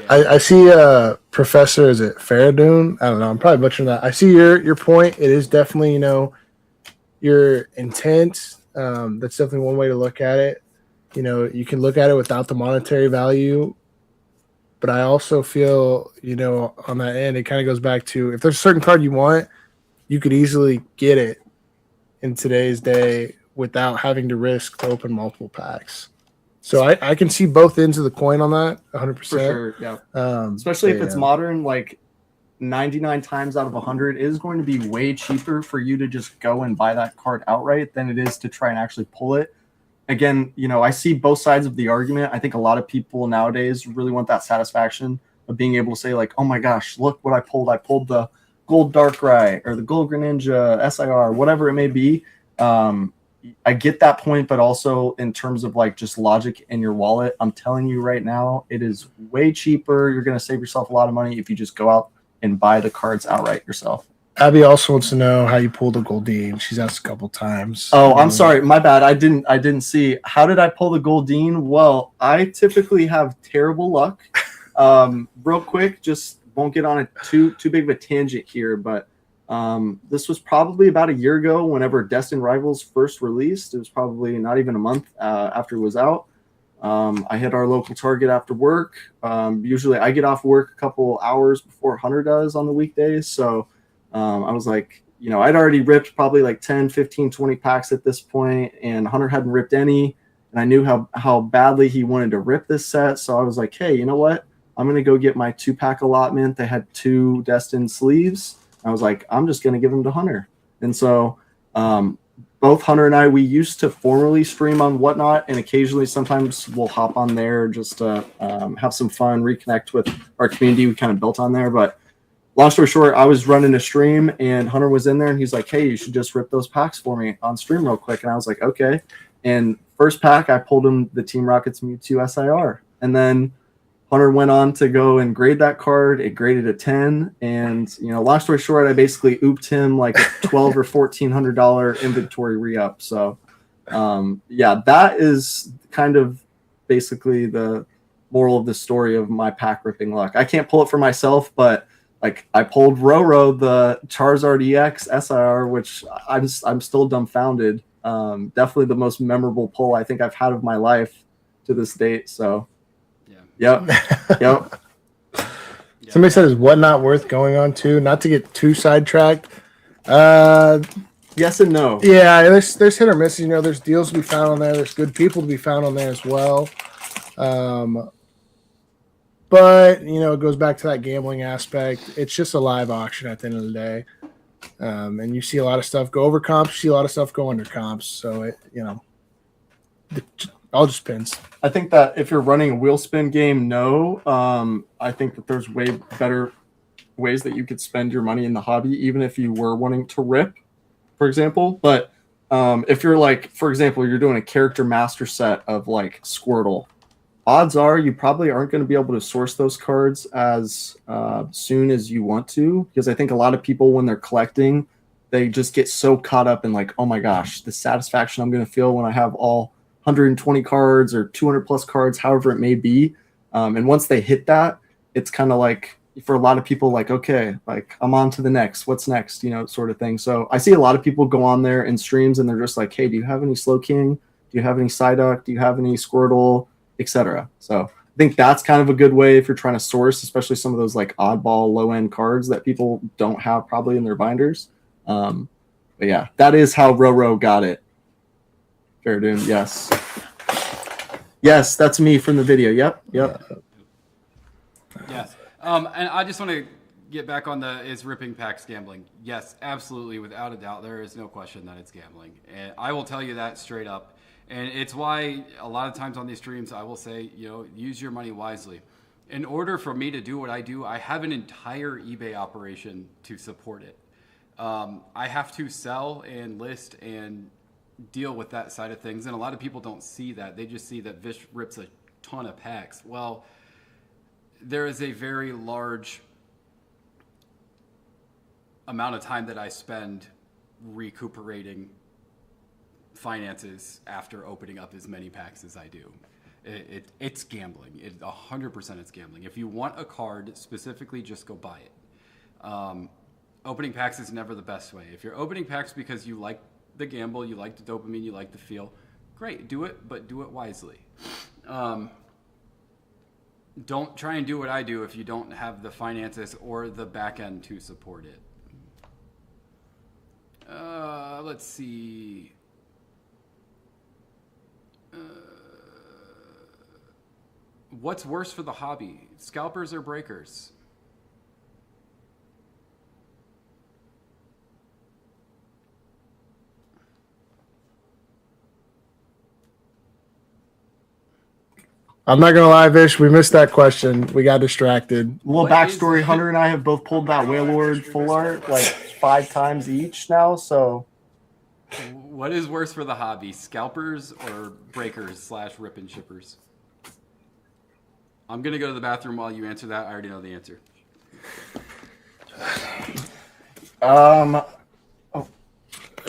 I see Professor, is it Faradune? I don't know. I'm probably butchering that. I see your point. It is definitely, your intent. That's definitely one way to look at it. You can look at it without the monetary value, but I also feel, on that end, it kind of goes back to, if there's a certain card you want, you could easily get it in today's day without having to risk to open multiple packs. So I can see both ends of the coin on that, 100%. for sure, yeah. Especially if it's modern, like 99 times out of 100 it is going to be way cheaper for you to just go and buy that card outright than it is to try and actually pull it. Again, I see both sides of the argument. I think a lot of people nowadays really want that satisfaction of being able to say, like, oh my gosh, look what I pulled. I pulled the Gold Darkrai or the Gold Greninja SIR, whatever it may be. I get that point, but also in terms of like just logic in your wallet, I'm telling you right now, it is way cheaper. You're going to save yourself a lot of money if you just go out and buy the cards outright yourself. Abby also wants to know how you pulled a Goldeen. She's asked a couple times. Oh, I'm sorry. My bad. I didn't see. How did I pull the Goldeen? Well, I typically have terrible luck. Real quick, just won't get on a too big of a tangent here, but this was probably about a year ago whenever Destined Rivals first released. It was probably not even a month after it was out. I hit our local Target after work. Usually I get off work a couple hours before Hunter does on the weekdays, so I was like, I'd already ripped probably like 10, 15, 20 packs at this point, and Hunter hadn't ripped any, and I knew how badly he wanted to rip this set, so I was like, hey, you know what? I'm going to go get my 2-pack allotment. They had 2 Destined sleeves. I was like, I'm just going to give them to Hunter. And so both Hunter and I, we used to formerly stream on Whatnot, and occasionally sometimes we'll hop on there just to have some fun, reconnect with our community we kind of built on there. But long story short, I was running a stream and Hunter was in there and he's like, hey, you should just rip those packs for me on stream real quick. And I was like, okay. And first pack, I pulled him the Team Rockets Mewtwo SIR. And then Hunter went on to go and grade that card. It graded a 10. And, long story short, I basically ooped him like a $1,200 or $1,400 inventory re-up. So, yeah, that is kind of basically the moral of the story of my pack ripping luck. I can't pull it for myself, but like I pulled Roro, the Charizard EX SIR, which I'm still dumbfounded. Definitely the most memorable pull I think I've had of my life to this date. So, yep. Somebody said, is Whatnot worth going on to? Not to get too sidetracked. Yes and no. Yeah, there's hit or miss. There's deals to be found on there. There's good people to be found on there as well. But, it goes back to that gambling aspect. It's just a live auction at the end of the day. And you see a lot of stuff go over comps. You see a lot of stuff go under comps. So, it all just depends. I think that if you're running a wheel spin game, no. I think that there's way better ways that you could spend your money in the hobby, even if you were wanting to rip, for example. But if you're like, for example, you're doing a character master set of like Squirtle, odds are you probably aren't going to be able to source those cards as soon as you want to, because I think a lot of people, when they're collecting, they just get so caught up in like, oh my gosh, the satisfaction I'm going to feel when I have all 120 cards or 200 plus cards, however it may be. And once they hit that, it's kind of like, for a lot of people, like, okay, like I'm on to the next, what's next, sort of thing. So I see a lot of people go on there in streams and they're just like, hey, do you have any Slowking? Do you have any Psyduck? Do you have any Squirtle, etc.? So I think that's kind of a good way if you're trying to source, especially some of those like oddball low end cards that people don't have probably in their binders. But yeah, that is how Roro got it. Fair dude, yes. Yes, that's me from the video. Yep. Yes. And I just want to get back on is ripping packs gambling? Yes, absolutely, without a doubt. There is no question that it's gambling. And I will tell you that straight up. And it's why a lot of times on these streams I will say, use your money wisely. in order for me to do what I do, I have an entire eBay operation to support it. I have to sell and list and deal with that side of things. And a lot of people don't see that. They just see that Vish rips a ton of packs. Well, there is a very large amount of time that I spend recuperating finances after opening up as many packs as I do. It's gambling. 100% it's gambling. If you want a card specifically, just go buy it. Opening packs is never the best way. If you're opening packs because you like the gamble, you like the dopamine, you like the feel, great, do it, but do it wisely. Don't try and do what I do if you don't have the finances or the back end to support it. Let's see. What's worse for the hobby, scalpers or breakers? I'm not gonna lie, Vish. We missed that question. We got distracted. A little backstory: Hunter and I have both pulled that Wailord full art like 5 times each now. So, what is worse for the hobby, scalpers or breakers / rip and shippers? I'm gonna go to the bathroom while you answer that. I already know the answer.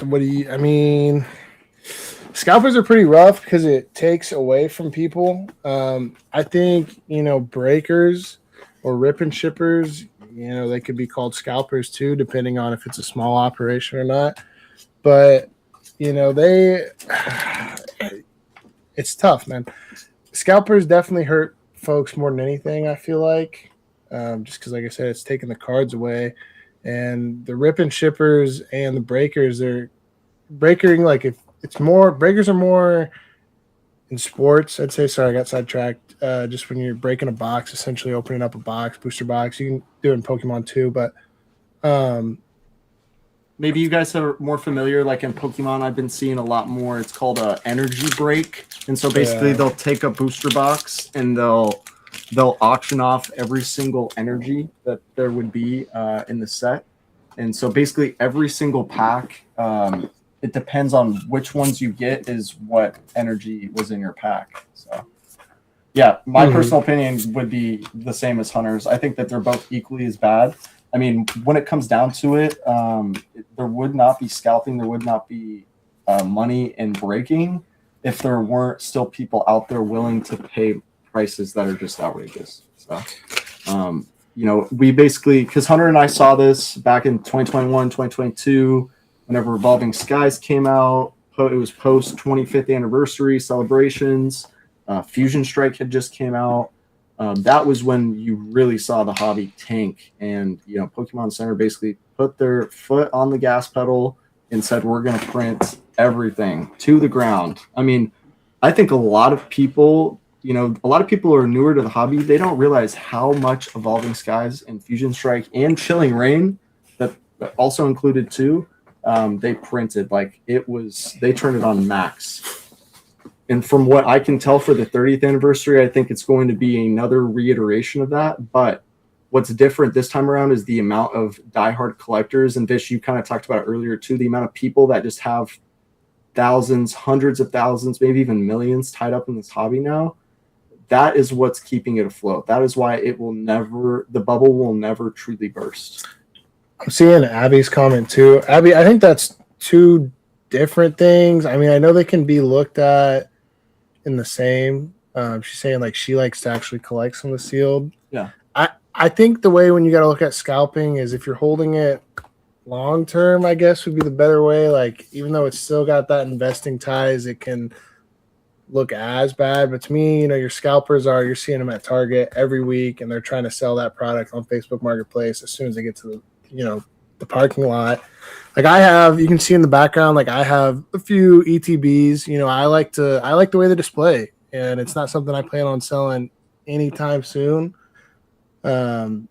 What do you? I mean, scalpers are pretty rough because it takes away from people. I think breakers or rip and shippers. They could be called scalpers too, depending on if it's a small operation or not. But it's tough, man. Scalpers definitely hurt folks more than anything, I feel like, just because, like I said, it's taking the cards away. And the rip and shippers and the breakers are breakering. Like, if it's more, breakers are more in sports, I'd say. Sorry, I got sidetracked. Just when you're breaking a box, essentially opening up a box, booster box. You can do it in Pokemon too, but maybe you guys are more familiar. Like in Pokemon, I've been seeing a lot more. It's called a energy break, and so basically they'll take a booster box and they'll auction off every single energy that there would be in the set. And so basically every single pack, it depends on which ones you get is what energy was in your pack. So yeah, my personal opinion would be the same as Hunter's. I think that they're both equally as bad. I mean, when it comes down to it, there would not be scalping, there would not be money in breaking if there weren't still people out there willing to pay prices that are just outrageous. So, we basically, because Hunter and I saw this back in 2021, 2022, whenever Revolving Skies came out. It was post 25th anniversary celebrations. Fusion Strike had just came out. That was when you really saw the hobby tank, and Pokemon Center basically put their foot on the gas pedal and said, we're going to print everything to the ground. I mean, I think a lot of people who are newer to the hobby, they don't realize how much Evolving Skies and Fusion Strike and Chilling Reign, that also included too, they printed. Like, they turned it on max. And from what I can tell for the 30th anniversary, I think it's going to be another reiteration of that. But what's different this time around is the amount of diehard collectors. And Vish, you kind of talked about it earlier too, the amount of people that just have thousands, hundreds of thousands, maybe even millions tied up in this hobby now. That is what's keeping it afloat. That is why the bubble will never truly burst. I'm seeing Abby's comment too. Abby, I think that's two different things. I mean, I know they can be looked at in the same. She's saying like she likes to actually collect some of the sealed. Yeah. I think the way when you got to look at scalping is if you're holding it long term, I guess would be the better way. Like, even though it's still got that investing ties, it can look as bad. But to me, your scalpers you're seeing them at Target every week, and they're trying to sell that product on Facebook Marketplace as soon as they get to the parking lot. Like, you can see in the background, like I have a few ETBs. I like the way they display, and it's not something I plan on selling anytime soon. There's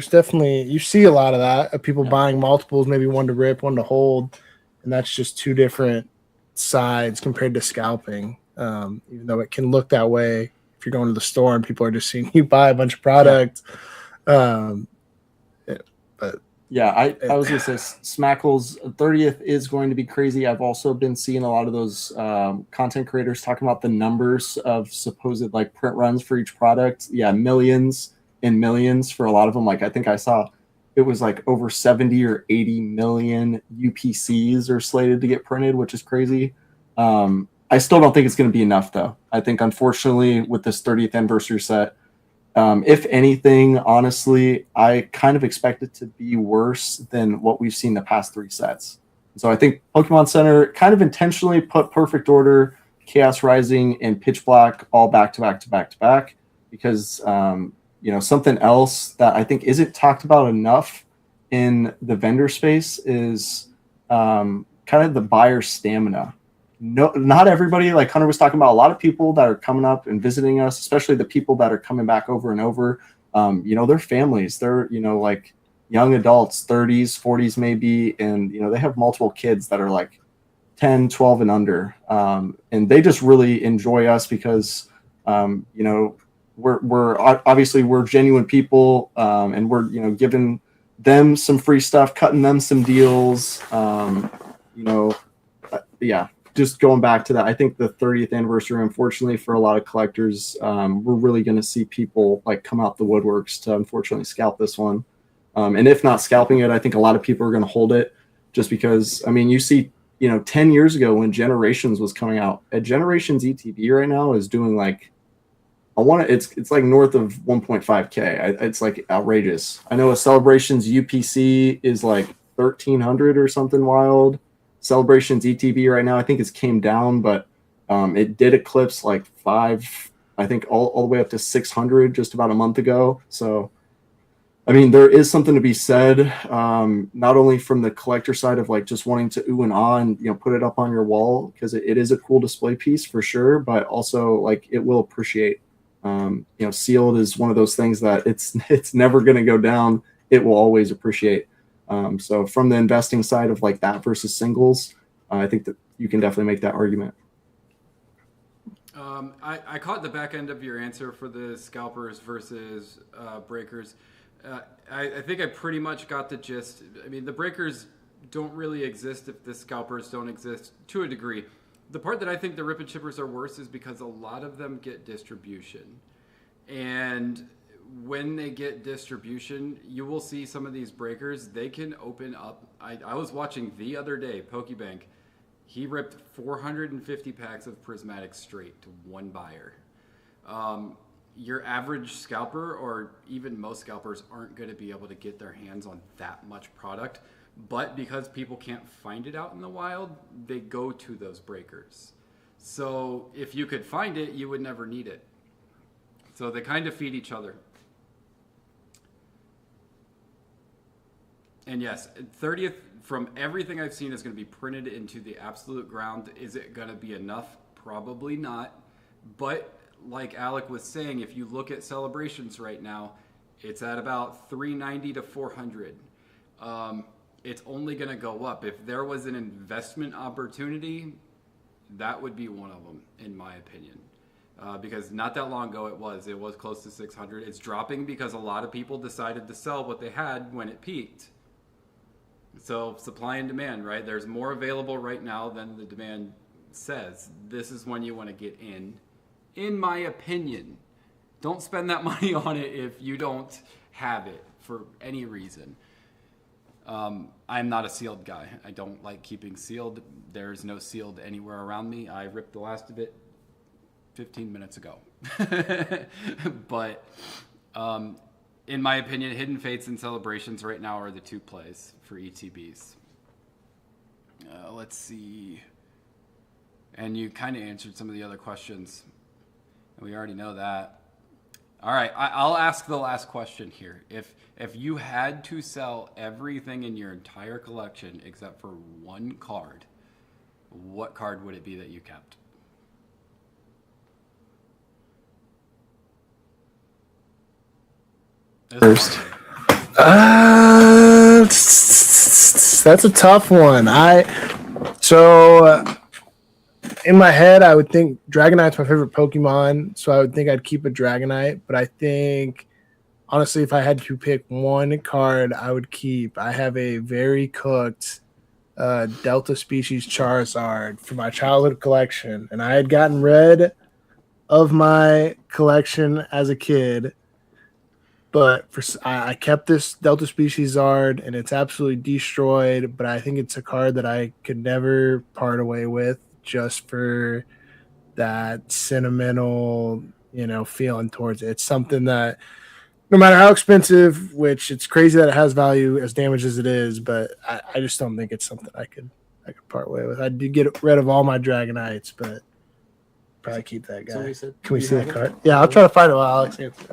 definitely, you see a lot of that, of people buying multiples, maybe one to rip, one to hold, and that's just two different sides compared to scalping. Even though it can look that way if you're going to the store and people are just seeing you buy a bunch of product. But yeah, I was gonna say Smackle's 30th is going to be crazy. I've also been seeing a lot of those content creators talking about the numbers of supposed like print runs for each product. Yeah, millions and millions for a lot of them. Like I think I saw it was like over 70 or 80 million UPCs are slated to get printed, which is crazy. I still don't think it's going to be enough, though. I think, unfortunately, with this 30th anniversary set, if anything, honestly, I kind of expect it to be worse than what we've seen the past 3 sets. So I think Pokemon Center kind of intentionally put Perfect Order, Chaos Rising, and Pitch Black all back to back to back to back because something else that I think isn't talked about enough in the vendor space is kind of the buyer stamina. No, not everybody, like Hunter was talking about, a lot of people that are coming up and visiting us, especially the people that are coming back over and over, they're families, they're, like young adults, 30s, 40s maybe, and, they have multiple kids that are like 10, 12 and under. And they just really enjoy us because, we're obviously we're genuine people, and we're, giving them some free stuff, cutting them some deals, yeah. Just going back to that, I think the 30th anniversary, unfortunately, for a lot of collectors, we're really going to see people like come out the woodworks to unfortunately scalp this one. And if not scalping it, I think a lot of people are going to hold it just because, you see, 10 years ago when Generations was coming out, a Generations ETB right now is doing like, it's like north of 1.5K. It's like outrageous. I know a Celebrations UPC is like 1,300 or something wild. Celebrations ETB right now, I think it's came down, but it did eclipse like 5, I think all the way up to 600 just about a month ago. So, there is something to be said, not only from the collector side of like just wanting to ooh and ah and, put it up on your wall because it is a cool display piece for sure, but also like it will appreciate. Sealed is one of those things that it's never going to go down. It will always appreciate. So from the investing side of like that versus singles, I think that you can definitely make that argument. I caught the back end of your answer for the scalpers versus breakers. I think I pretty much got the gist. The breakers don't really exist if the scalpers don't exist to a degree. The part that I think the rip and chippers are worse is because a lot of them get distribution. And when they get distribution, you will see some of these breakers, they can open up. I was watching the other day, Pokebank. He ripped 450 packs of prismatic straight to one buyer. Your average scalper, or even most scalpers, aren't going to be able to get their hands on that much product. But because people can't find it out in the wild, they go to those breakers. So if you could find it, you would never need it. So they kind of feed each other. And yes, 30th, from everything I've seen, is going to be printed into the absolute ground. Is it going to be enough? Probably not. But like Alec was saying, if you look at Celebrations right now, it's at about 390 to 400. It's only going to go up. If there was an investment opportunity, that would be one of them, in my opinion. Because not that long ago it was close to 600. It's dropping because a lot of people decided to sell what they had when it peaked. So supply and demand, right? There's more available right now than the demand says. This is when you want to get in my opinion. Don't spend that money on it if you don't have it for any reason. I'm not a sealed guy. I don't like keeping sealed. There's no sealed anywhere around me. I ripped the last of it 15 minutes ago. But in my opinion, Hidden Fates and Celebrations right now are the two plays for ETBs. Let's see. And you kind of answered some of the other questions. We already know that. All right, I'll ask the last question here. If you had to sell everything in your entire collection except for one card, what card would it be that you kept? First. That's a tough one. in my head, I would think Dragonite's my favorite Pokemon, so I would think I'd keep a Dragonite. But I think, honestly, if I had to pick one card, I would keep. I have a very cooked Delta species Charizard for my childhood collection, and I had gotten rid of my collection as a kid. But I kept this Delta Species Zard, and it's absolutely destroyed. But I think it's a card that I could never part away with, just for that sentimental, feeling towards it. It's something that, no matter how expensive, which it's crazy that it has value as damaged as it is, but I just don't think it's something I could part way with. I did get rid of all my Dragonites, but probably keep that guy. Can we see the card? Yeah, I'll try to find it while Alex answers.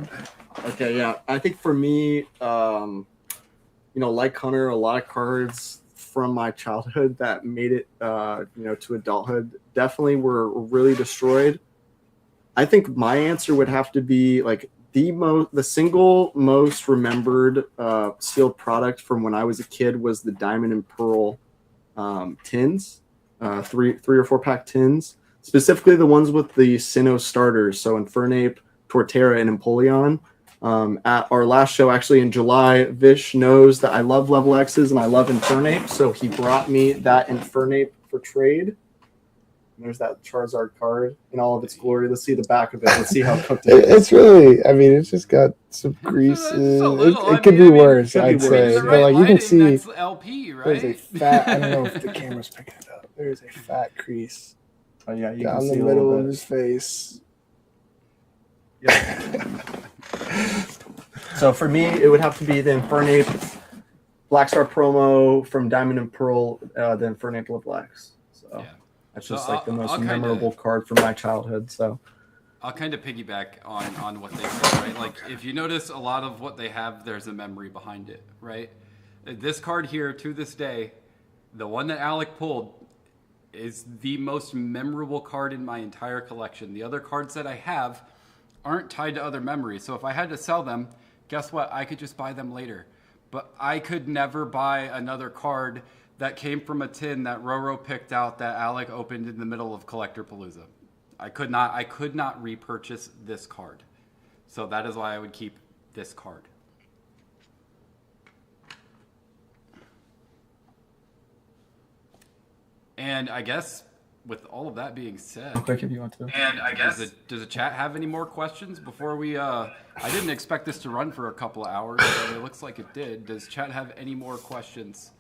Okay, yeah. I think for me, like Hunter, a lot of cards from my childhood that made it, to adulthood definitely were really destroyed. I think my answer would have to be like the single most remembered sealed product from when I was a kid was the Diamond and Pearl tins, 3 or 4 pack tins, specifically the ones with the Sinnoh starters. So Infernape, Torterra, and Empoleon. At our last show, actually in July, Vish knows that I love level X's and I love Infernape, so he brought me that Infernape for trade. And there's that Charizard card in all of its glory. Let's see the back of it. Let's see how cooked it is. It's really, it's just got some creases. It could be worse, I'd say. But like you can see, that's LP, right? There's a fat. I don't know if the camera's picking it up. There's a fat crease. Oh yeah, you down can the see middle of his face. Yeah. So for me, it would have to be the Infernape Black Star promo from Diamond and Pearl, the Infernape Level X. So that's just the most memorable card from my childhood. So I'll kind of piggyback on what they said, right? Like if you notice a lot of what they have, there's a memory behind it, right? This card here, to this day, the one that Alec pulled, is the most memorable card in my entire collection. The other cards that I have aren't tied to other memories. So if I had to sell them, guess what? I could just buy them later. But I could never buy another card that came from a tin that Roro picked out that Alec opened in the middle of Collector Palooza. I could not repurchase this card. So that is why I would keep this card. And I guess with all of that being said, quick if you want to. And I guess does the chat have any more questions before we? I didn't expect this to run for a couple of hours, but it looks like it did. Does chat have any more questions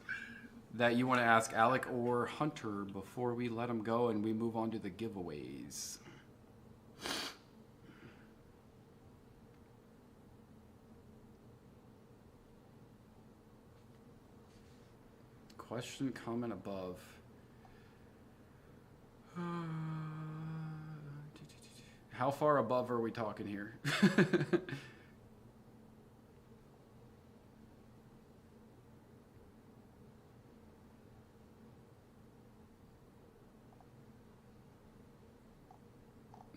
that you want to ask Alec or Hunter before we let them go and we move on to the giveaways? Question, comment above. How far above are we talking here?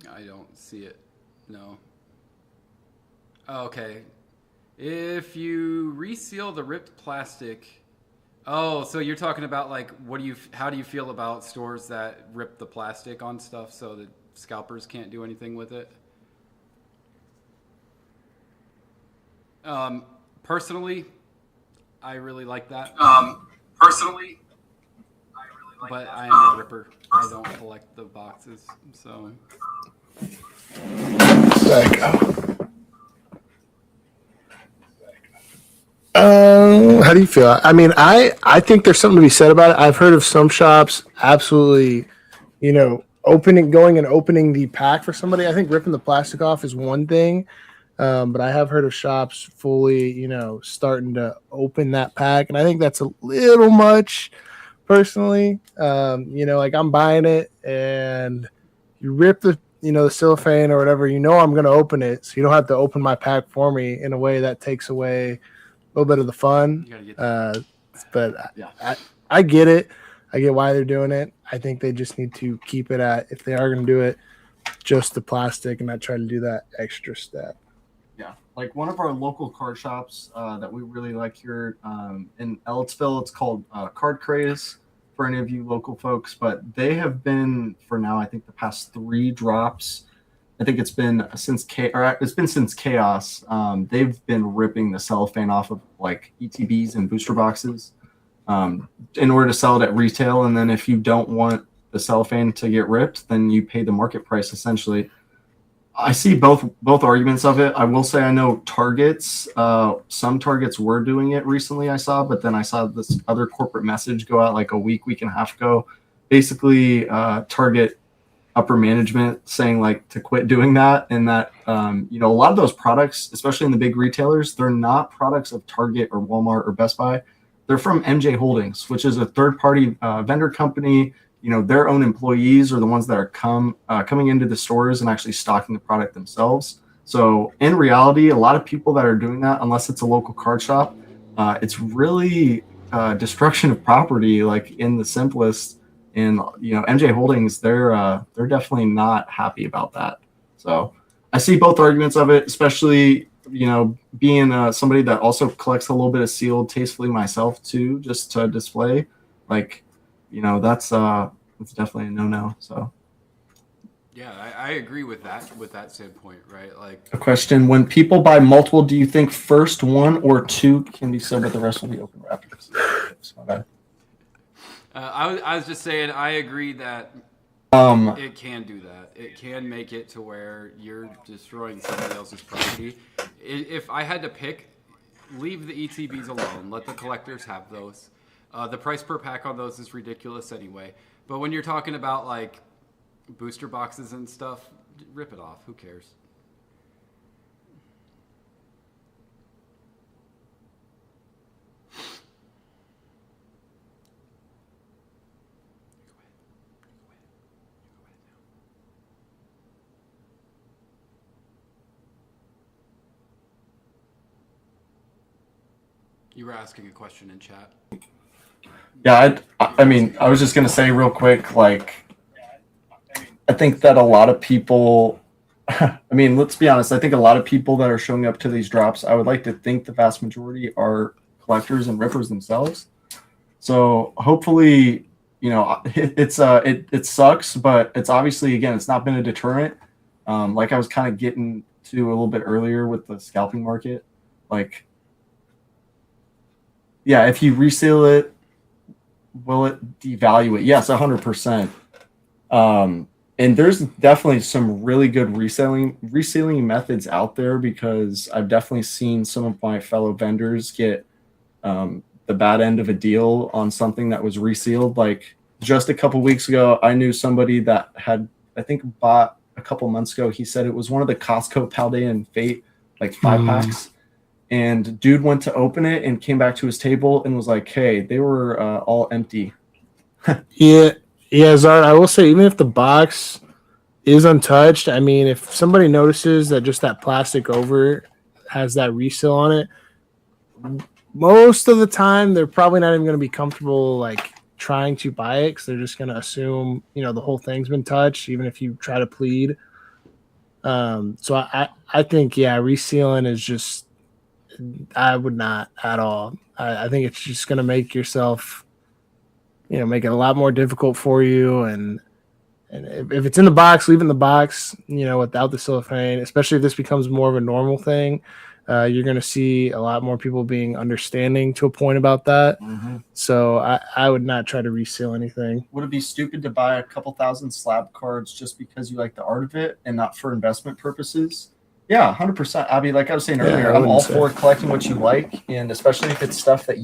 I don't see it. No. Oh, okay. If you reseal the ripped plastic. Oh, so you're talking about like how do you feel about stores that rip the plastic on stuff so that scalpers can't do anything with it? Personally, I really like that. But I am a ripper. I don't collect the boxes, so. There you go. How do you feel? I mean, I think there's something to be said about it. I've heard of some shops absolutely, going and opening the pack for somebody. I think ripping the plastic off is one thing, but I have heard of shops fully, starting to open that pack, and I think that's a little much, personally. Like I'm buying it, and you rip the the cellophane or whatever. I'm going to open it, so you don't have to open my pack for me. In a way, that takes away a little bit of the fun. But yeah. I get it. I get why they're doing it. I think they just need to keep it at, if they are going to do it, just the plastic and not try to do that extra step. Yeah, like one of our local card shops that we really like here in Ellettsville, it's called Card Craze. for any of you local folks, but they have been for now. I think the past 3 drops. I think it's been since Chaos. They've been ripping the cellophane off of like ETBs and booster boxes in order to sell it at retail. And then if you don't want the cellophane to get ripped, then you pay the market price essentially. I see both arguments of it. I will say I know Targets. Some Targets were doing it recently. I saw, but then I saw this other corporate message go out like a week and a half ago. Basically, Target upper management saying like to quit doing that, and that a lot of those products, especially in the big retailers, they're not products of Target or Walmart or Best Buy. They're from MJ Holdings, which is a third-party vendor company. Their own employees are the ones that are coming into the stores and actually stocking the product themselves. So in reality, a lot of people that are doing that, unless it's a local card shop, it's really destruction of property, like in the simplest. And MJ Holdings, they're definitely not happy about that. So I see both arguments of it, especially being somebody that also collects a little bit of sealed tastefully myself too, just to display. Like, that's definitely a no-no. So yeah, I agree with that standpoint, right? Like a question: when people buy multiple, do you think first 1 or 2 can be sold, but the rest will be open wrappers? I was just saying, I agree that it can do that. It can make it to where you're destroying somebody else's property. If I had to pick, leave the ETBs alone. Let the collectors have those. The price per pack on those is ridiculous anyway. But when you're talking about like booster boxes and stuff, rip it off. Who cares? You were asking a question in chat. Yeah, I mean, I was just going to say real quick, like, I think that a lot of people, I mean, let's be honest, I think a lot of people that are showing up to these drops, I would like to think the vast majority are collectors and rippers themselves. So hopefully, it sucks, but it's obviously, again, it's not been a deterrent. Like I was kind of getting to a little bit earlier with the scalping market, like, yeah, if you resale it, will it devalue it? Yes, 100%. And there's definitely some really good reselling methods out there, because I've definitely seen some of my fellow vendors get the bad end of a deal on something that was resealed. Like just a couple weeks ago, I knew somebody that had, I think, bought a couple months ago. He said it was one of the Costco Paldean Fate, like 5 packs. And dude went to open it and came back to his table and was like, hey, they were all empty. Yeah, Zard, I will say, even if the box is untouched, I mean, if somebody notices that just that plastic over has that reseal on it, most of the time they're probably not even going to be comfortable like trying to buy it, because they're just going to assume the whole thing's been touched, even if you try to plead. So I think resealing is just, I would not at all. I think it's just going to make yourself, make it a lot more difficult for you. And if it's in the box, leave it in the box, without the cellophane, especially if this becomes more of a normal thing. You're going to see a lot more people being understanding to a point about that. Mm-hmm. So I would not try to reseal anything. Would it be stupid to buy a couple thousand slab cards just because you like the art of it and not for investment purposes? Yeah, 100%. I mean, like I was saying earlier, I'm all for collecting what you like, and especially if it's stuff that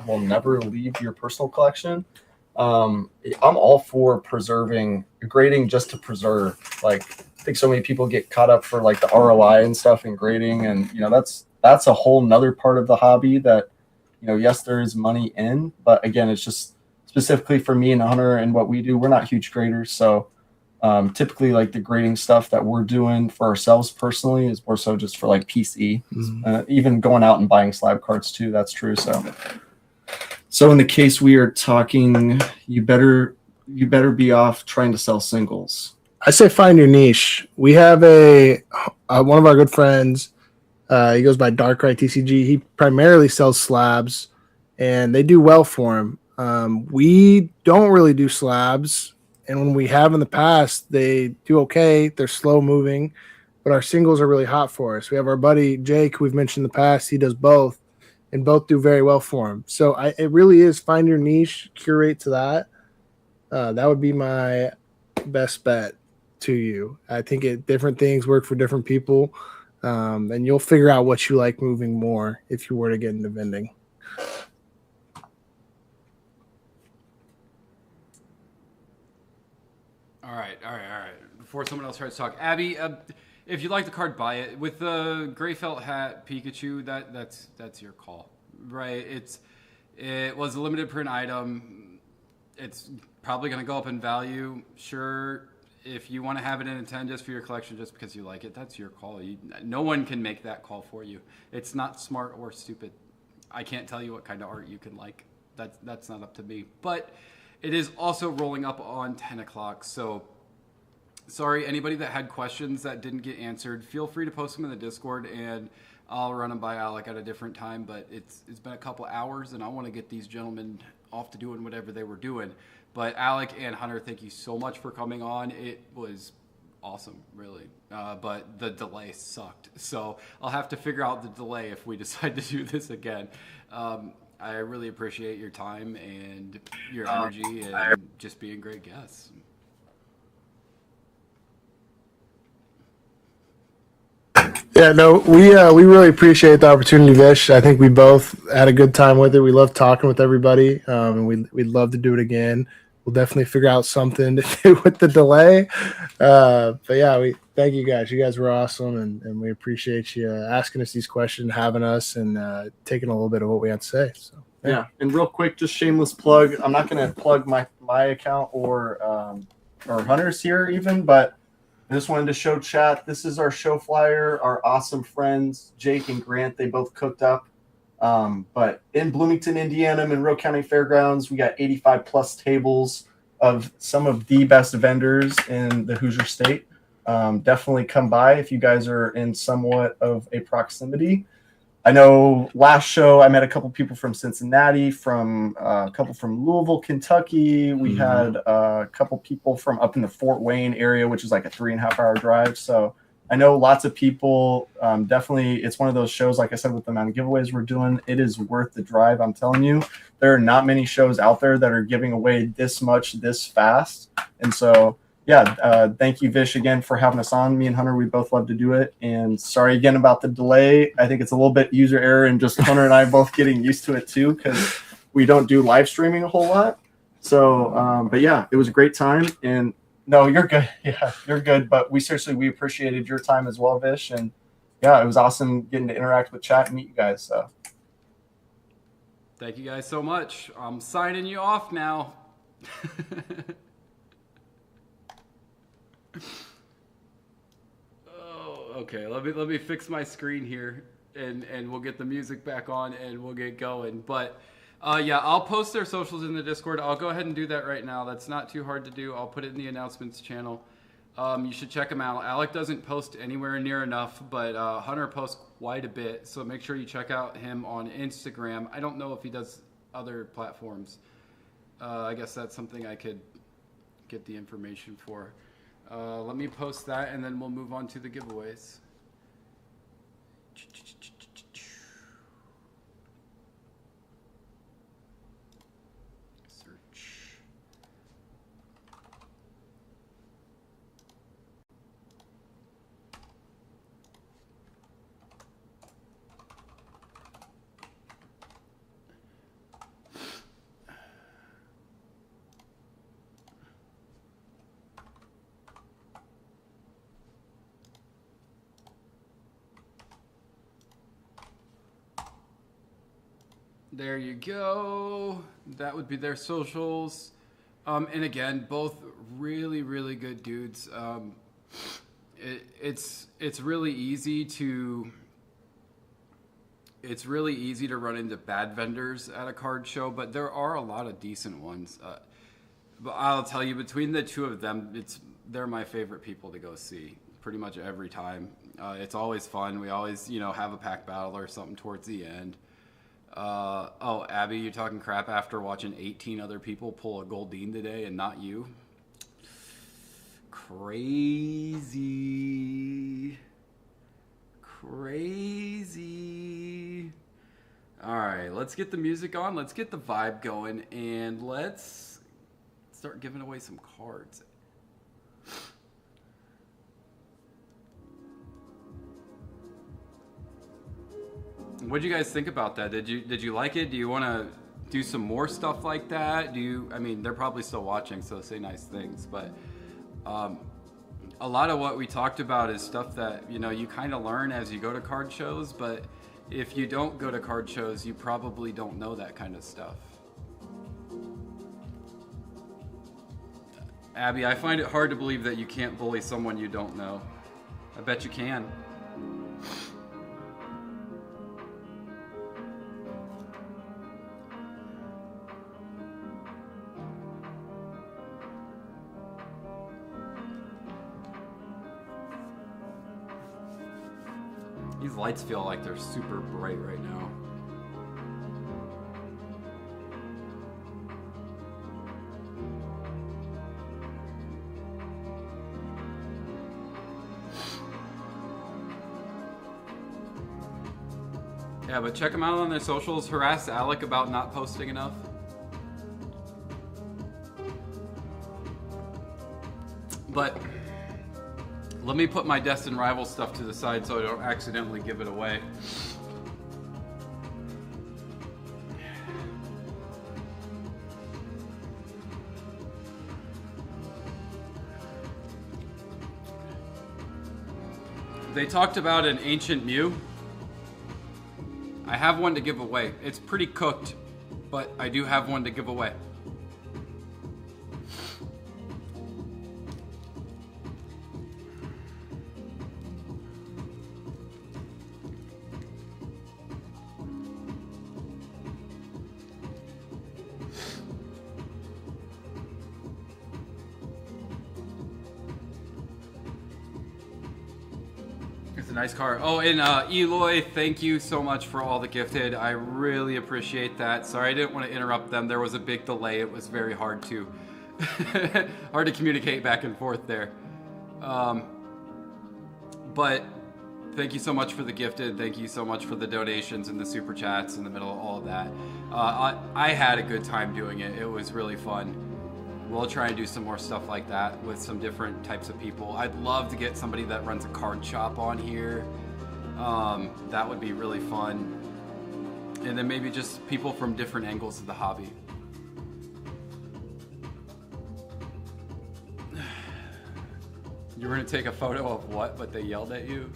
will never leave your personal collection. I'm all for grading just to preserve. Like, I think so many people get caught up for like the ROI and stuff and grading, and that's a whole nother part of the hobby that, yes, there is money in, but again, it's just specifically for me and Hunter and what we do. We're not huge graders, so typically like the grading stuff that we're doing for ourselves personally is more so just for like PC. Even going out and buying slab cards too, that's true. So in the case we are talking, you better be off trying to sell singles. I say find your niche. We have one of our good friends, he goes by Darkrai TCG. He primarily sells slabs, and they do well for him. We don't really do slabs, and when we have in the past, they do okay. They're slow moving, but our singles are really hot for us. We have our buddy Jake, who we've mentioned in the past. He does both, and both do very well for him. So it really is find your niche, curate to that. That would be my best bet to you. I think different things work for different people, and you'll figure out what you like moving more if you were to get into vending. All right. Before someone else tries to talk, Abby, if you like the card, buy it. With the gray felt hat Pikachu, that's your call, right? It was a limited print item. It's probably going to go up in value. Sure, if you want to have it in a 10 just for your collection, just because you like it, that's your call. No one can make that call for you. It's not smart or stupid. I can't tell you what kind of art you can like. That's not up to me. But it is also rolling up on 10 o'clock, so sorry, anybody that had questions that didn't get answered, feel free to post them in the Discord, and I'll run them by Alec at a different time, but it's been a couple hours, and I want to get these gentlemen off to doing whatever they were doing. But Alec and Hunter, thank you so much for coming on. It was awesome, really. But the delay sucked, so I'll have to figure out the delay if we decide to do this again. I really appreciate your time and your energy and just being great guests. Yeah, no, we really appreciate the opportunity, Vish. I think we both had a good time with it. We love talking with everybody, and we'd love to do it again. We'll definitely figure out something to do with the delay. But yeah, we thank you guys. You guys were awesome, and we appreciate you asking us these questions, having us, and taking a little bit of what we had to say. So yeah, and real quick, just shameless plug. I'm not going to plug my account or Hunter's here even, but I just wanted to show chat. This is our show flyer. Our awesome friends Jake and Grant, they both cooked up. But in Bloomington, Indiana, Monroe County Fairgrounds, we got 85 plus tables of some of the best vendors in the Hoosier State. Definitely come by if you guys are in somewhat of a proximity. I know last show I met a couple people from Cincinnati, from a couple from Louisville, Kentucky. We had a couple people from up in the Fort Wayne area, which is like a 3.5 hour drive. So I know lots of people. Definitely, it's one of those shows, like I said, with the amount of giveaways we're doing, it is worth the drive. I'm telling you, there are not many shows out there that are giving away this much this fast. And so, yeah, thank you, Vish, again, for having us on. Me and Hunter, we both love to do it. And sorry again about the delay. I think it's a little bit user error, and just Hunter and I both getting used to it too, because we don't do live streaming a whole lot. So, but yeah, it was a great time. And no, you're good. Yeah, you're good. But we appreciated your time as well, Vish. And yeah, it was awesome getting to interact with chat and meet you guys. So thank you guys so much. I'm signing you off now. Oh, okay. Let me fix my screen here, and we'll get the music back on, and we'll get going. But yeah, I'll post their socials in the Discord. I'll go ahead and do that right now. That's not too hard to do. I'll put it in the announcements channel. You should check him out. Alec doesn't post anywhere near enough, but Hunter posts quite a bit. So make sure you check out him on Instagram. I don't know if he does other platforms. I guess that's something I could get the information for. Let me post that, and then we'll move on to the giveaways. Search. There you go. That would be their socials. And again, both really, really good dudes. It's really easy to run into bad vendors at a card show, but there are a lot of decent ones. But I'll tell you, between the two of them, they're my favorite people to go see pretty much every time. It's always fun. We always, have a pack battle or something towards the end. Oh, Abby, you're talking crap after watching 18 other people pull a Goldeen today and not you? Crazy. Crazy. All right, let's get the music on. Let's get the vibe going, and let's start giving away some cards. What do you guys think about that? Did you like it? Do you want to do some more stuff like that? I mean, they're probably still watching, so say nice things. But a lot of what we talked about is stuff that, you know, you kind of learn as you go to card shows. But if you don't go to card shows, you probably don't know that kind of stuff. Abby, I find it hard to believe that you can't bully someone you don't know. I bet you can. These lights feel like they're super bright right now. Yeah, but check them out on their socials. Harass Alec about not posting enough. But let me put my Destined Rival stuff to the side so I don't accidentally give it away. They talked about an Ancient Mew. I have one to give away. It's pretty cooked, but I do have one to give away. It's a nice car. Oh, and Eloy, thank you so much for all the gifted. I really appreciate that. Sorry, I didn't want to interrupt them. There was a big delay. It was very hard to hard to communicate back and forth there. But thank you so much for the gifted. Thank you so much for the donations and the super chats in the middle of all of that. I had a good time doing it. It was really fun. We'll try and do some more stuff like that with some different types of people. I'd love to get somebody that runs a card shop on here. That would be really fun. And then maybe just people from different angles of the hobby. You were gonna take a photo of what, but they yelled at you?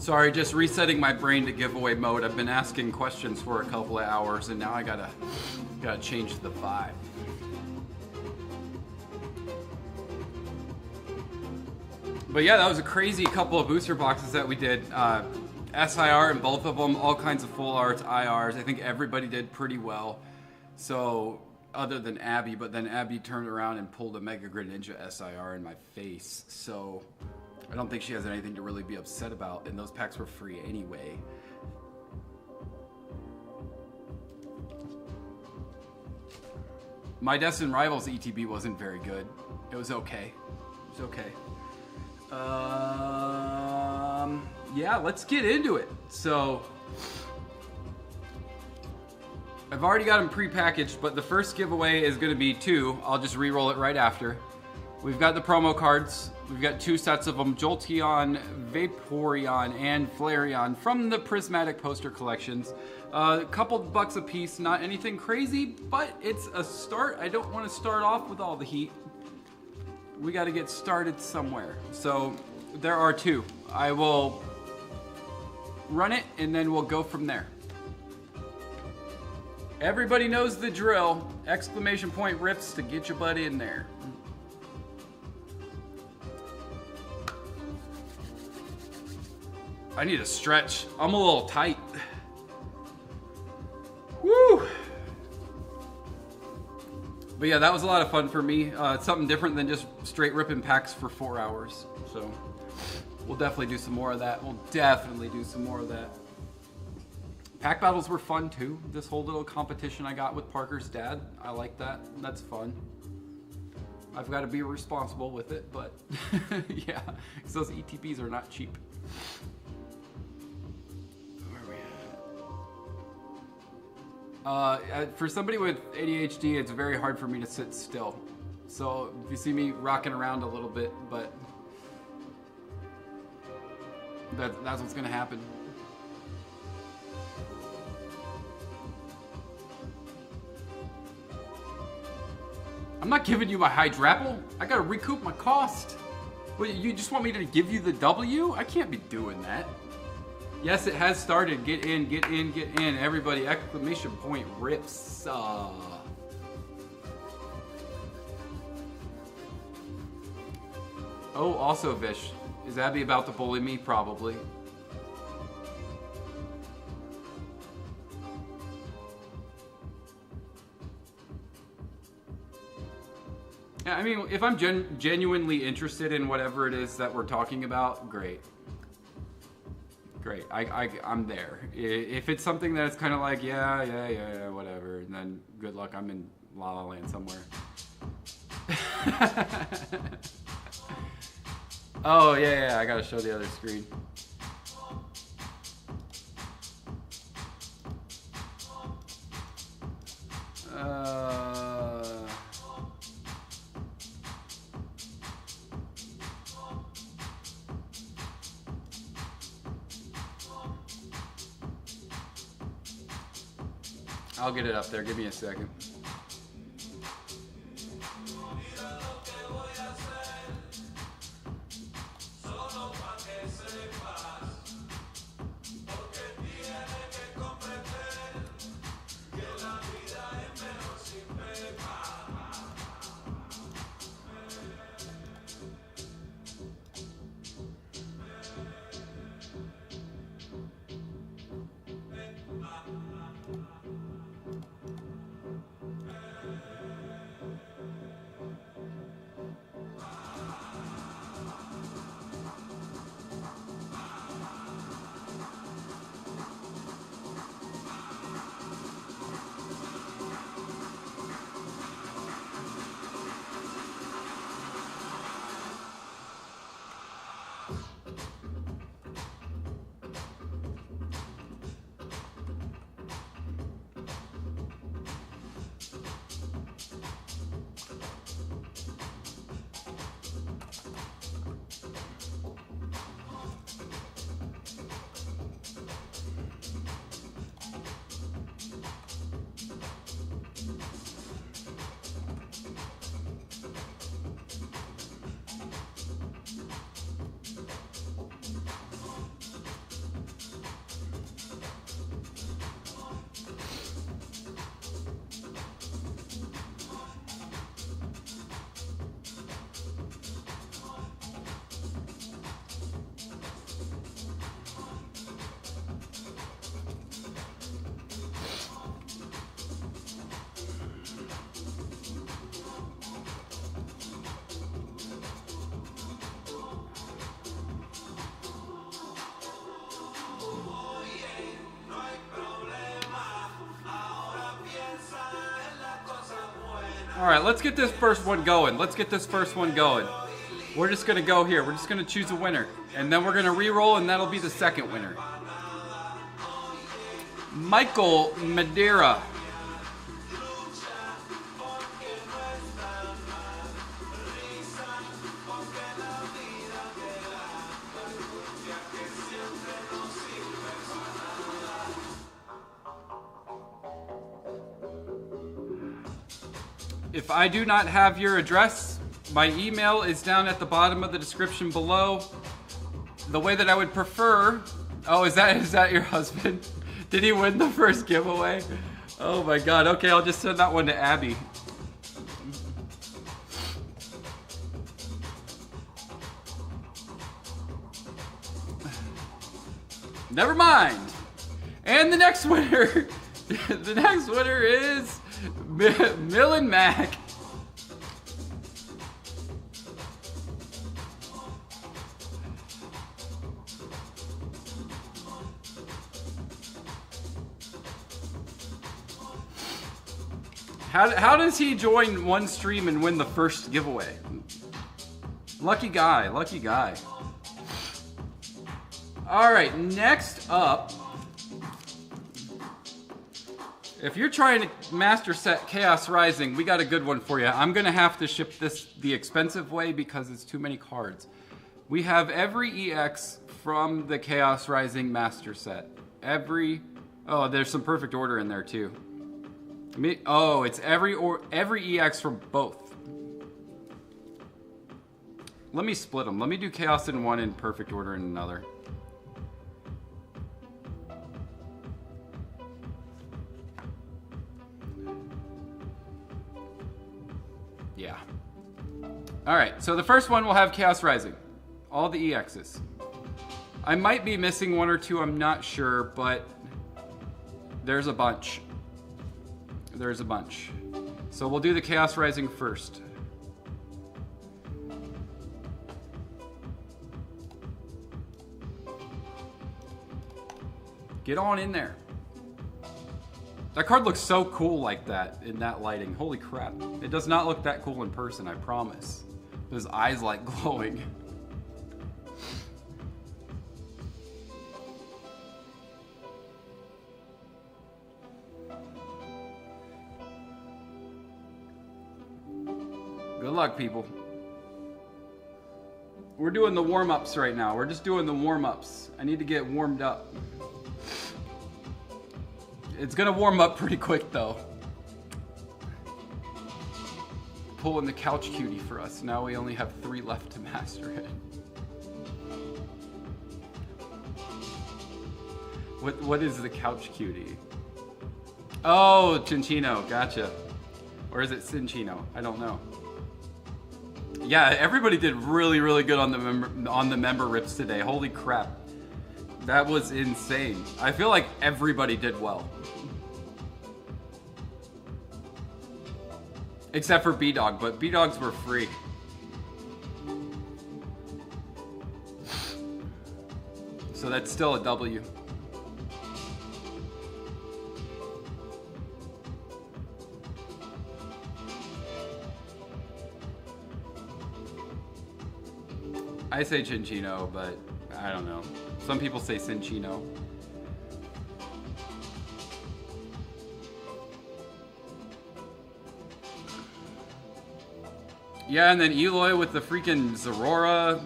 Sorry, just resetting my brain to giveaway mode. I've been asking questions for a couple of hours, and now I gotta change the vibe. But yeah, that was a crazy couple of booster boxes that we did. SIR in both of them, all kinds of full arts, IRs. I think everybody did pretty well. So, other than Abby, but then Abby turned around and pulled a Mega Greninja SIR in my face. So, I don't think she has anything to really be upset about, and those packs were free anyway. My Destined Rivals ETB wasn't very good. It was okay. It was okay. Yeah, let's get into it. So, I've already got them pre-packaged, but the first giveaway is going to be two. I'll just re-roll it right after. We've got the promo cards. We've got two sets of them, Jolteon, Vaporeon, and Flareon from the Prismatic poster collections. A couple bucks a piece, not anything crazy, but it's a start. I don't want to start off with all the heat. We got to get started somewhere. So There are 2. I will run it and then we'll go from there. Everybody knows the drill. Exclamation point Ripz to get your butt in there. I need a stretch. I'm a little tight. Woo! But yeah, that was a lot of fun for me. It's something different than just straight ripping packs for 4 hours. So we'll definitely do some more of that. Pack battles were fun too. This whole little competition I got with Parker's dad, I like that. That's fun. I've got to be responsible with it, but yeah, because those ETPs are not cheap. Where are we at? For somebody with ADHD, it's very hard for me to sit still. So if you see me rocking around a little bit, but that's what's gonna happen. I'm not giving you my Hydrapple. I gotta recoup my cost. What, you just want me to give you the W? I can't be doing that. Yes, it has started. Get in, get in, get in. Everybody, exclamation point Ripz. Oh, also Vish. Is Abby about to bully me? Probably. Yeah, I mean, if I'm genuinely interested in whatever it is that we're talking about, great. Great, I'm there. If it's something that's kind of like, yeah, whatever, then good luck, I'm in La La Land somewhere. Oh, yeah, I gotta show the other screen. I'll get it up there. Give me a second. All right, let's get this first one going. We're just gonna go here. We're just gonna choose a winner, and then we're gonna re-roll, and that'll be the second winner. Michael Madeira. If I do not have your address, my email is down at the bottom of the description below. the way that I would prefer. Oh, is that your husband? Did he win the first giveaway? Oh my god. Okay, I'll just send that one to Abby. Never mind. And the next winner, the next winner is Mill and Mac. How does he join one stream and win the first giveaway? Lucky guy, lucky guy. All right, next up, if you're trying to master set Chaos Rising, we got a good one for you. I'm gonna have to ship this the expensive way because it's too many cards. We have every EX from the Chaos Rising master set. Oh, there's some perfect order in there too. Oh, it's every EX from both. Let me split them. Let me do Chaos in one and perfect order in another. Yeah. Alright, so the first one will have Chaos Rising. All the EXs. I might be missing one or two, I'm not sure, but there's a bunch. There's a bunch. So we'll do the Chaos Rising first. Get on in there. That card looks so cool like that in that lighting. Holy crap. It does not look that cool in person, I promise. His eyes like glowing. Good luck, people. We're doing the warm-ups right now. We're just doing the warm-ups. I need to get warmed up. It's gonna warm up pretty quick, though. Pulling the couch cutie for us. Now we only have 3 left to master it. What is the couch cutie? Oh, Cinchino. Gotcha. Or is it Cinchino? I don't know. Yeah, everybody did really, really good on the member rips today. Holy crap. That was insane. I feel like everybody did well. Except for B-Dog, but B-Dogs were free. So that's still a W. I say Cinchino, but I don't know. Some people say Cinchino. Yeah, and then Eloy with the freaking Zorora.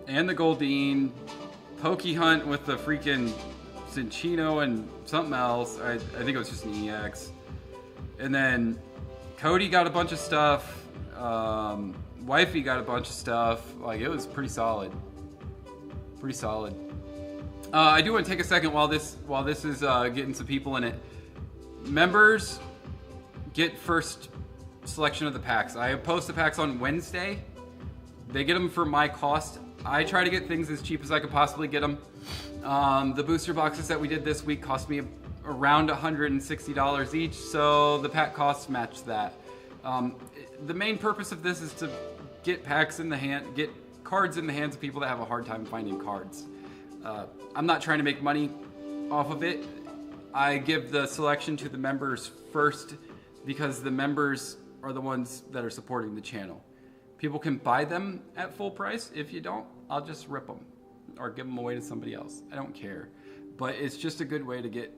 And the Goldeen. Pokehunt with the freaking Cinchino and something else. I think it was just an EX. And then Cody got a bunch of stuff. Wifey got a bunch of stuff. Like, it was pretty solid. Pretty solid. I do want to take a second while this is getting some people in it. Members get first selection of the packs. I post the packs on Wednesday. They get them for my cost. I try to get things as cheap as I could possibly get them. The booster boxes that we did this week cost me around $160 each, so the pack costs match that. The main purpose of this is to get packs in the hand, get cards in the hands of people that have a hard time finding cards. I'm not trying to make money off of it. I give the selection to the members first because the members are the ones that are supporting the channel. People can buy them at full price. If you don't, I'll just rip them or give them away to somebody else. I don't care. But it's just a good way to get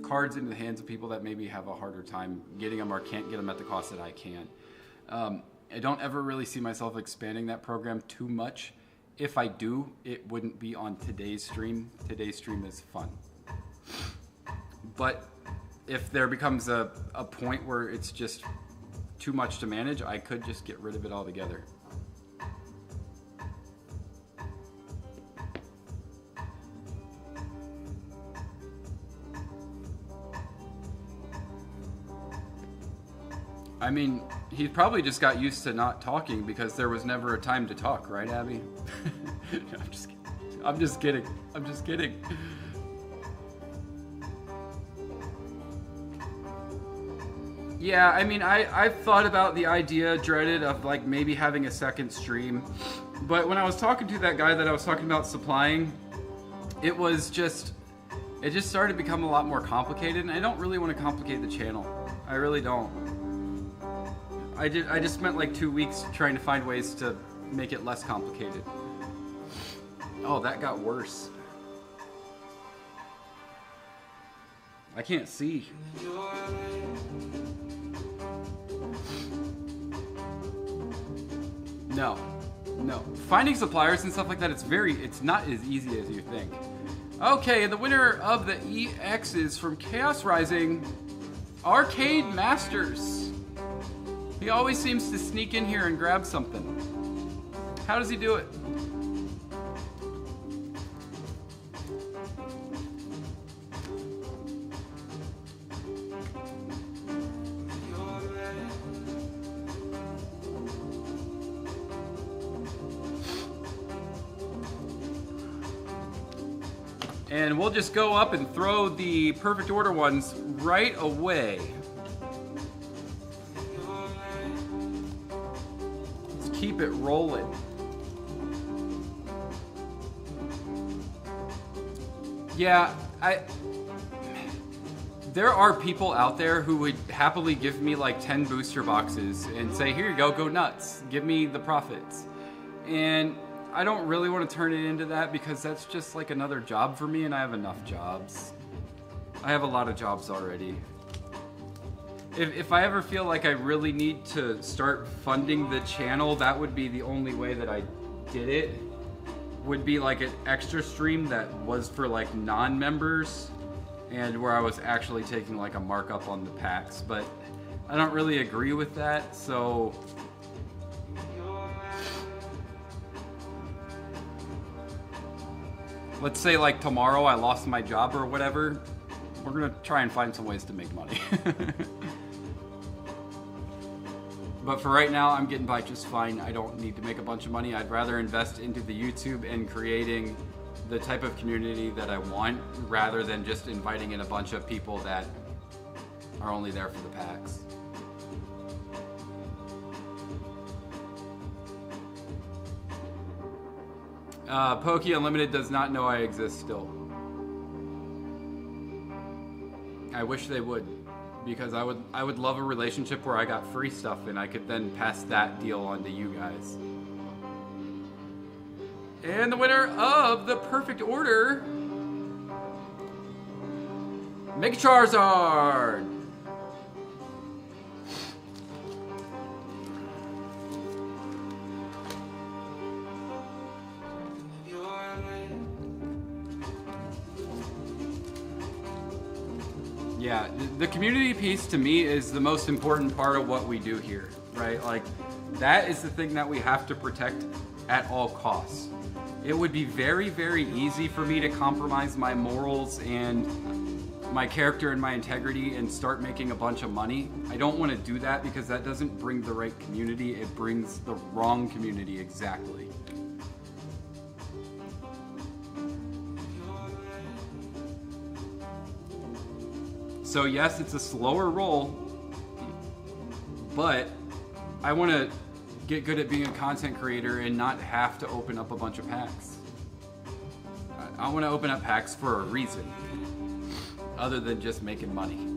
cards into the hands of people that maybe have a harder time getting them or can't get them at the cost that I can. I don't ever really see myself expanding that program too much. If I do, it wouldn't be on today's stream. Today's stream is fun. But if there becomes a point where it's just too much to manage, I could just get rid of it altogether. I mean, he probably just got used to not talking because there was never a time to talk, right, Abby? I'm just kidding. I'm just kidding. I'm just kidding. Yeah, I mean, I've thought about the idea, dreaded, of like maybe having a second stream. But when I was talking to that guy that I was talking about supplying, it just started to become a lot more complicated, and I don't really want to complicate the channel. I really don't. I just spent like 2 weeks trying to find ways to make it less complicated. Oh, that got worse. I can't see. No. Finding suppliers and stuff like that, it's not as easy as you think. Okay, and the winner of the EXs from Chaos Rising, Arcade Masters. He always seems to sneak in here and grab something. How does he do it? And we'll just go up and throw the perfect order ones right away. Let's keep it rolling. Yeah, there are people out there who would happily give me like 10 booster boxes and say, here you go nuts, give me the profits. And I don't really want to turn it into that because that's just like another job for me, and I have enough jobs. I have a lot of jobs already. If I ever feel like I really need to start funding the channel, that would be the only way that I did it. Would be like an extra stream that was for like non-members and where I was actually taking like a markup on the packs, but I don't really agree with that, so let's say like tomorrow I lost my job or whatever, we're gonna try and find some ways to make money. But for right now, I'm getting by just fine. I don't need to make a bunch of money. I'd rather invest into the YouTube and creating the type of community that I want rather than just inviting in a bunch of people that are only there for the packs. Poke Unlimited does not know I exist still. I wish they would, because I would love a relationship where I got free stuff and I could then pass that deal on to you guys. And the winner of the perfect order, Mega Charizard. Yeah, the community piece to me is the most important part of what we do here, right? Like, that is the thing that we have to protect at all costs. It would be very, very easy for me to compromise my morals and my character and my integrity and start making a bunch of money. I don't want to do that because that doesn't bring the right community. It brings the wrong community exactly. So yes, it's a slower roll, but I want to get good at being a content creator and not have to open up a bunch of packs. I want to open up packs for a reason, other than just making money.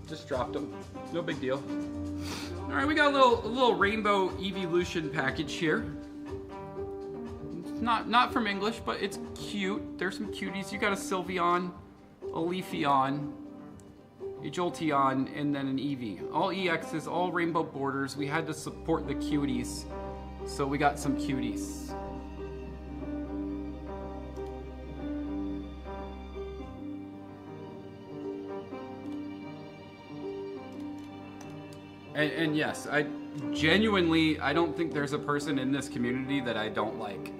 Just dropped them. No big deal. All right, we got a little rainbow evolution package here. It's not from English, but it's cute. There's some cuties. You got a Sylveon, a Leafeon, a Jolteon, and then an Eevee. All EXs, all rainbow borders. We had to support the cuties, so we got some cuties. And yes, I don't think there's a person in this community that I don't like.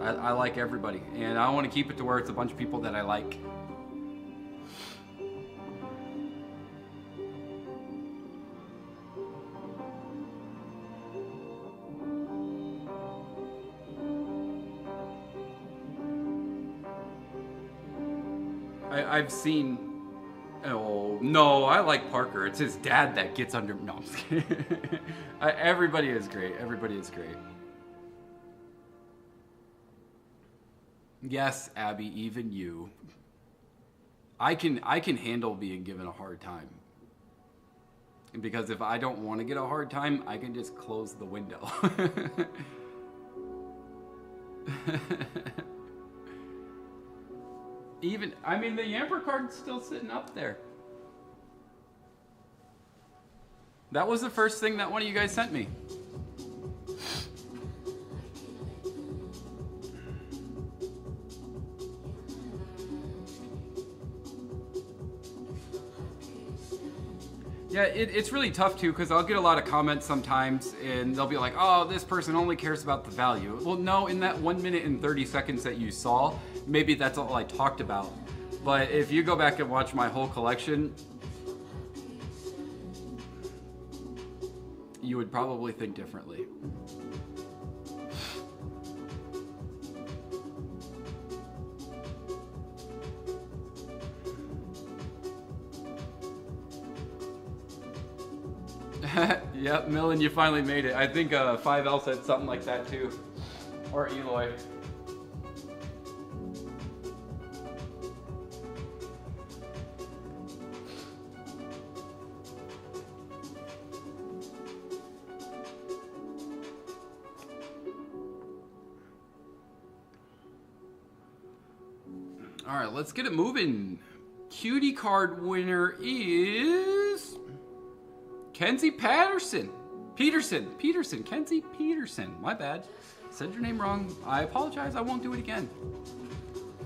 I like everybody, and I want to keep it to where it's a bunch of people that I like. I've seen. Oh no, I like Parker. It's his dad that gets under. No, I'm just kidding. Everybody is great. Everybody is great. Yes, Abby, even you. I can handle being given a hard time. Because if I don't want to get a hard time, I can just close the window. Even, I mean, the Yamper card's still sitting up there. That was the first thing that one of you guys sent me. Yeah, it's really tough too, because I'll get a lot of comments sometimes and they'll be like, oh, this person only cares about the value. Well, no, in that 1 minute and 30 seconds that you saw, maybe that's all I talked about. But if you go back and watch my whole collection, you would probably think differently. Yep, Millen, you finally made it. I think 5L said something like that too. Or Eloy. All right, let's get it moving. Cutie card winner is Kenzie Peterson. Kenzie Peterson. My bad. Said your name wrong. I apologize. I won't do it again.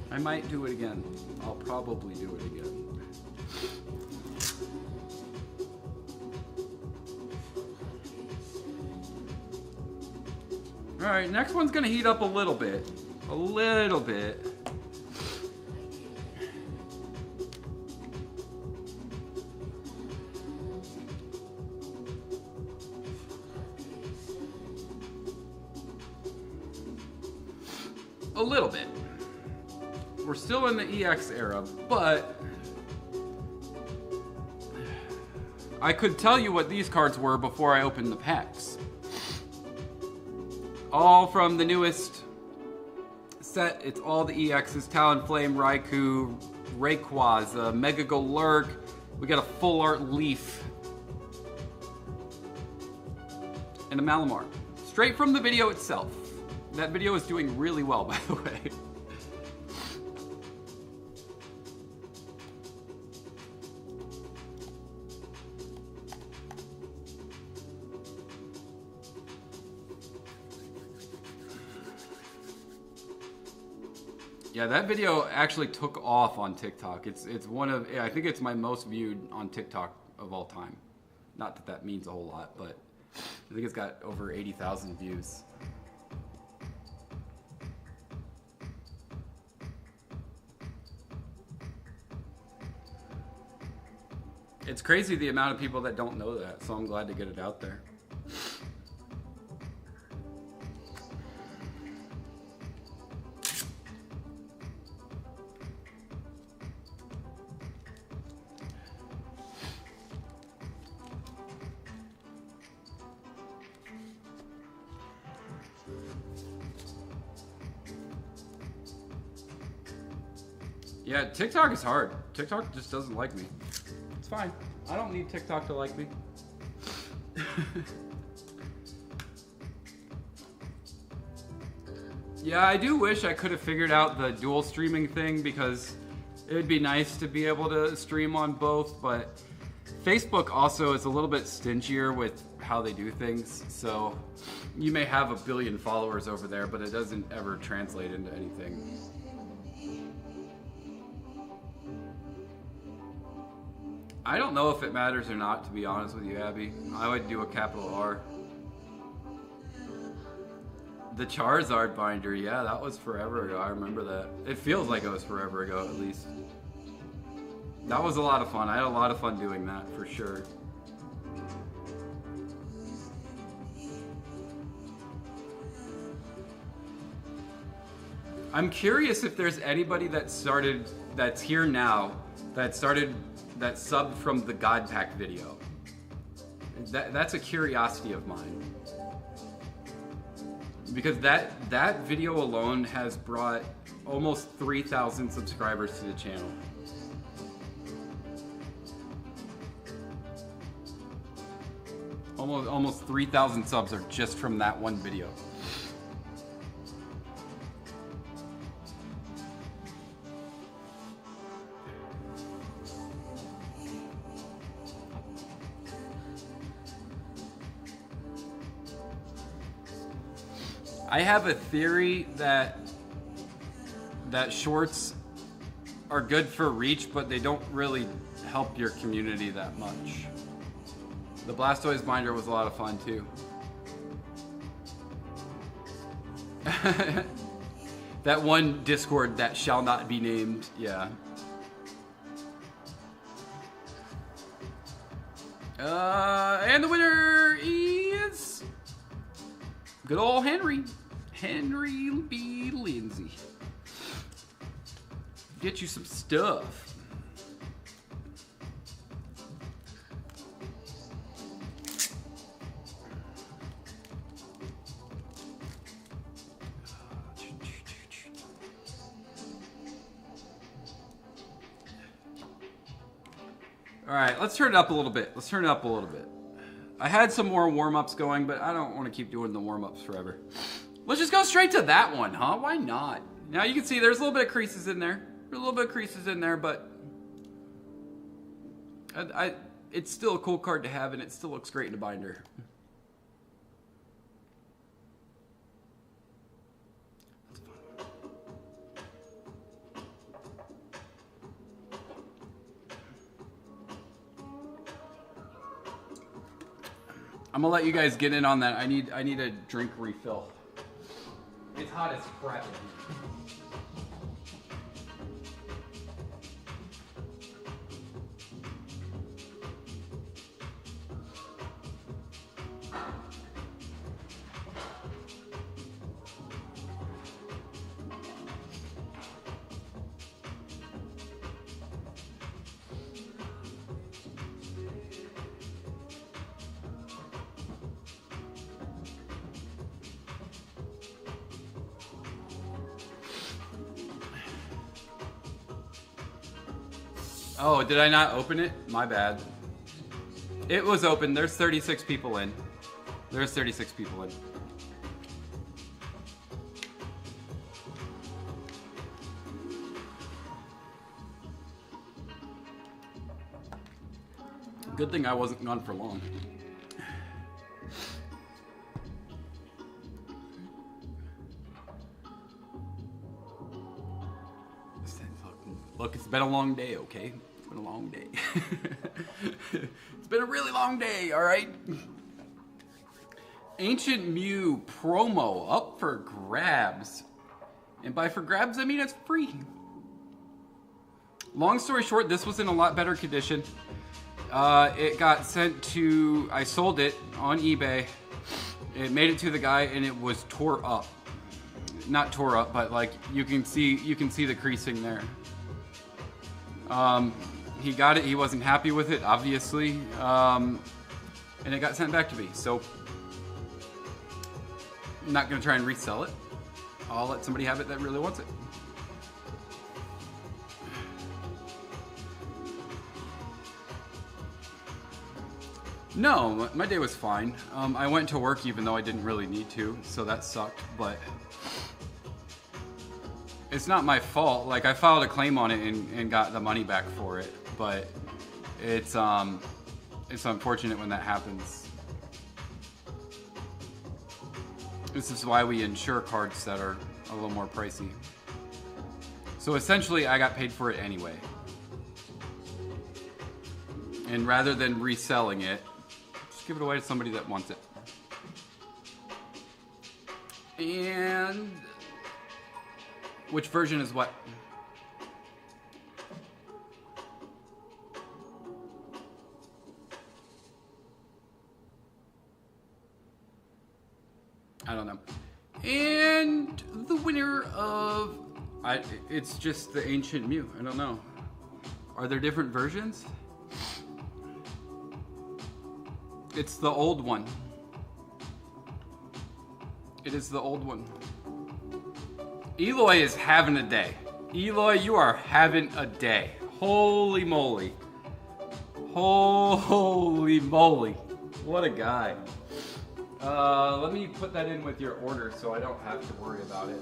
I might do it again. I'll probably do it again. All right, next one's gonna heat up a little bit. A little bit. A little bit. We're still in the EX era, but I could tell you what these cards were before I opened the packs. All from the newest set. It's all the EXs: Talonflame, Raikou, Rayquaza, Mega Golurk. We got a full art Leaf. And a Malamar. Straight from the video itself. That video is doing really well, by the way. Yeah, that video actually took off on TikTok. It's one of, I think it's my most viewed on TikTok of all time. Not that that means a whole lot, but I think it's got over 80,000 views. It's crazy the amount of people that don't know that, so I'm glad to get it out there. Yeah, TikTok is hard. TikTok just doesn't like me. It's fine. I don't need TikTok to like me. Yeah, I do wish I could have figured out the dual streaming thing, because it would be nice to be able to stream on both, but Facebook also is a little bit stingier with how they do things, so you may have 1 billion followers over there, but it doesn't ever translate into anything. I don't know if it matters or not, to be honest with you, Abby. I would do a capital R. The Charizard binder, yeah, that was forever ago. I remember that. It feels like it was forever ago, at least. That was a lot of fun. I had a lot of fun doing that, for sure. I'm curious if there's anybody that's here now, that subbed from the God Pack video. That's a curiosity of mine. Because that video alone has brought almost 3,000 subscribers to the channel. Almost 3,000 subs are just from that one video. I have a theory that shorts are good for reach, but they don't really help your community that much. The Blastoise binder was a lot of fun too. That one Discord that shall not be named, yeah. And the winner is good old Henry B. Lindsay. Get you some stuff. All right, let's turn it up a little bit. I had some more warm-ups going, but I don't want to keep doing the warm-ups forever. Let's just go straight to that one, huh? Why not? Now you can see there's a little bit of creases in there. But it's still a cool card to have, and it still looks great in a binder. I'm gonna let you guys get in on that. I need a drink refill. It's hot as crap in here. Oh, did I not open it? My bad. It was open. There's 36 people in. Good thing I wasn't gone for long. Look, it's been a long day, okay? It's been a long day. It's been a really long day, all right? Ancient Mew promo up for grabs. And by for grabs, I mean it's free. Long story short, this was in a lot better condition. It got sent to, I sold it on eBay. It made it to the guy and it was tore up. Not tore up, but like you can see the creasing there. He got it, he wasn't happy with it, obviously, and it got sent back to me, so I'm not going to try and resell it. I'll let somebody have it that really wants it. No, my day was fine. I went to work even though I didn't really need to, so that sucked, but it's not my fault. Like, I filed a claim on it and got the money back for it, but it's unfortunate when that happens. This is why we insure cards that are a little more pricey. So essentially, I got paid for it anyway. And rather than reselling it, just give it away to somebody that wants it. And which version is what? I don't know. And the winner of... it's just the Ancient Mew. I don't know. Are there different versions? It's the old one. It is the old one. Eloy is having a day. Eloy, you are having a day. Holy moly. Holy moly. What a guy. Let me put that in with your order so I don't have to worry about it.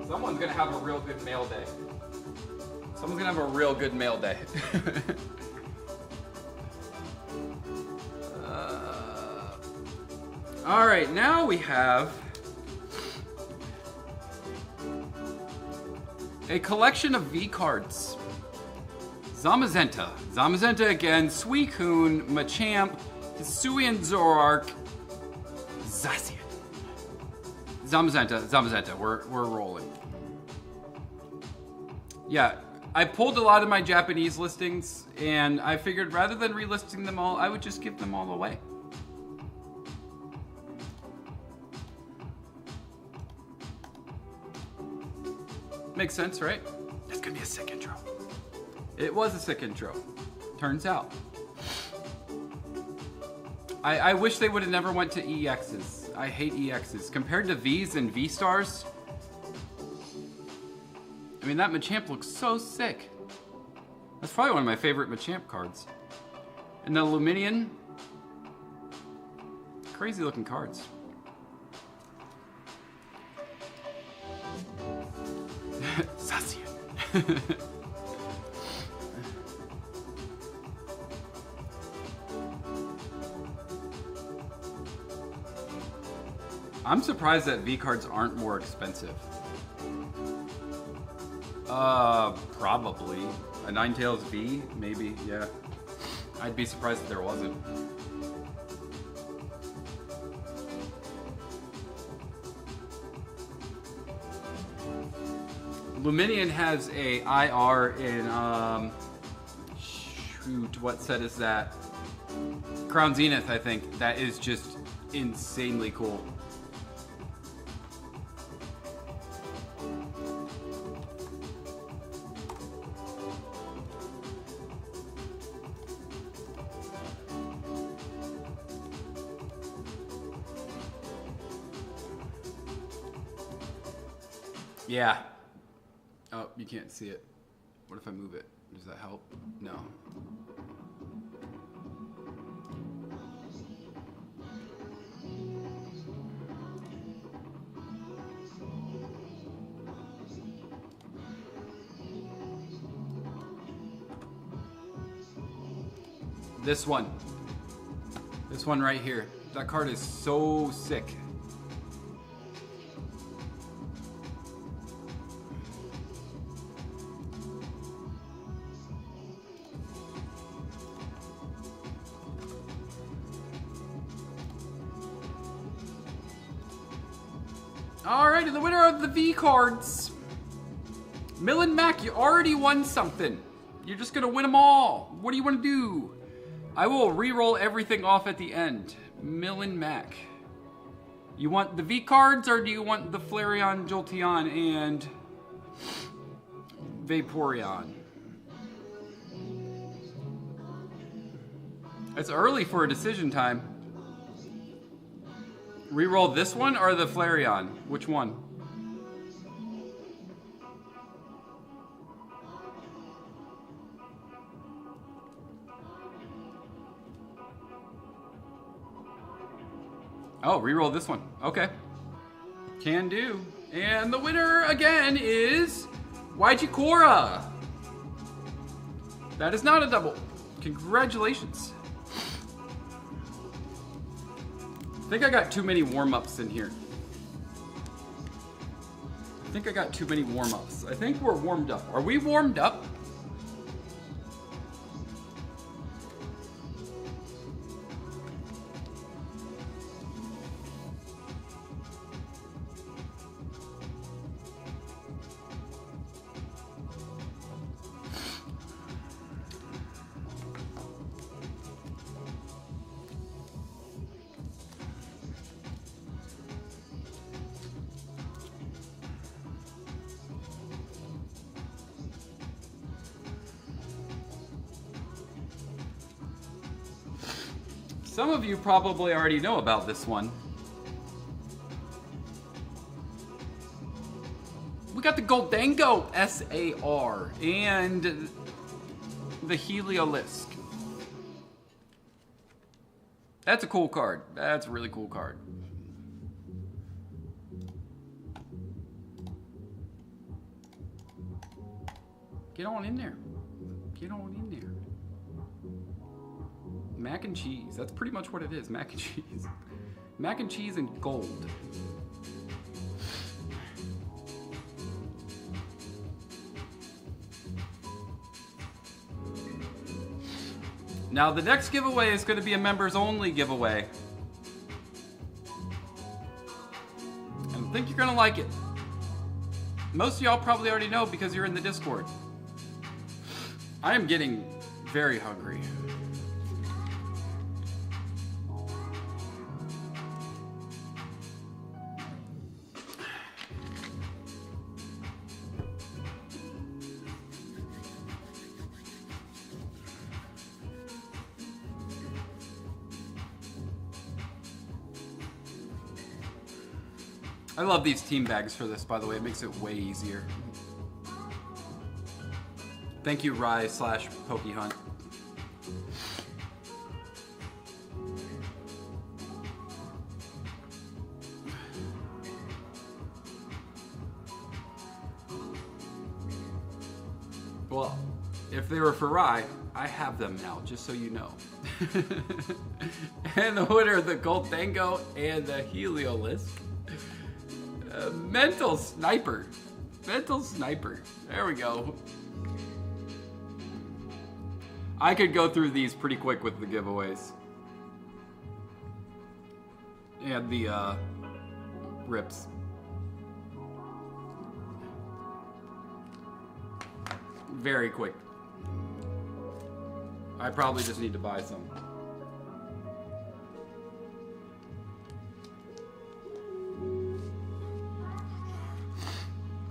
Someone's gonna have a real good mail day. Someone's gonna have a real good mail day. All right, now we have a collection of V cards. Zamazenta. Zamazenta again, Suicune, Machamp, Hisuian Zoroark, Zacian. Zamazenta, we're rolling. Yeah, I pulled a lot of my Japanese listings, and I figured rather than relisting them all, I would just give them all away. Makes sense, right? That's gonna be a sick intro. It was a sick intro, turns out. I wish they would have never went to EXs. I hate EXs. Compared to Vs and V-Stars, I mean, that Machamp looks so sick. That's probably one of my favorite Machamp cards. And the Luminion, crazy looking cards. Zacian. I'm surprised that V cards aren't more expensive. Probably. A Ninetales V, maybe, yeah. I'd be surprised if there wasn't. Luminion has a IR in, shoot, what set is that? Crown Zenith, I think. That is just insanely cool. Yeah. Oh, you can't see it. What if I move it? Does that help? No. This one. This one right here. That card is so sick. Alrighty, the winner of the V cards. Millen Mac, you already won something. You're just gonna win them all. What do you want to do? I will re-roll everything off at the end. Millen Mac. You want the V cards or do you want the Flareon, Jolteon, and Vaporeon? It's early for a decision time. Reroll this one or the Flareon? Which one? Oh, reroll this one. Okay. Can do. And the winner again is Waijikora. That is not a double. Congratulations. I think I got too many warm-ups in here. I think I got too many warm-ups. I think we're warmed up. Are we warmed up? Some of you probably already know about this one. We got the Goldango SAR and the Heliolisk. That's a cool card. That's a really cool card. Get on in there. Get on in there. Mac and cheese. That's pretty much what it is. Mac and cheese. Mac and cheese and gold. Now the next giveaway is going to be a members only giveaway. And I think you're going to like it. Most of y'all probably already know because you're in the Discord. I am getting very hungry. I love these team bags for this, by the way. It makes it way easier. Thank you, Rye/PokeHunt. Well, if they were for Rye, I have them now, just so you know. And the winner of the Goldango and the Heliolisk. Mental Sniper. Mental Sniper. There we go. I could go through these pretty quick with the giveaways. And the Ripz. Very quick. I probably just need to buy some.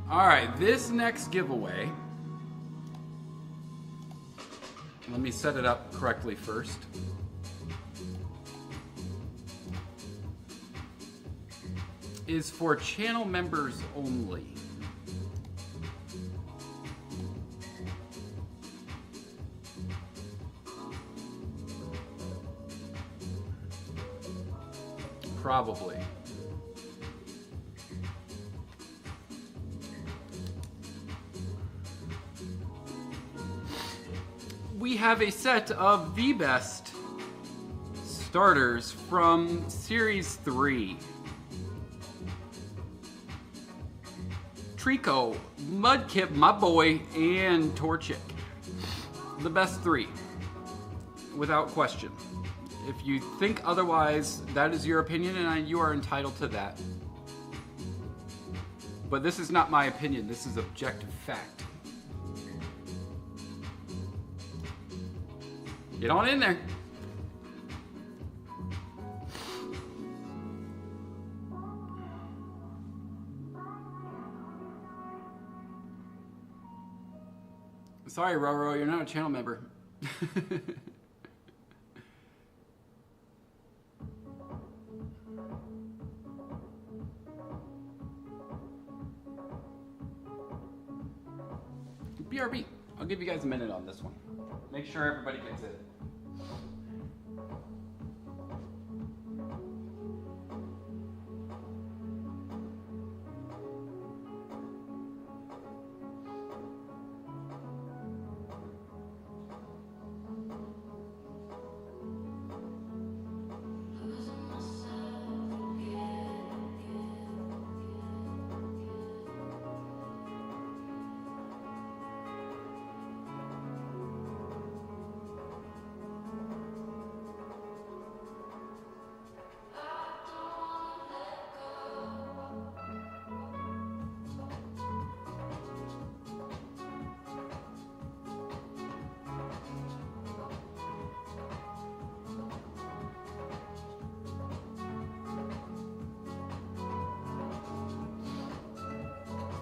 Alright, this next giveaway, let me set it up correctly first. Is for channel members only. Probably. We have a set of the best starters from Series 3. Trico, Mudkip, my boy, and Torchic. The best three, without question. If you think otherwise, that is your opinion, and you are entitled to that. But this is not my opinion, this is objective fact. Get on in there. Sorry, Roro, you're not a channel member. BRB. I'll give you guys a minute on this one. Make sure everybody gets it.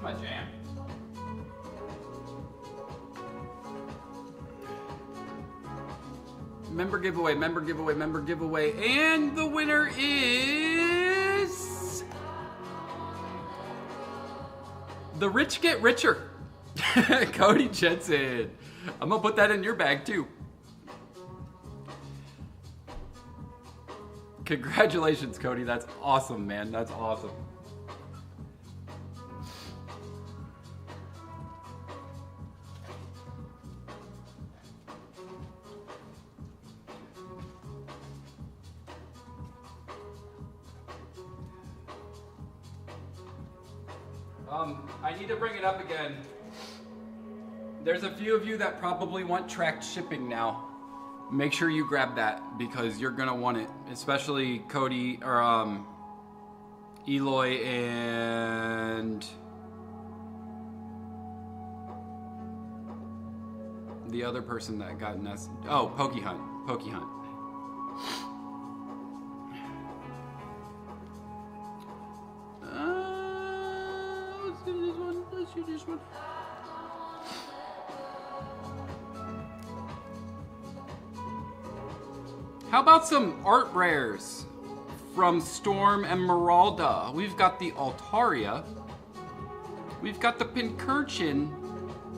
my jam. Member giveaway, member giveaway, member giveaway. And the winner is... The Rich Get Richer. Cody Jensen. I'm gonna put that in your bag too. Congratulations, Cody. That's awesome, man. That's awesome. I need to bring it up again. There's a few of you that probably want tracked shipping now. Make sure you grab that because you're gonna want it, especially Cody or Eloy and the other person that got us. Oh, Pokehunt. Pokehunt. Let's do this one. Let's do this one. How about some art rares from Storm Emeralda? We've got the Altaria. We've got the Pincurchin.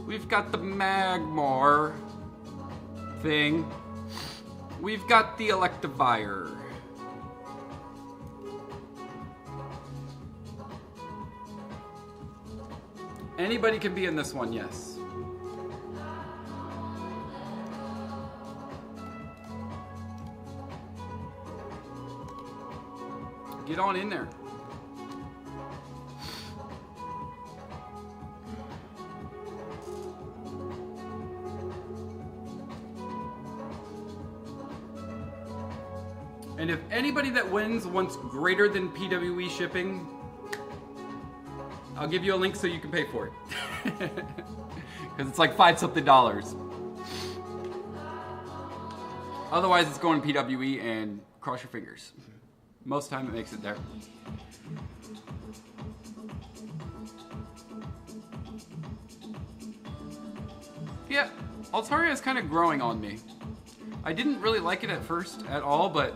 We've got the Magmar thing. We've got the Electivire. Anybody can be in this one, yes. Get on in there. And if anybody that wins wants greater than PWE shipping, I'll give you a link so you can pay for it. Because it's like $5-something. Otherwise, it's going to PWE and cross your fingers. Most of the time it makes it there. Yeah, Altaria is kind of growing on me. I didn't really like it at first at all, but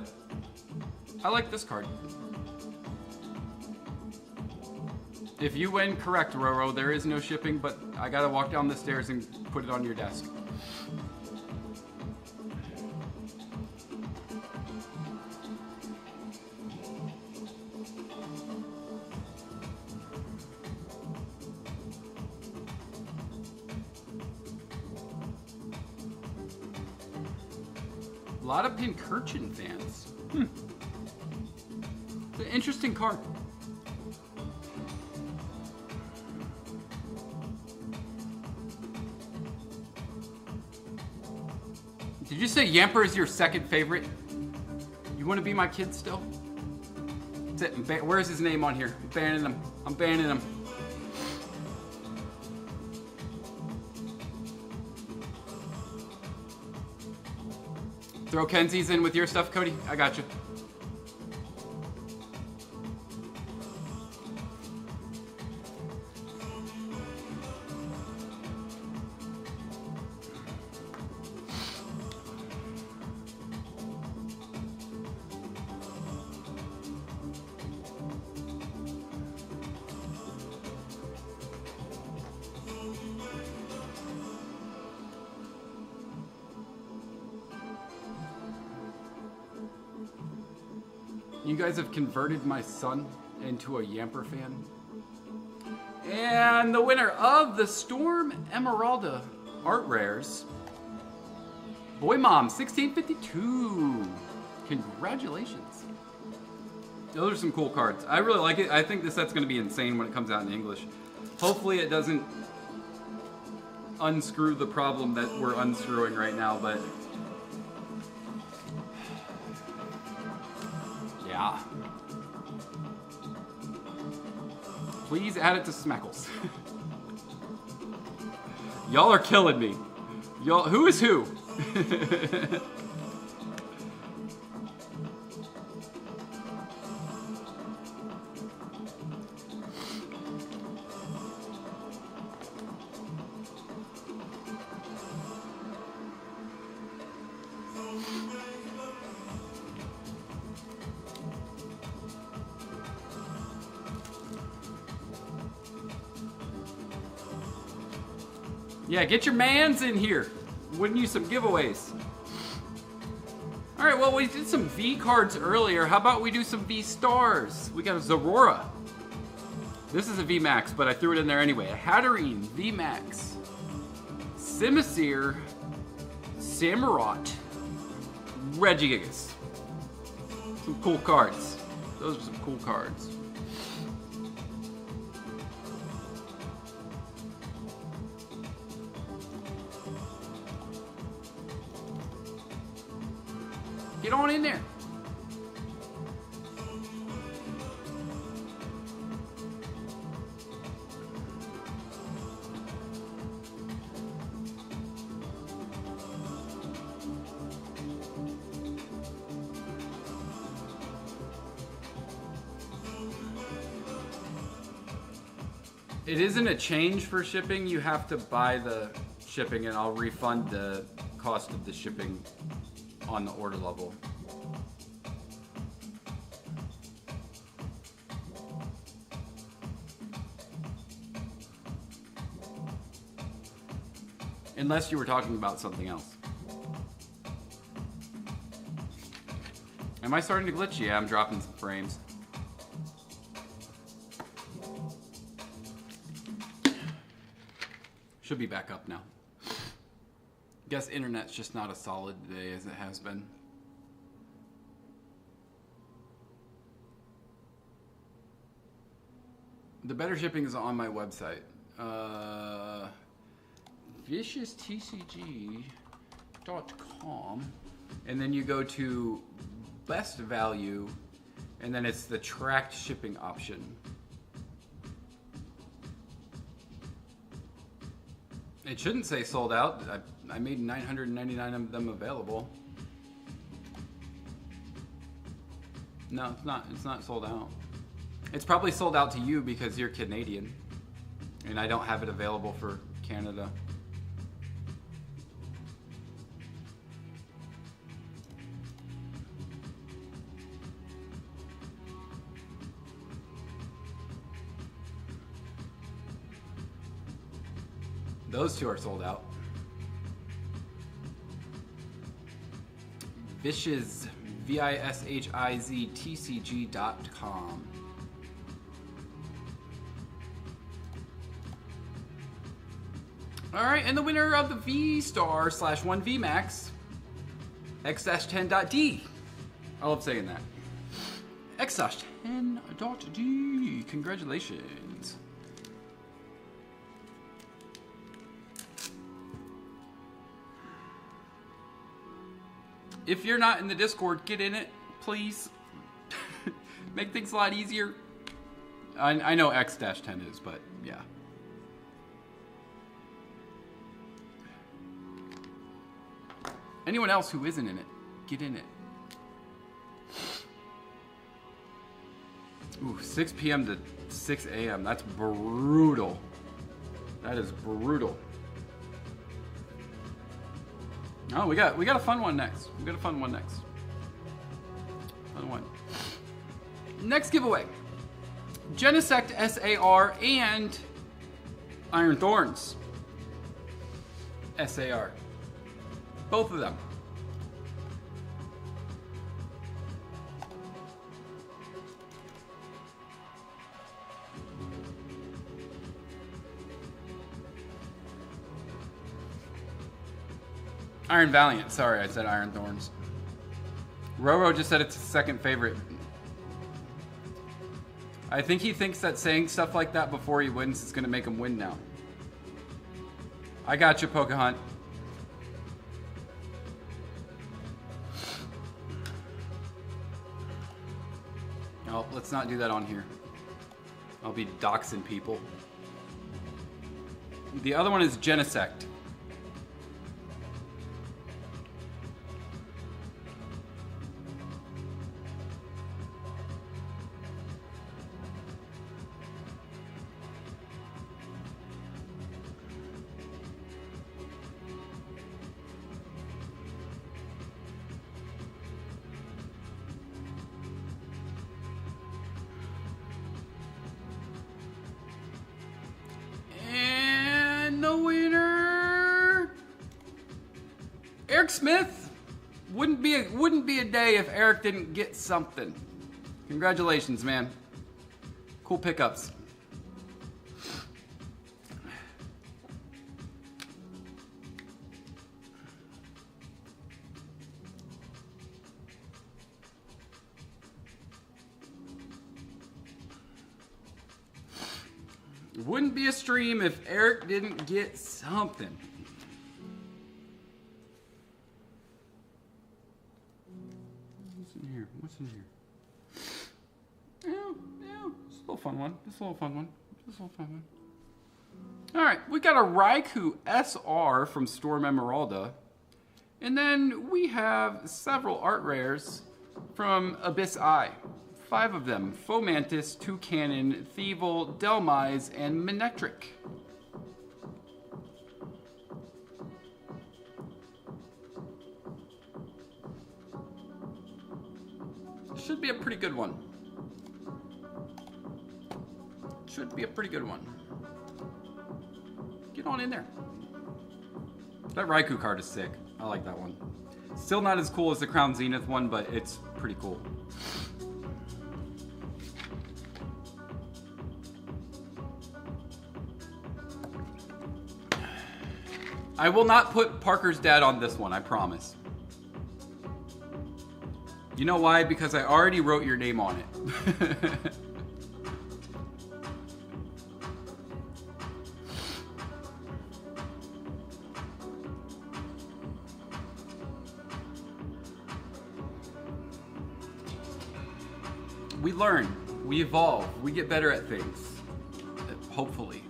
I like this card. If you win, correct, Roro, there is no shipping, but I gotta walk down the stairs and put it on your desk. A lot of Pincurchin fans. It's an interesting card. Did you say Yamper is your second favorite? You want to be my kid still? That's it. Where's his name on here? I'm banning him. I'm banning him. Throw Kenzie's in with your stuff, Cody. I got you. You guys have converted my son into a Yamper fan. And the winner of the Storm Emeralda Art Rares, Boy Mom 1652. Congratulations. Those are some cool cards. I really like it. I think this set's going to be insane when it comes out in English. Hopefully it doesn't unscrew the problem that we're unscrewing right now, but yeah. Please add it to Smeckles. Y'all are killing me. Y'all, who is who? Yeah, get your mans in here. Win you some giveaways. All right, well, we did some V cards earlier. How about we do some V stars? We got a Zorora. This is a V Max, but I threw it in there anyway. A Hatterene V Max. Simisear. Samurott. Regigigas. Some cool cards. Those are some cool cards. Get on in there. It isn't a change for shipping. You have to buy the shipping and I'll refund the cost of the shipping on the order level. Unless you were talking about something else. Am I starting to glitch? Yeah, I'm dropping some frames. Should be back up now. Guess internet's just not as solid today as it has been. The better shipping is on my website. ViciousTCG.com, and then you go to best value, and then it's the tracked shipping option. It shouldn't say sold out. I made 999 of them available. No, it's not. It's not sold out. It's probably sold out to you because you're Canadian, and I don't have it available for Canada. Those two are sold out. Vishiz, VISHIZ TCG.com. All right, and the winner of the V-Star/1 VMAX, X-10.D. I love saying that. X-10.D. Congratulations. If you're not in the Discord, get in it, please. Make things a lot easier. I know X-10 is, but yeah. Anyone else who isn't in it, get in it. Ooh, 6 p.m. to 6 a.m. That's brutal. That is brutal. Oh, we got a fun one next. We got a fun one next. Fun one. Next giveaway. Genesect SAR and Iron Thorns SAR. Both of them. Iron Valiant. Sorry, I said Iron Thorns. Roro just said it's his second favorite. I think he thinks that saying stuff like that before he wins is going to make him win now. I got you, Pokehunt. Oh, let's not do that on here. I'll be doxing people. The other one is Genesect. And the winner Eric Smith, wouldn't be a day if Eric didn't get something. Congratulations, man. Cool pickups. Wouldn't be a stream if Eric didn't get something. What's in here? What's in here? Yeah, it's a little fun one. It's a little fun one. It's a little fun one. All right, we got a Raikou SR from Storm Emeralda. And then we have several art rares from Abyss Eye. 5 of them: Fomantis, Toucanon, Thievel, Delmise, and Manectric. Should be a pretty good one. Should be a pretty good one. Get on in there. That Raikou card is sick. I like that one. Still not as cool as the Crown Zenith one, but it's pretty cool. I will not put Parker's dad on this one, I promise. You know why? Because I already wrote your name on it. We learn, we evolve, we get better at things. Hopefully.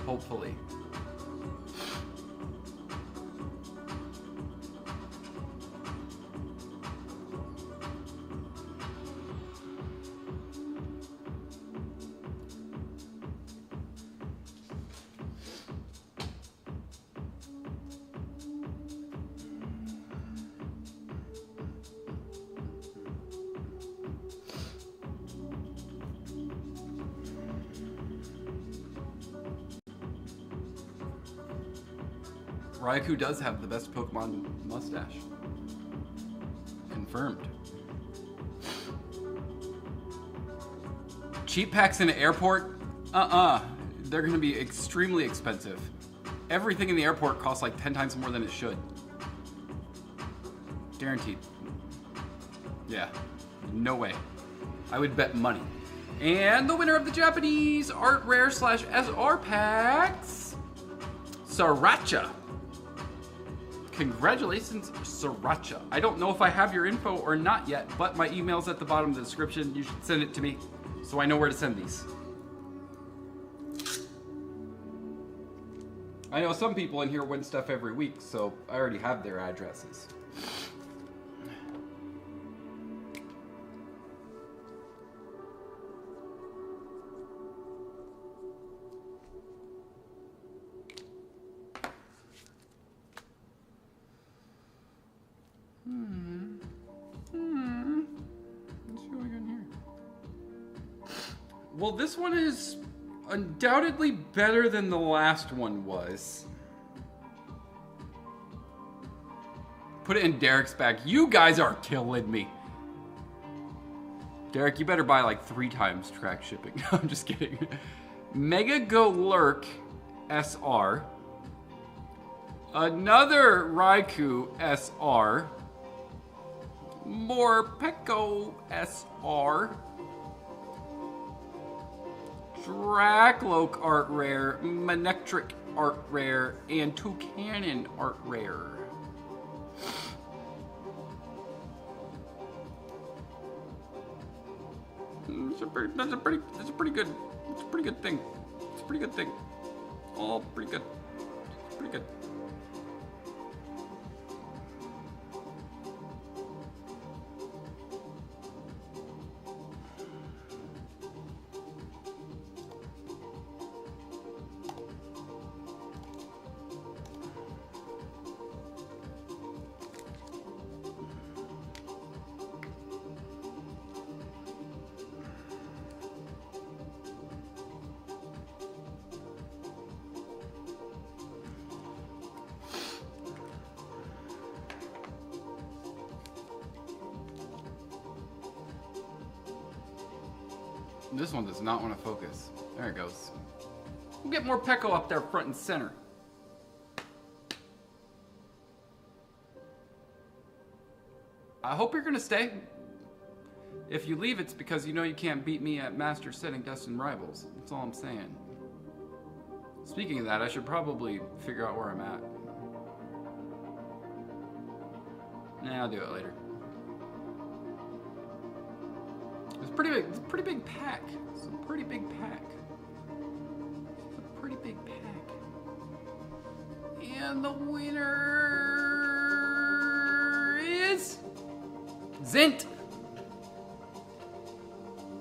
Hopefully. Raikou does have the best Pokemon mustache. Confirmed. Cheap packs in an airport? They're gonna be extremely expensive. Everything in the airport costs like 10 times more than it should. Guaranteed. Yeah, no way. I would bet money. And the winner of the Japanese Art Rare / SR packs, Sriracha. Congratulations, Sriracha. I don't know if I have your info or not yet, but my email's at the bottom of the description. You should send it to me so I know where to send these. I know some people in here win stuff every week, so I already have their addresses. What's going on here? Well, this one is undoubtedly better than the last one was. Put it in Derek's bag. You guys are killing me. Derek, you better buy like 3 times track shipping. I'm just kidding. Mega Go Lurk SR. Another Raikou SR. More Peko SR. Dracloak Art Rare, Manectric Art Rare, and Toucanon Art Rare. That's a pretty good thing. It's a pretty good thing. All pretty good. It's pretty good. This one does not want to focus. There it goes. We'll get more Pecco up there front and center. I hope you're gonna stay. If you leave, it's because you know you can't beat me at Master Setting Destined Rivals. That's all I'm saying. Speaking of that, I should probably figure out where I'm at. Nah, I'll do it later. It's pretty big. It's a pretty big pack. It's a pretty big pack. It's a pretty big pack. And the winner is Zint.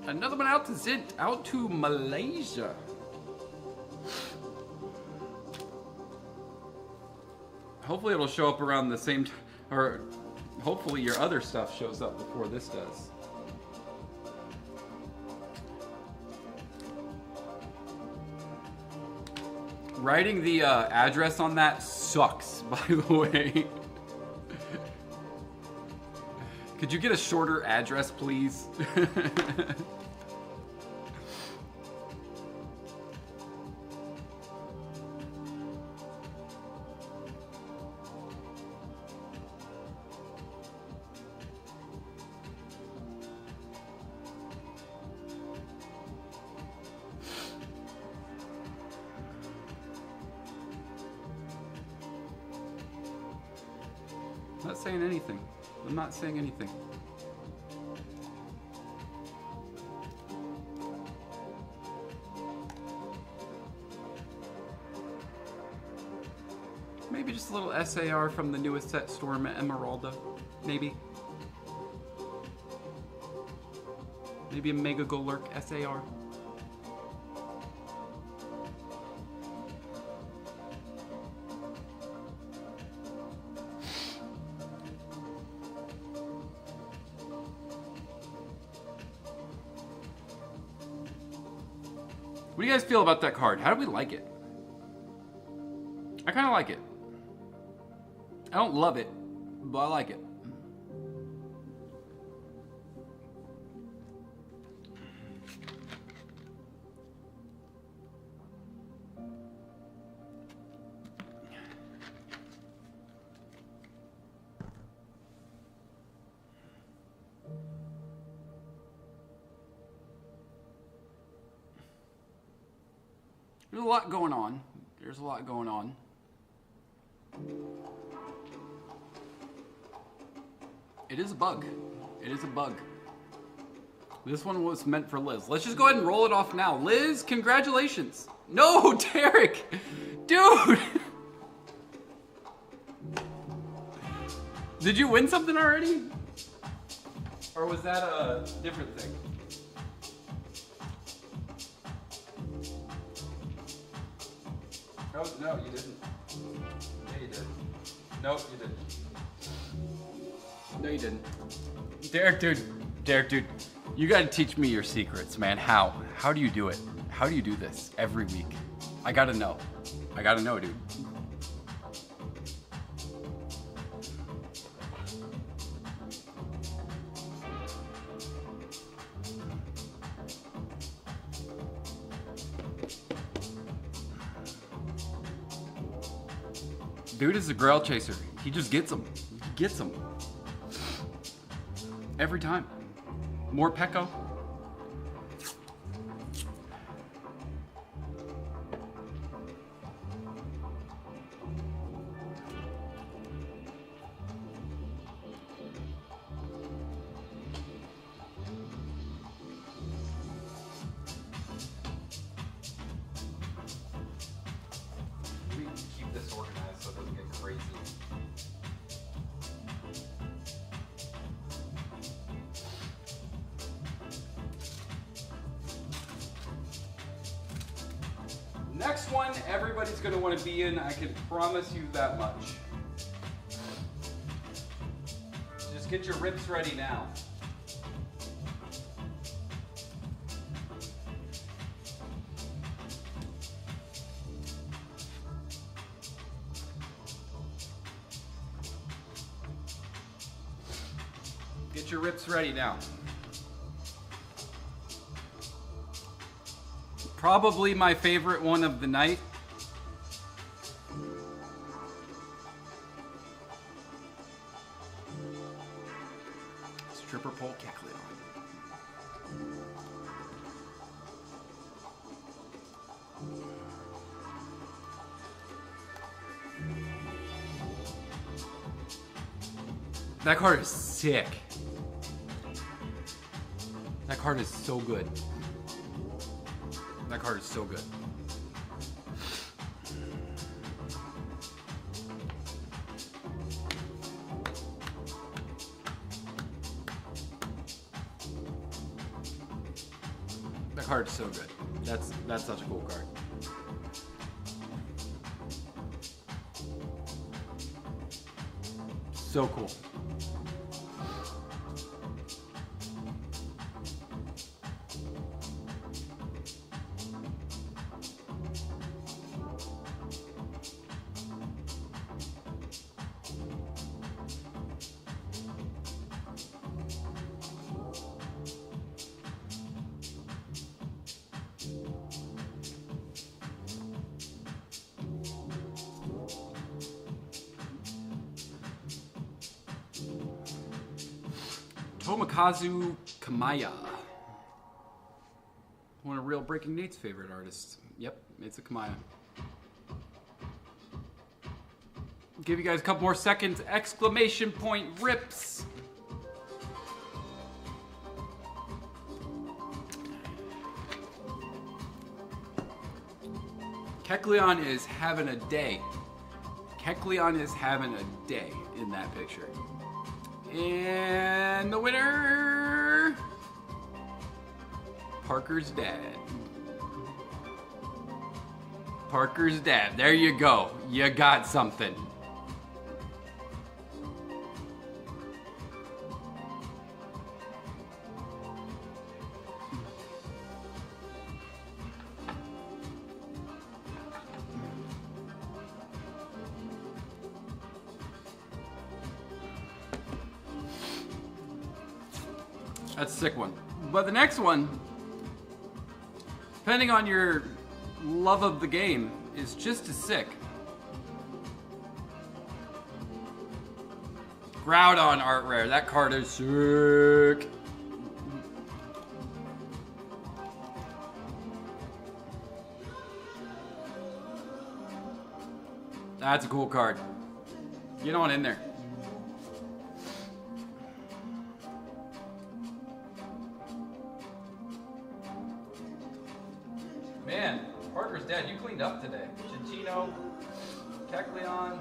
Another one out to Zint, out to Malaysia. Hopefully it'll show up around the same time, or hopefully your other stuff shows up before this does. Writing the address on that sucks, by the way. Could you get a shorter address, please? I'm not saying anything. I'm not saying anything. Maybe just a little SAR from the newest set, Storm Emeralda. Maybe. Maybe a Mega Golurk SAR. What do you guys feel about that card? How do we like it? I kind of like it. I don't love it, but I like it. There's a lot going on. There's a lot going on. It is a bug. It is a bug. This one was meant for Liz. Let's just go ahead and roll it off now. Liz, congratulations. No, Derek. Dude. Did you win something already? Or was that a different thing? Oh, no, you didn't. Yeah, you did. Nope, you didn't. No, you didn't. Derek, dude, you gotta teach me your secrets, man. How? How do you do it? How do you do this every week? I gotta know. I gotta know, dude. Dude is a grail chaser. He just gets them. He gets them. Every time. More Pecco. Keep this organized so it doesn't get crazy. Next one, everybody's going to want to be in. I can promise you that much. Just get your Ripz ready now. Get your Ripz ready now. Probably my favorite one of the night. Stripper pole Kecleon. That card is sick. That card is so good. That card is so good. That card is so good. That's such a cool card. So cool. Tomokazu Kamaya. One of Real Breaking Nate's favorite artists. Yep, it's a Kamaya. Give you guys a couple more seconds. Exclamation point Ripz. Kecleon is having a day. Kecleon is having a day in that picture. And the winner, Parker's dad. Parker's dad. There you go. You got something. That's a sick one. But the next one, depending on your love of the game, is just as sick. Groudon art rare. That card is sick. That's a cool card. Get on in there. Man, Parker's dad, you cleaned up today. Gentino, Kecleon.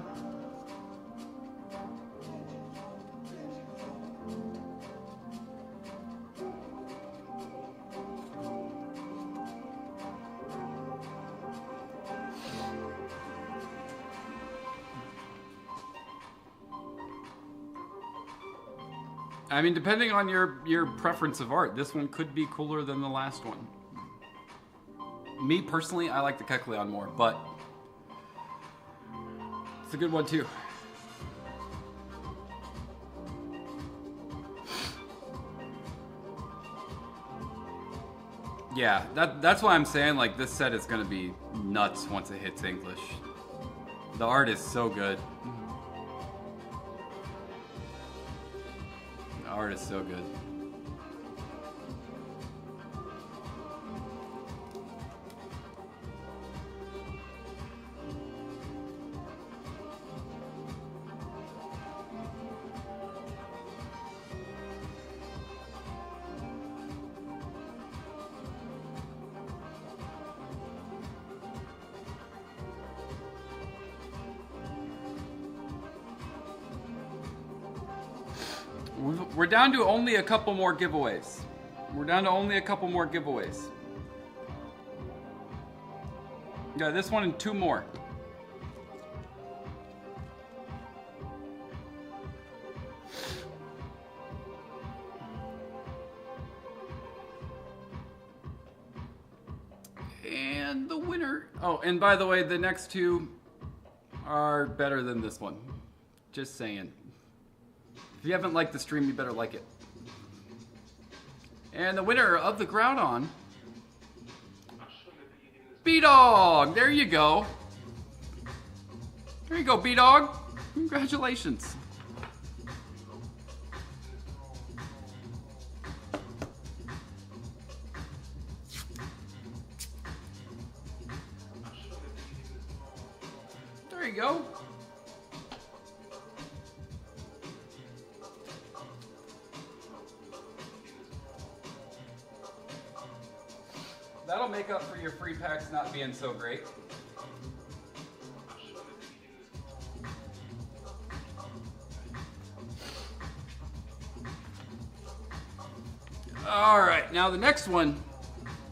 I mean, depending on your preference of art, this one could be cooler than the last one. Me personally, I like the Kecleon more, but it's a good one too. Yeah, that's why I'm saying like this set is gonna be nuts once it hits English. The art is so good. The art is so good. We're down to only a couple more giveaways. We're down to only a couple more giveaways. Yeah, this one and two more. And the winner. Oh, and by the way, the next two are better than this one. Just saying. If you haven't liked the stream, you better like it. And the winner of the Groudon B-Dog, there you go. There you go, B-Dog. Congratulations. There you go. That'll make up for your free packs not being so great. All right, now the next one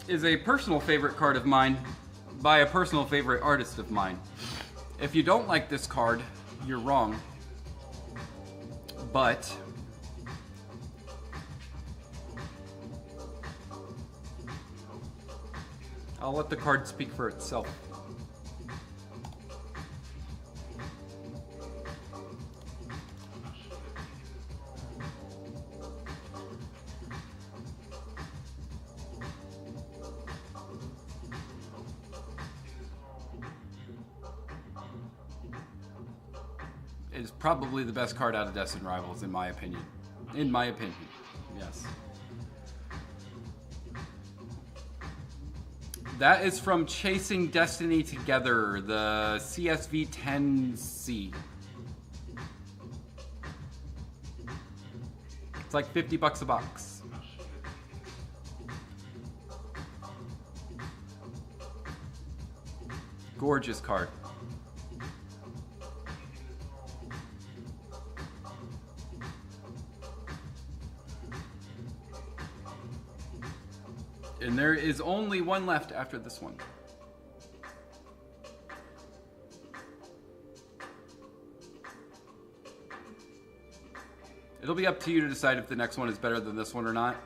is a personal favorite card of mine by a personal favorite artist of mine. If you don't like this card, you're wrong. But I'll let the card speak for itself. It is probably the best card out of Destined Rivals, in my opinion. In my opinion, yes. That is from Chasing Destiny Together, the CSV 10C. It's like $50 a box. Gorgeous card. And there is only one left after this one. It'll be up to you to decide if the next one is better than this one or not.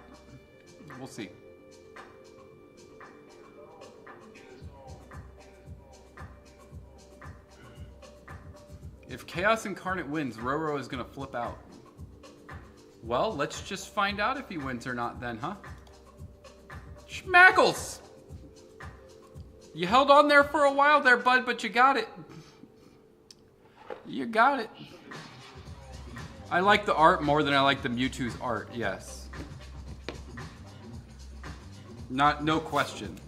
We'll see. If Chaos Incarnate wins, Roro is going to flip out. Well, let's just find out if he wins or not then, huh? Schmackles! You held on there for a while there, bud, but you got it. You got it. I like the art more than I like the Mewtwo's art, yes. No question.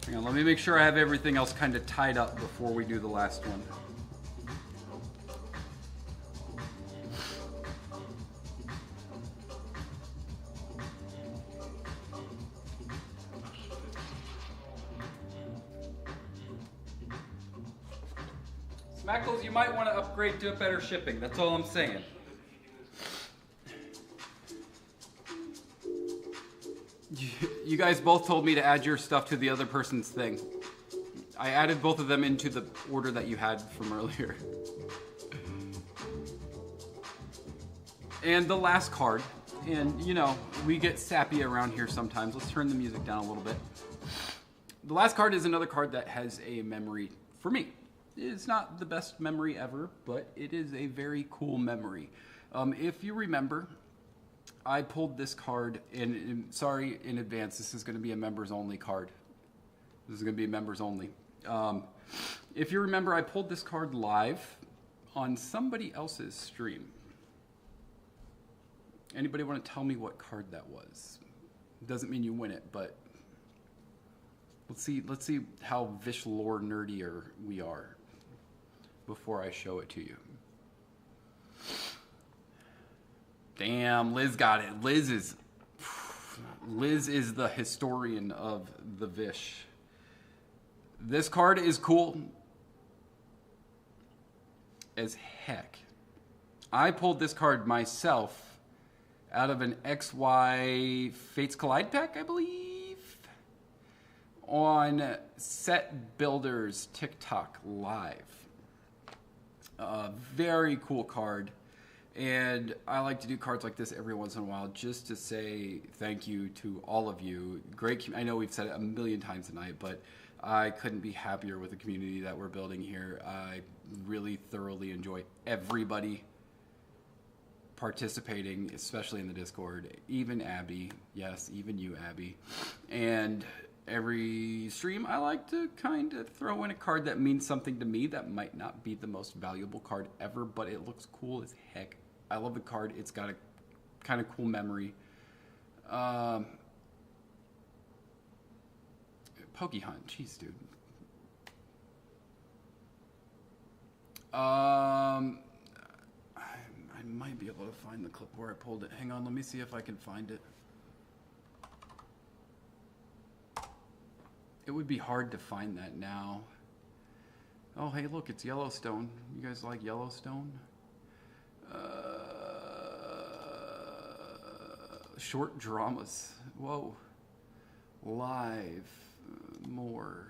Hang on, let me make sure I have everything else kind of tied up before we do the last one. Smackles, you might want to upgrade to better shipping. That's all I'm saying. You guys both told me to add your stuff to the other person's thing. I added both of them into the order that you had from earlier. And the last card, and you know, we get sappy around here sometimes. Let's turn the music down a little bit. The last card is another card that has a memory for me. It's not the best memory ever, but it is a very cool memory. If you remember, I pulled this card, and sorry in advance, this is going to be a members only card. This is going to be members only. If you remember, I pulled this card live on somebody else's stream. Anybody want to tell me what card that was? It doesn't mean you win it, but let's see how Vish lore nerdier we are before I show it to you. Damn, Liz got it. Liz is the historian of the Vish. This card is cool as heck. I pulled this card myself out of an XY Fates Collide pack, I believe. on Set Builders TikTok live. Very cool card. And I like to do cards like this every once in a while just to say thank you to all of you. Great. I know we've said it a million times tonight, but I couldn't be happier with the community that we're building here. I really thoroughly enjoy everybody participating, especially in the Discord. Even Abby. Yes, even you, Abby. And every stream, I like to kind of throw in a card that means something to me that might not be the most valuable card ever, but it looks cool as heck. I love the card. It's got a kind of cool memory. Pokehunt. Jeez, dude. I might be able to find the clip where I pulled it. Hang on, let me see if I can find it. It would be hard to find that now. Oh, hey, look, it's Yellowstone. You guys like Yellowstone? Short dramas. Whoa. Live. More.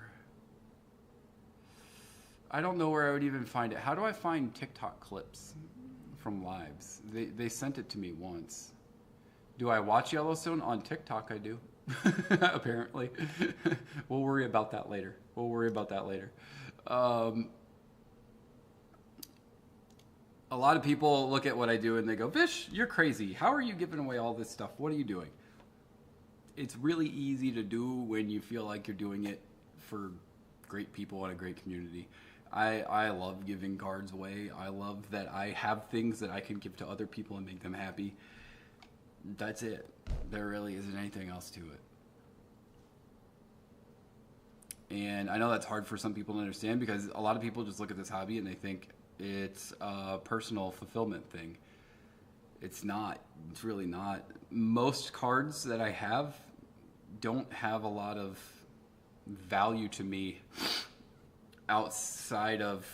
I don't know where I would even find it. How do I find TikTok clips from lives? They sent it to me once. Do I watch Yellowstone? On TikTok, I do. Apparently. We'll worry about that later. A lot of people look at what I do and they go, Vish, you're crazy. How are you giving away all this stuff? What are you doing? It's really easy to do when you feel like you're doing it for great people and a great community. I love giving cards away. I love that I have things that I can give to other people and make them happy. That's it. There really isn't anything else to it. And I know that's hard for some people to understand because a lot of people just look at this hobby and they think it's a personal fulfillment thing. It's not. It's really not. Most cards that I have don't have a lot of value to me outside of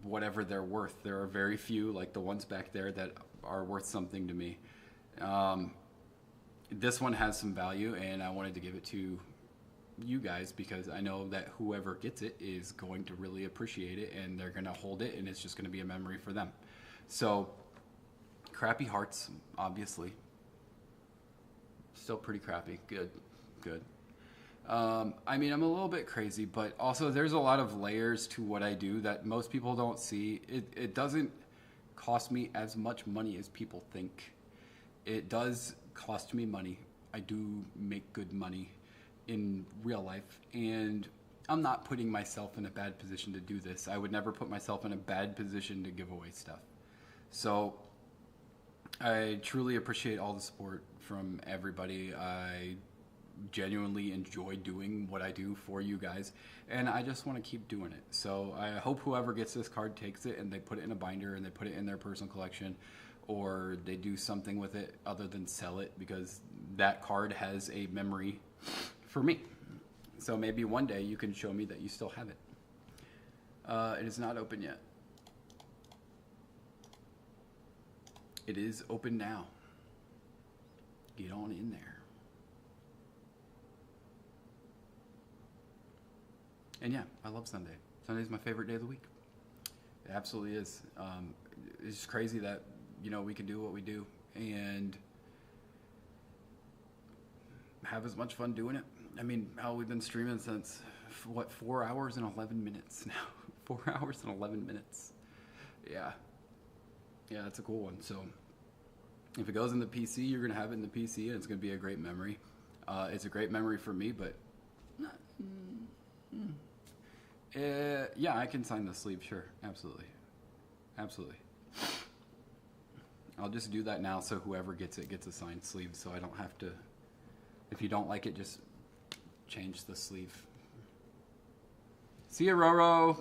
whatever they're worth. There are very few, like the ones back there, that are worth something to me. This one has some value, and I wanted to give it to you guys because I know that whoever gets it is going to really appreciate it, and they're going to hold it, and it's just going to be a memory for them. So, crappy hearts, obviously. Still pretty crappy. Good. I mean, I'm a little bit crazy, but also there's a lot of layers to what I do that most people don't see. It doesn't cost me as much money as people think. It does cost me money. I do make good money in real life, and I'm not putting myself in a bad position to do this. I would never put myself in a bad position to give away stuff. So I truly appreciate all the support from everybody. I genuinely enjoy doing what I do for you guys, and I just want to keep doing it. So I hope whoever gets this card takes it and they put it in a binder and they put it in their personal collection, or they do something with it other than sell it, because that card has a memory for me. So maybe one day you can show me that you still have it. It is not open yet. It is open now. Get on in there. And yeah, I love Sunday. Sunday's my favorite day of the week. It absolutely is. It's just crazy that, you know, we can do what we do and have as much fun doing it. I mean, how we've been streaming since, what, 4 hours and 11 minutes now. 4 hours and 11 minutes. Yeah. Yeah, that's a cool one. So if it goes in the PC, you're going to have it in the PC, and it's going to be a great memory. It's a great memory for me, but yeah, I can sign the sleeve, sure. Absolutely. I'll just do that now so whoever gets it gets a signed sleeve, so I don't have to, if you don't like it, just change the sleeve. See ya, Roro.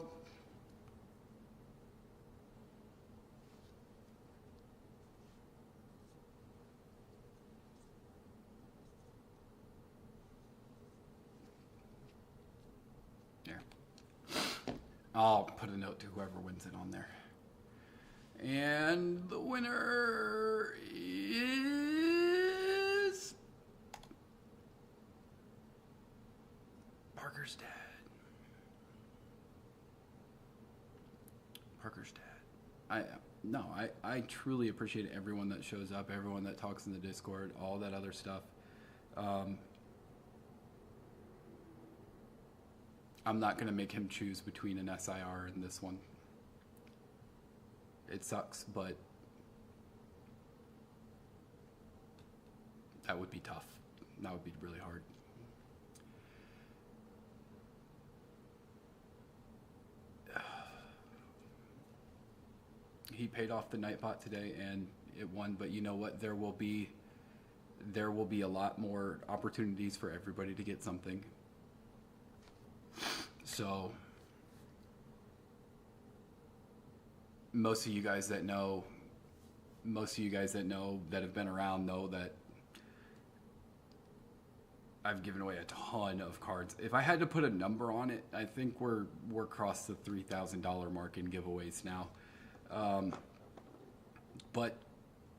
There. I'll put a note to whoever wins it on there. And the winner is Parker Parker's dad. Parker's dad. I truly appreciate everyone that shows up, everyone that talks in the Discord, all that other stuff. I'm not gonna make him choose between an SIR and this one. It sucks, but that would be tough. That would be really hard. He paid off the Nightbot today and it won, but you know what? There will be a lot more opportunities for everybody to get something. So most of you guys that know that have been around know that I've given away a ton of cards. If I had to put a number on it, I think we're across the $3,000 mark in giveaways now. But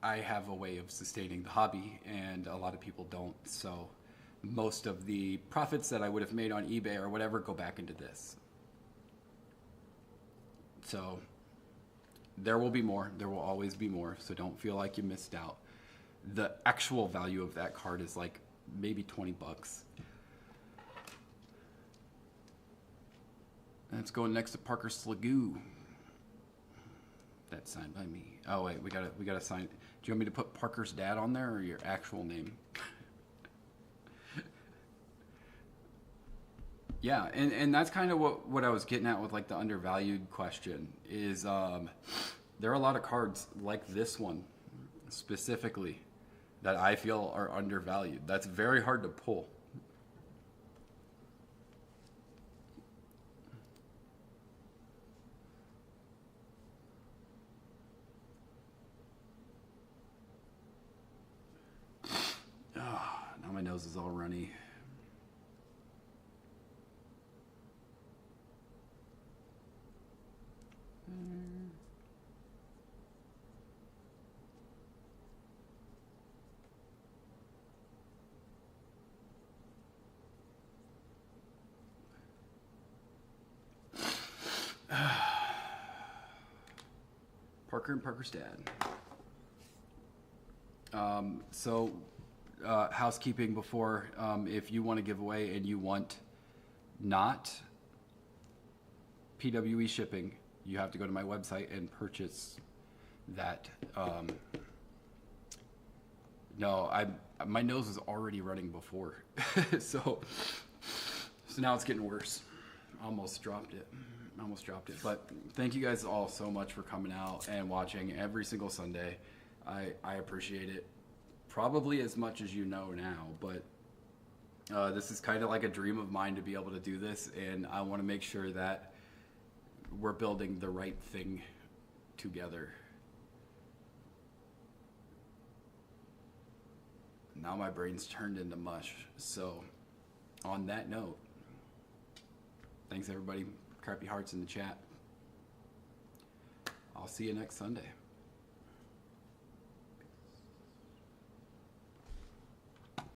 I have a way of sustaining the hobby, and a lot of people don't. So most of the profits that I would have made on eBay or whatever go back into this. So there will be more. There will always be more. So don't feel like you missed out. The actual value of that card is like maybe 20 bucks. That's going next to Parker Slagoo. That's signed by me. Oh wait, we gotta sign. Do you want me to put Parker's dad on there or your actual name? Yeah, and that's kind of what I was getting at with like the undervalued question is there are a lot of cards like this one specifically that I feel are undervalued. That's very hard to pull. Now my nose is all runny. Parker and Parker's dad. Housekeeping before, if you want to give away and you want not PWE shipping, you have to go to my website and purchase that. My nose was already running before, so now it's getting worse. Almost dropped it. But thank you guys all so much for coming out and watching every single Sunday. I appreciate it. Probably as much as you know now, but this is kind of like a dream of mine to be able to do this, and I want to make sure that we're building the right thing together. Now my brain's turned into mush. So on that note, thanks everybody. Crappy hearts in the chat. I'll see you next Sunday.